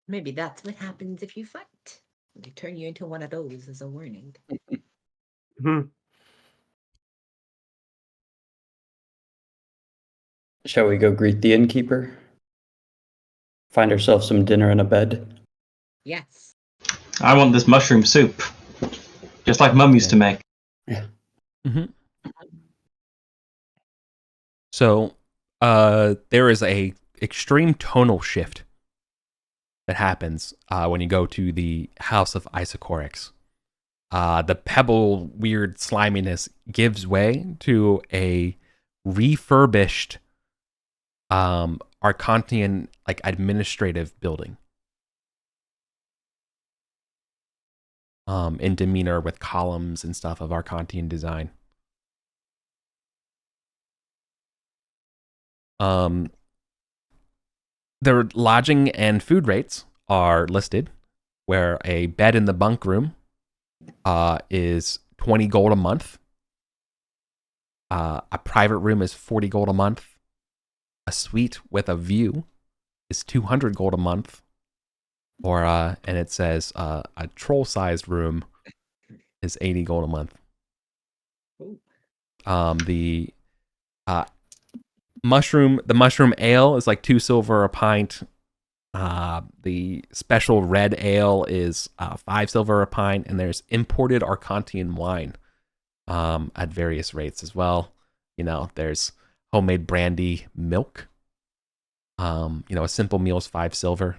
Maybe that's what happens if you fight. They turn you into one of those as a warning. Shall we go greet the innkeeper? Find ourselves some dinner and a bed? Yes. I want this mushroom soup, just like Mum used to make. Yeah. Mm-hmm. So, there is a extreme tonal shift that happens when you go to the House of Isocorix. The pebble weird sliminess gives way to a refurbished Arcantian like administrative building. In demeanor with columns and stuff of Arcantian design. Their lodging and food rates are listed, where a bed in the bunk room is 20 gold a month. A private room is 40 gold a month. A suite with a view is 200 gold a month. Or and it says a troll-sized room is 80 gold a month. The The mushroom ale is like 2 silver a pint. The special red ale is 5 silver a pint, and there's imported Arcantian wine at various rates as well. There's homemade brandy, milk. A simple meal is 5 silver.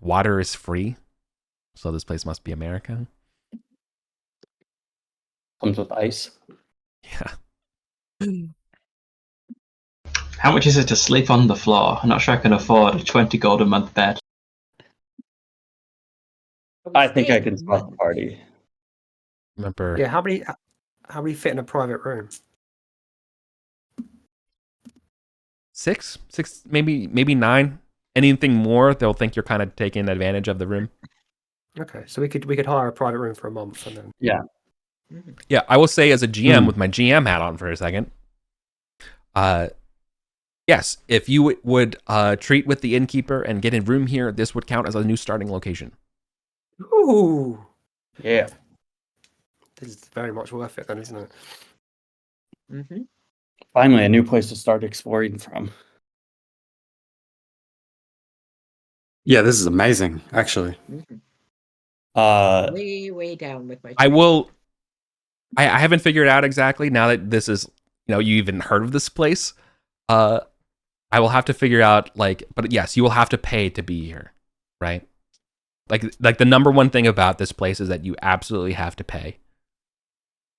Water is free, so this place must be America. Comes with ice. Yeah. How much is it to sleep on the floor? I'm not sure I can afford a 20 gold a month bed. I think I can start the party. Remember? Yeah, how many fit in a private room? 6, maybe 9. Anything more, they'll think you're kind of taking advantage of the room. Okay, so we could hire a private room for a month and then. Yeah, I will say as a GM with my GM hat on for a second. Yes, if you would treat with the innkeeper and get a room here, this would count as a new starting location. Ooh, Yeah. this is very much worth it then, isn't it? Mm-hmm. Finally, a new place to start exploring from. Yeah, this is amazing, actually. Way down with my. I will. I haven't figured out exactly now that this is, you even heard of this place. I will have to figure out but yes, you will have to pay to be here, right? Like the number one thing about this place is that you absolutely have to pay.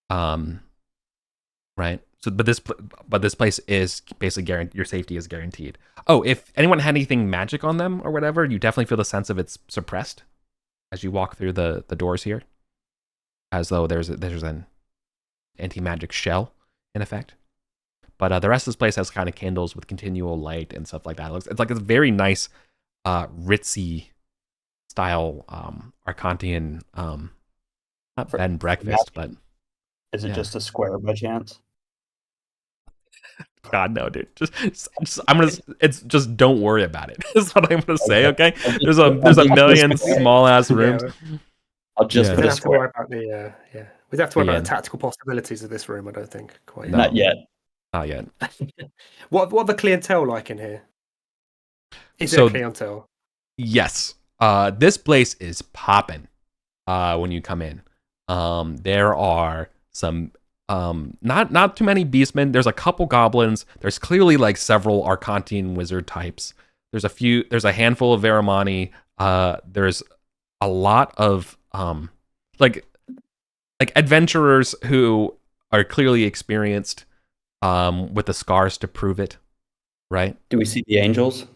Right. So, but this place is basically guaranteed. Your safety is guaranteed. Oh, if anyone had anything magic on them or whatever, you definitely feel the sense of it's suppressed as you walk through the doors here, as though there's an anti-magic shell in effect. But the rest of this place has kind of candles with continual light and stuff like that. It's like a very nice, ritzy style Arcantian, not bed and breakfast, but Is it just a square by chance? God no, dude. It's just don't worry about it. Is what I'm gonna say. Okay, there's a million small ass rooms. I'll just We put don't a have to worry square. about we'd have to worry about Yeah. the tactical possibilities of this room. I don't think quite. No. Not yet. Not yet. What are the clientele like in here? Is So- it a clientele? Yes. This place is popping. When you come in, there are some not too many beastmen. There's a couple goblins. There's clearly like several Arcantian wizard types. There's a handful of Veramani. There's a lot of like adventurers who are clearly experienced, with the scars to prove it, right? Do we see the angels?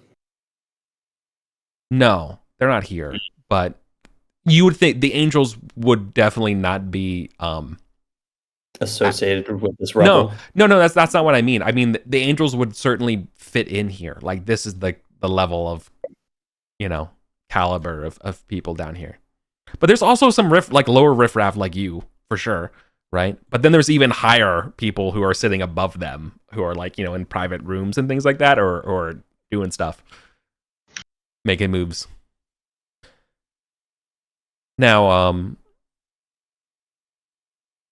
No, they're not here. But you would think the angels would definitely not be Associated with this rebel? No, that's not what I mean. I mean the angels would certainly fit in here. Like this is the level of caliber of people down here. But there's also some lower riffraff like you, for sure, right? But then there's even higher people who are sitting above them, who are in private rooms and things like that, or doing stuff, making moves. Now,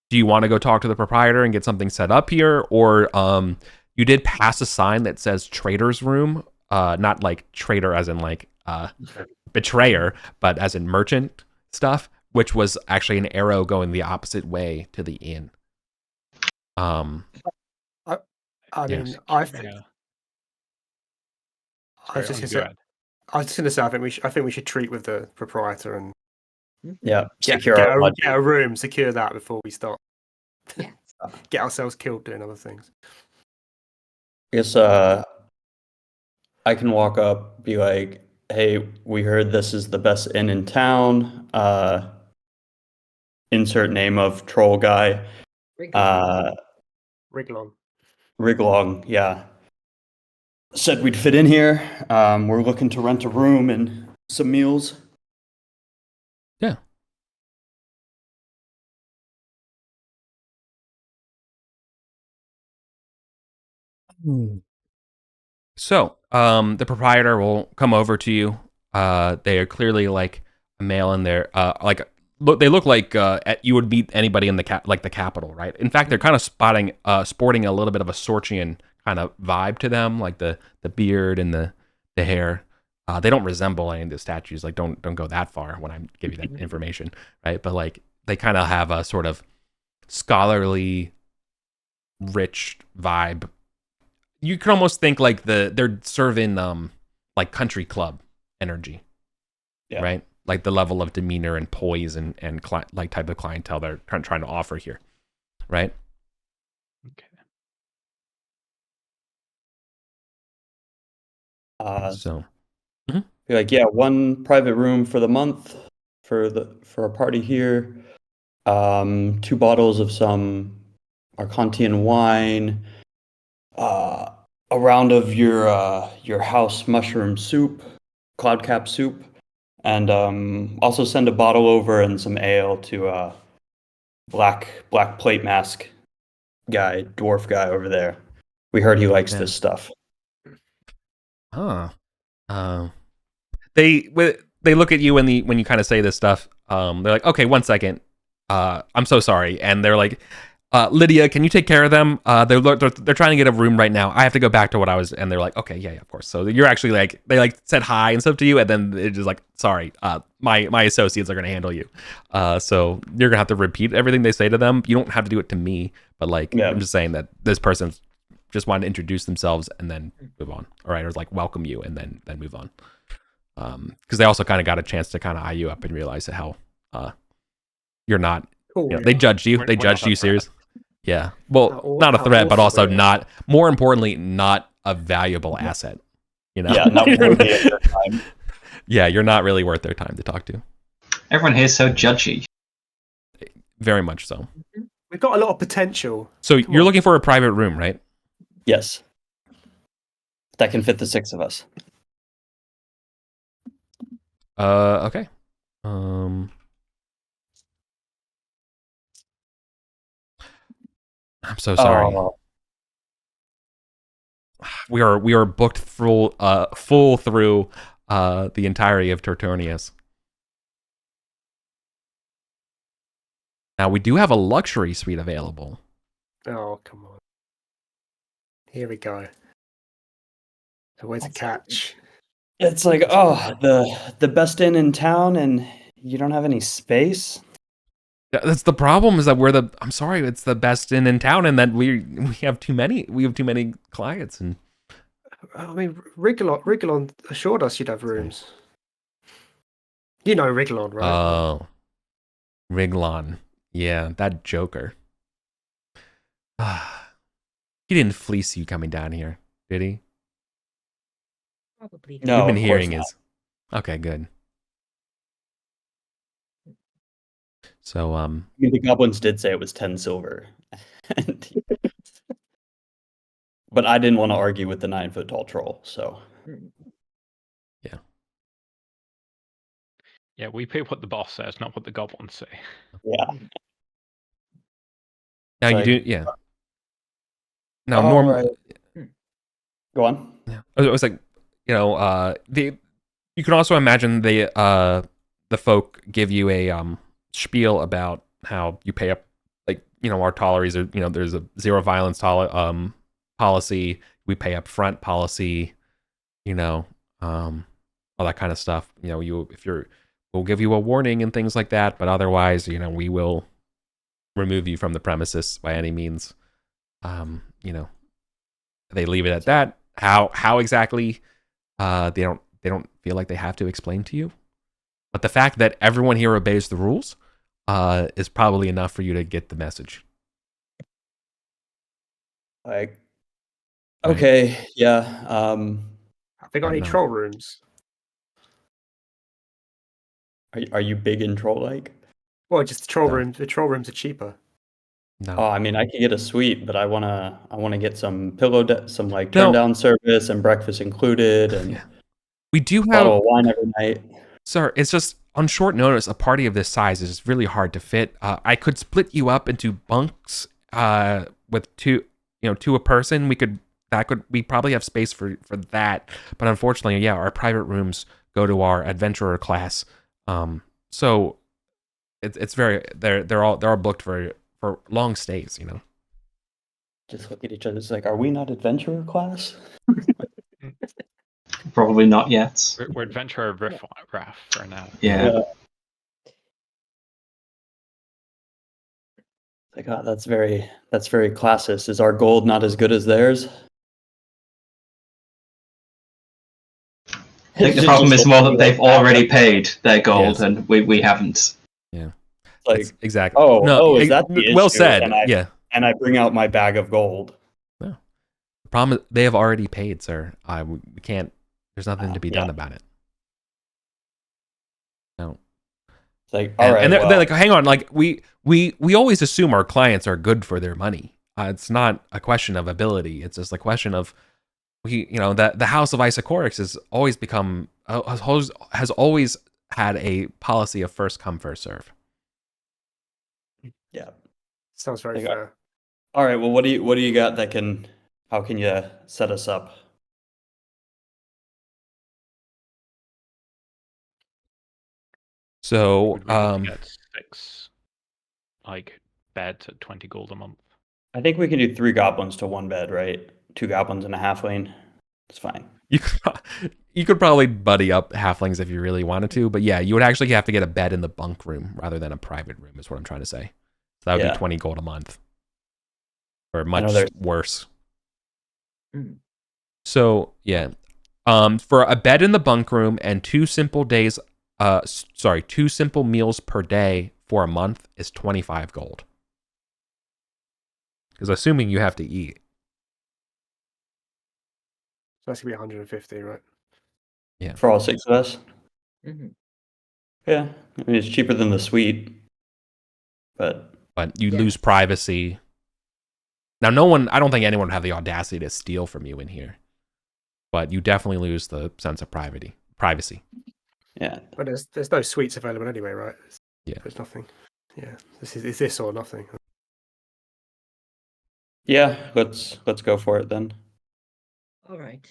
do you want to go talk to the proprietor and get something set up here, or you did pass a sign that says trader's room, not like trader as in betrayer, but as in merchant stuff, which was actually an arrow going the opposite way to the inn. I mean, Yes. I Yeah. was just gonna say, I think we should treat with the proprietor and Yeah. get Secure our budget. a room, secure that before we start. Yeah. Get ourselves killed doing other things. I guess I can walk up, be like, "Hey, we heard this is the best inn in town. Insert name of troll guy. Riglon. Riglong, yeah. Said we'd fit in here. We're looking to rent a room and some meals." Yeah. So, the proprietor will come over to you. They are clearly like a male in there. They look like you would meet anybody in the the capital, right? In fact, they're kind of sporting a little bit of a Sortian kind of vibe to them, like the beard and the hair. They don't resemble any of the statues. Like don't go that far when I give you that information, right? But like they kind of have a sort of scholarly, rich vibe. You can almost think like they're serving like country club energy, right? Like the level of demeanor and poise and like type of clientele they're trying to offer here, right? Okay. So like, yeah, one private room for the month for a party here. 2 bottles of some Arcantian wine. A round of your house mushroom soup, cloud cap soup, and also send a bottle over and some ale to black plate mask guy, dwarf guy over there. We heard he likes this stuff. They look at you when you kind of say this stuff. They're like, okay, 1 second. I'm so sorry, and they're like, Lydia, can you take care of them? They're trying to get a room right now. I have to go back to what I was, and they're like, okay, yeah, of course. So you're actually like, they like said hi and stuff to you, and then it's just like, sorry, my associates are gonna handle you. So you're gonna have to repeat everything they say to them. You don't have to do it to me, but like, I'm just saying that this person just wanted to introduce themselves and then move on. All right, or like welcome you and then move on. Because they also kind of got a chance to kind of eye you up and realize how you're not. Cool. They judged you. They judged you seriously. Yeah. Well, not a threat, but also not. More importantly, not a valuable asset. You know. Yeah, not worthy of their time. Yeah, you're not really worth their time to talk to. Everyone here is so judgy. Very much so. We've got a lot of potential. So you're looking for a private room, right? Yes. That can fit the 6 of us. Okay. I'm so sorry. We are booked full through the entirety of Toternios. Now we do have a luxury suite available. Oh, come on. Here we go. So where's the catch? It's like, oh, the best inn in town, and you don't have any space. Yeah, that's the problem. Is that I'm sorry, it's the best inn in town, and that we have too many. We have too many clients, and I mean, Rigalon assured us you'd have rooms. You know Rigalon, right? Oh, Riglon. Yeah, that joker. He didn't fleece you coming down here, did he? Probably. No, We've been of hearing course is okay. Good. So, I mean, the goblins did say it was 10 silver, but I didn't want to argue with the 9-foot-tall troll. So, Yeah, we pay what the boss says, not what the goblins say. yeah. now It's you like, do, yeah. Now, normal. Right. Go on. Yeah, it was like, you know, you can also imagine the folk give you a spiel about how you pay up, like, you know, our toleries are, you know, there's a zero violence policy, we pay up front policy, you know, all that kind of stuff. You know, we'll give you a warning and things like that, but otherwise, you know, we will remove you from the premises by any means. You know, they leave it at that. How exactly? They don't feel like they have to explain to you. But the fact that everyone here obeys the rules is probably enough for you to get the message. Like, okay, yeah. Have they got any no. troll rooms? Are you big in troll like? Well, just the troll No. rooms. The troll rooms are cheaper. No. Oh, I mean, I could get a suite, but I wanna get some some like turn down service and breakfast included, and Yeah. We do a bottle have, of wine every night. sir. It's just on short notice. A party of this size is really hard to fit. I could split you up into bunks with two a person. We probably have space for that. But unfortunately, yeah, our private rooms go to our adventurer class. So it's very they're all booked for long stays, you know. Just look at each other. It's like, are we not adventurer class? Probably not yet. We're adventurer RAF for now. Yeah. Like, oh, that's very classist. Is our gold not as good as theirs? I think the problem is more that they've already paid their gold and we haven't. Yeah. Like, exactly. Is that the well issue? said? And and I bring out my bag of gold. No. The problem is they have already paid, sir. We can't. There's nothing to be done about it. No. It's like, all right. And they're like, hang on. Like we always assume our clients are good for their money. It's not a question of ability. It's just a question of the House of Isochorix has always has always had a policy of first come, first serve. Yeah. Sounds very fair. All right. Well, what do you got that can? How can you set us up? So, get 6 beds at 20 gold a month. I think we can do 3 goblins to 1 bed, right? 2 goblins and a halfling. It's fine. You could probably buddy up halflings if you really wanted to, but yeah, you would actually have to get a bed in the bunk room rather than a private room. Is what I'm trying to say. So that would be 20 gold a month, or much worse. So yeah, for a bed in the bunk room and 2 simple meals per day for a month is 25 gold. Because assuming you have to eat. So that's gonna be 150, right? Yeah. For all 6 of us. Mm-hmm. Yeah, I mean it's cheaper than the suite, but you lose privacy. Now, I don't think anyone would have the audacity to steal from you in here, but you definitely lose the sense of privacy. Yeah, but there's no suites available anyway, right? There's nothing. Yeah, this is this or nothing. Yeah, let's go for it then. All right.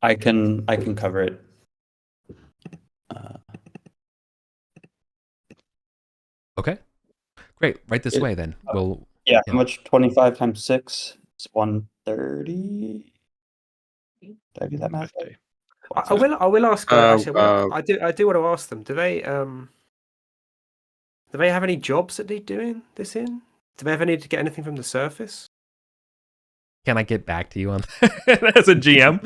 I can cover it. Okay, great. Right this way then. We'll. Yeah, how much? 25 times 6 is 130. Did I do that math? I will ask. Actually, I do want to ask them. Do they have any jobs that they're doing this in? Do they ever need to get anything from the surface? Can I get back to you on that as a GM?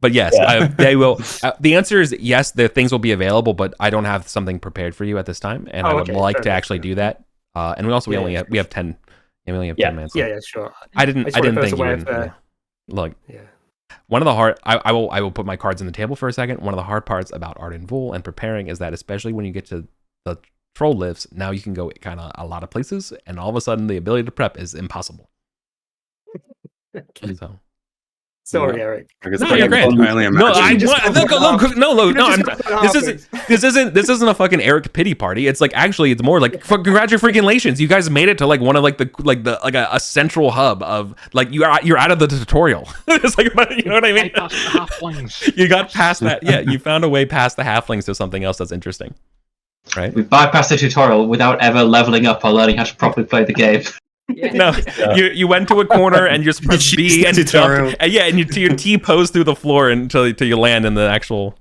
But yes, they will. The answer is yes. The things will be available, but I don't have something prepared for you at this time, and I would like to actually do that. And we also we have 10. Yeah, we only have 10 minutes. Yeah, sure. I didn't think you would. Look. Yeah. One of the hard. I will put my cards on the table for a second. One of the hard parts about Arden Vul and preparing is that, especially when you get to the troll lifts, now you can go kind of a lot of places, and all of a sudden the ability to prep is impossible. Okay. So. Sorry, Eric. No, you're great. This isn't a fucking Eric pity party. It's like, actually, it's more like, congratulations, you guys made it to like one of like a central hub of like you're out of the tutorial. It's like, you know what I mean? You got past that. Yeah, you found a way past the halflings to something else that's interesting. Right? We bypassed the tutorial without ever leveling up or learning how to properly play the game. No, you went to a corner and just press B and jump, and your T pose through the floor until you land in the actual.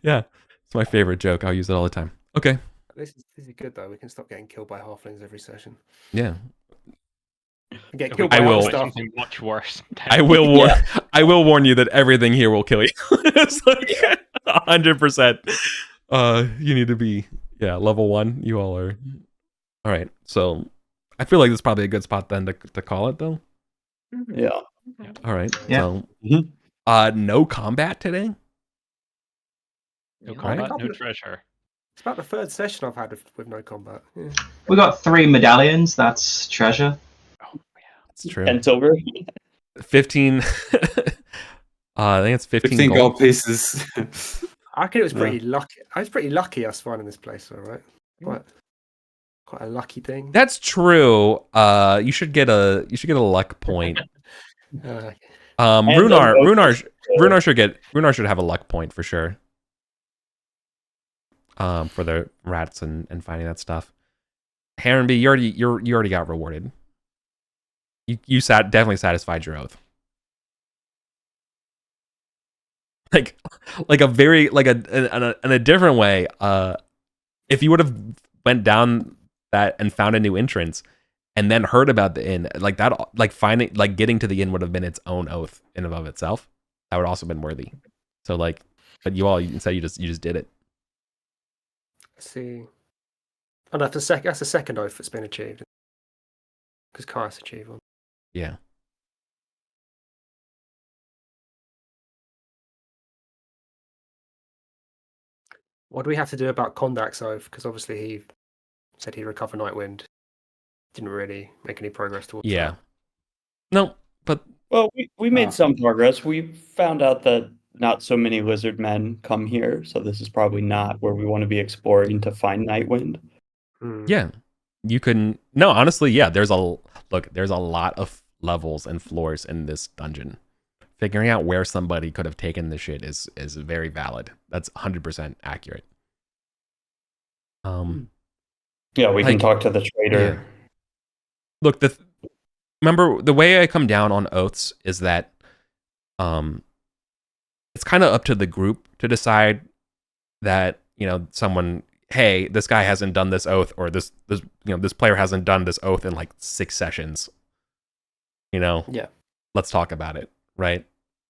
Yeah, it's my favorite joke. I'll use it all the time. Okay. This is good though. We can stop getting killed by halflings every session. Yeah. Get killed by something much worse. I will warn you that everything here will kill you. It's like 100%. You need to be level 1. You all are. All right, so I feel like this is probably a good spot then to call it though. Yeah. All right. Yeah. So, no combat today. No combat, no treasure. It's about the 3rd session I've had with no combat. Yeah. We got 3 medallions. That's treasure. Oh yeah, that's true. And silver. 15. I think it's 15 gold pieces. I reckon it was pretty lucky. I was pretty lucky us finding this place, all right. Quite a lucky thing. That's true. You should get a luck point. Runar should have a luck point for sure. For the rats and finding that stuff. Harenby, you already got rewarded. You definitely satisfied your oath. Like a very like a in a different way. If you would have went down that and found a new entrance, and then heard about the inn, like that, like finding, like getting to the inn would have been its own oath in and of itself. That would also been worthy. So like, but instead you just did it. Let's see. Oh, that's the second oath that's been achieved. Because Kaius achieved one. Yeah. What do we have to do about Kondak's oath? Because obviously he said he'd recover Nightwind. Didn't really make any progress towards Yeah. that. No, but Well, we made some progress. We found out that not so many lizard men come here, so this is probably not where we want to be exploring to find Nightwind. yeah, you can. No, honestly, yeah. There's a lot of levels and floors in this dungeon. Figuring out where somebody could have taken this shit is very valid. That's 100% accurate. Yeah, we can talk to the trader. Yeah. Look, remember the way I come down on oaths is that it's kind of up to the group to decide that, you know, someone, hey, this guy hasn't done this oath, or this player hasn't done this oath in like 6 sessions. You know? Yeah. Let's talk about it, right?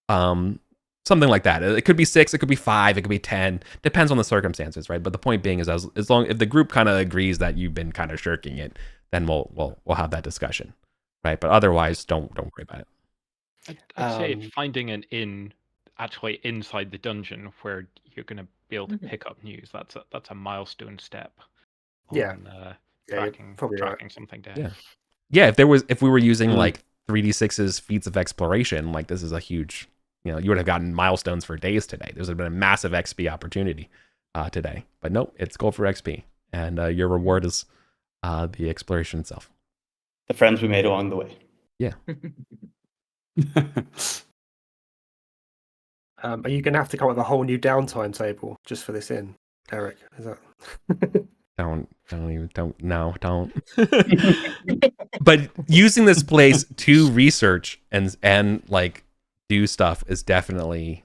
Something like that. It could be 6, it could be 5, it could be 10. Depends on the circumstances, right? But the point being is, as long if the group kind of agrees that you've been kind of shirking it, then we'll have that discussion, right? But otherwise, don't worry about it. I'd say finding an inn actually inside the dungeon where you're going to be able to pick up news. That's a milestone step. Yeah. Tracking something down. Yeah. If we were using like 3d6's feats of exploration, like this is a huge, you would have gotten milestones for days today. There's been a massive XP opportunity today, but nope, it's gold for XP, and your reward is the exploration itself. The friends we made along the way. Yeah. Are you going to have to come up with a whole new downtime table just for this inn, Eric? Is that? Don't. But using this place to research and like do stuff is definitely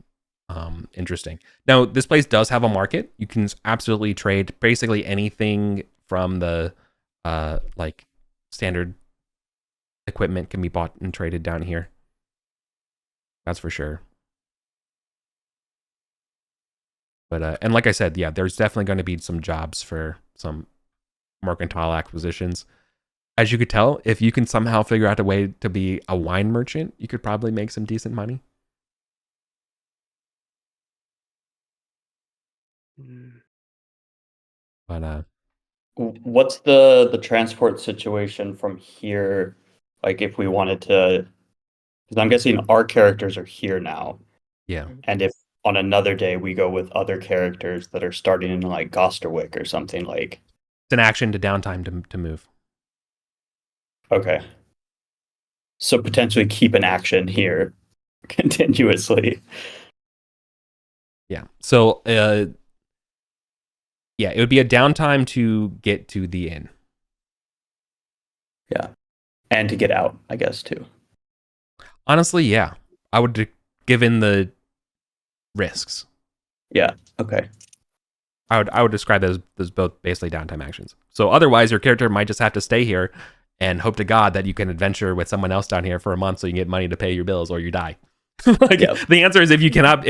interesting. Now, this place does have a market. You can absolutely trade basically anything from the like standard equipment can be bought and traded down here. That's for sure. But and like I said, yeah, there's definitely going to be some jobs for some mercantile acquisitions. As you could tell, if you can somehow figure out a way to be a wine merchant, you could probably make some decent money. But what's the transport situation from here? Like if we wanted to, because I'm guessing our characters are here now. Yeah. And if on another day we go with other characters that are starting in like Gosterwick or something, like it's an action to downtime to move. Okay. So potentially keep an action here continuously. Yeah. So yeah, it would be a downtime to get to the inn. Yeah. And to get out, I guess, too. Honestly, yeah. I would, given the risks. Yeah. Okay. I would describe those as both basically downtime actions. So otherwise, your character might just have to stay here and hope to God that you can adventure with someone else down here for a month so you can get money to pay your bills, or you die. Like, yep. The answer is if you can't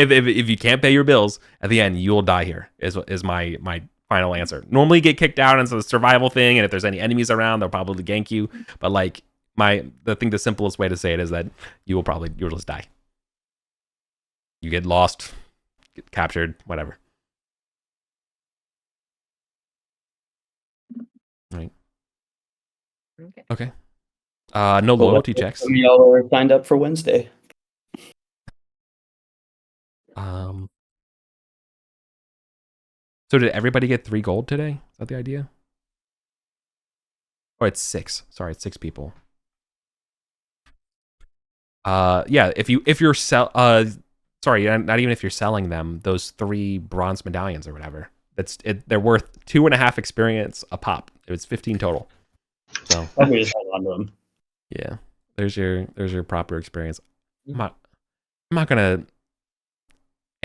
pay your bills at the end, you will die here. Is my final answer. Normally, you get kicked out, and it's a survival thing. And if there's any enemies around, they'll probably gank you. But like the simplest way to say it is that you'll just die. You get lost, get captured, whatever. Right. Okay. No loyalty checks. Some of y'all are signed up for Wednesday. So did everybody get 3 gold today? Is that the idea? Or it's 6. Sorry, it's 6 people. Yeah, if you're sorry, not even if you're selling them, those 3 bronze medallions or whatever. They're worth 2.5 experience a pop. It was 15 total. So Probably just hold on to them. yeah, there's your proper experience. I'm not gonna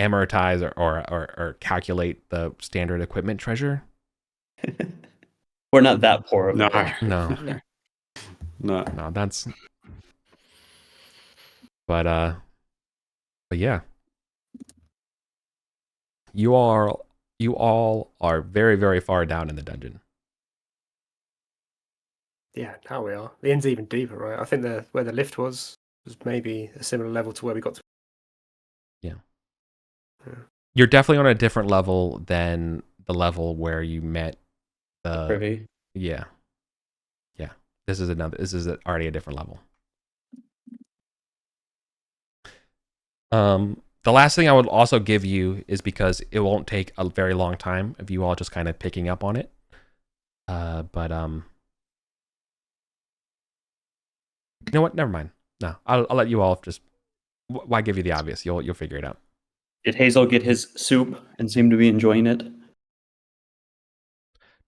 amortize or calculate the standard equipment treasure. We're not that poor over No. there. No, No. no, that's. But yeah, you all are very, very far down in the dungeon. Yeah, now we are. The end's even deeper, right? I think where the lift was maybe a similar level to where we got to. You're definitely on a different level than the level where you met the Privy. yeah. This is already a different level. The last thing I would also give you is, because it won't take a very long time of you all just kind of picking up on it. But you know what? Never mind. No, I'll let you all just. Why give you the obvious? You'll figure it out. Did Hazel get his soup and seem to be enjoying it?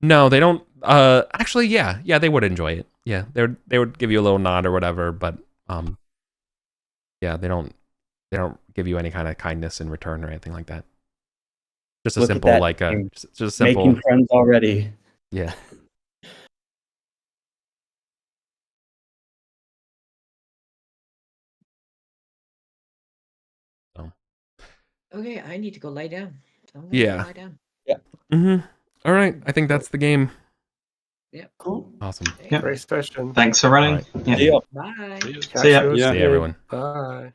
No, they don't. Actually, yeah, they would enjoy it. Yeah, they would give you a little nod or whatever. But yeah, they don't give you any kind of kindness in return or anything like that. Just a Look at simple that, just a simple. making friends already. Yeah. So. Okay, I need to go lie down. So I'm gonna Yeah. go lie down. Mm-hmm. All right, I think that's the game. Yep. Cool. Awesome. Yeah. Great session. Thanks for running. All right. Yeah. See ya. Bye. Catch See ya. you Yeah. See you, everyone. Bye.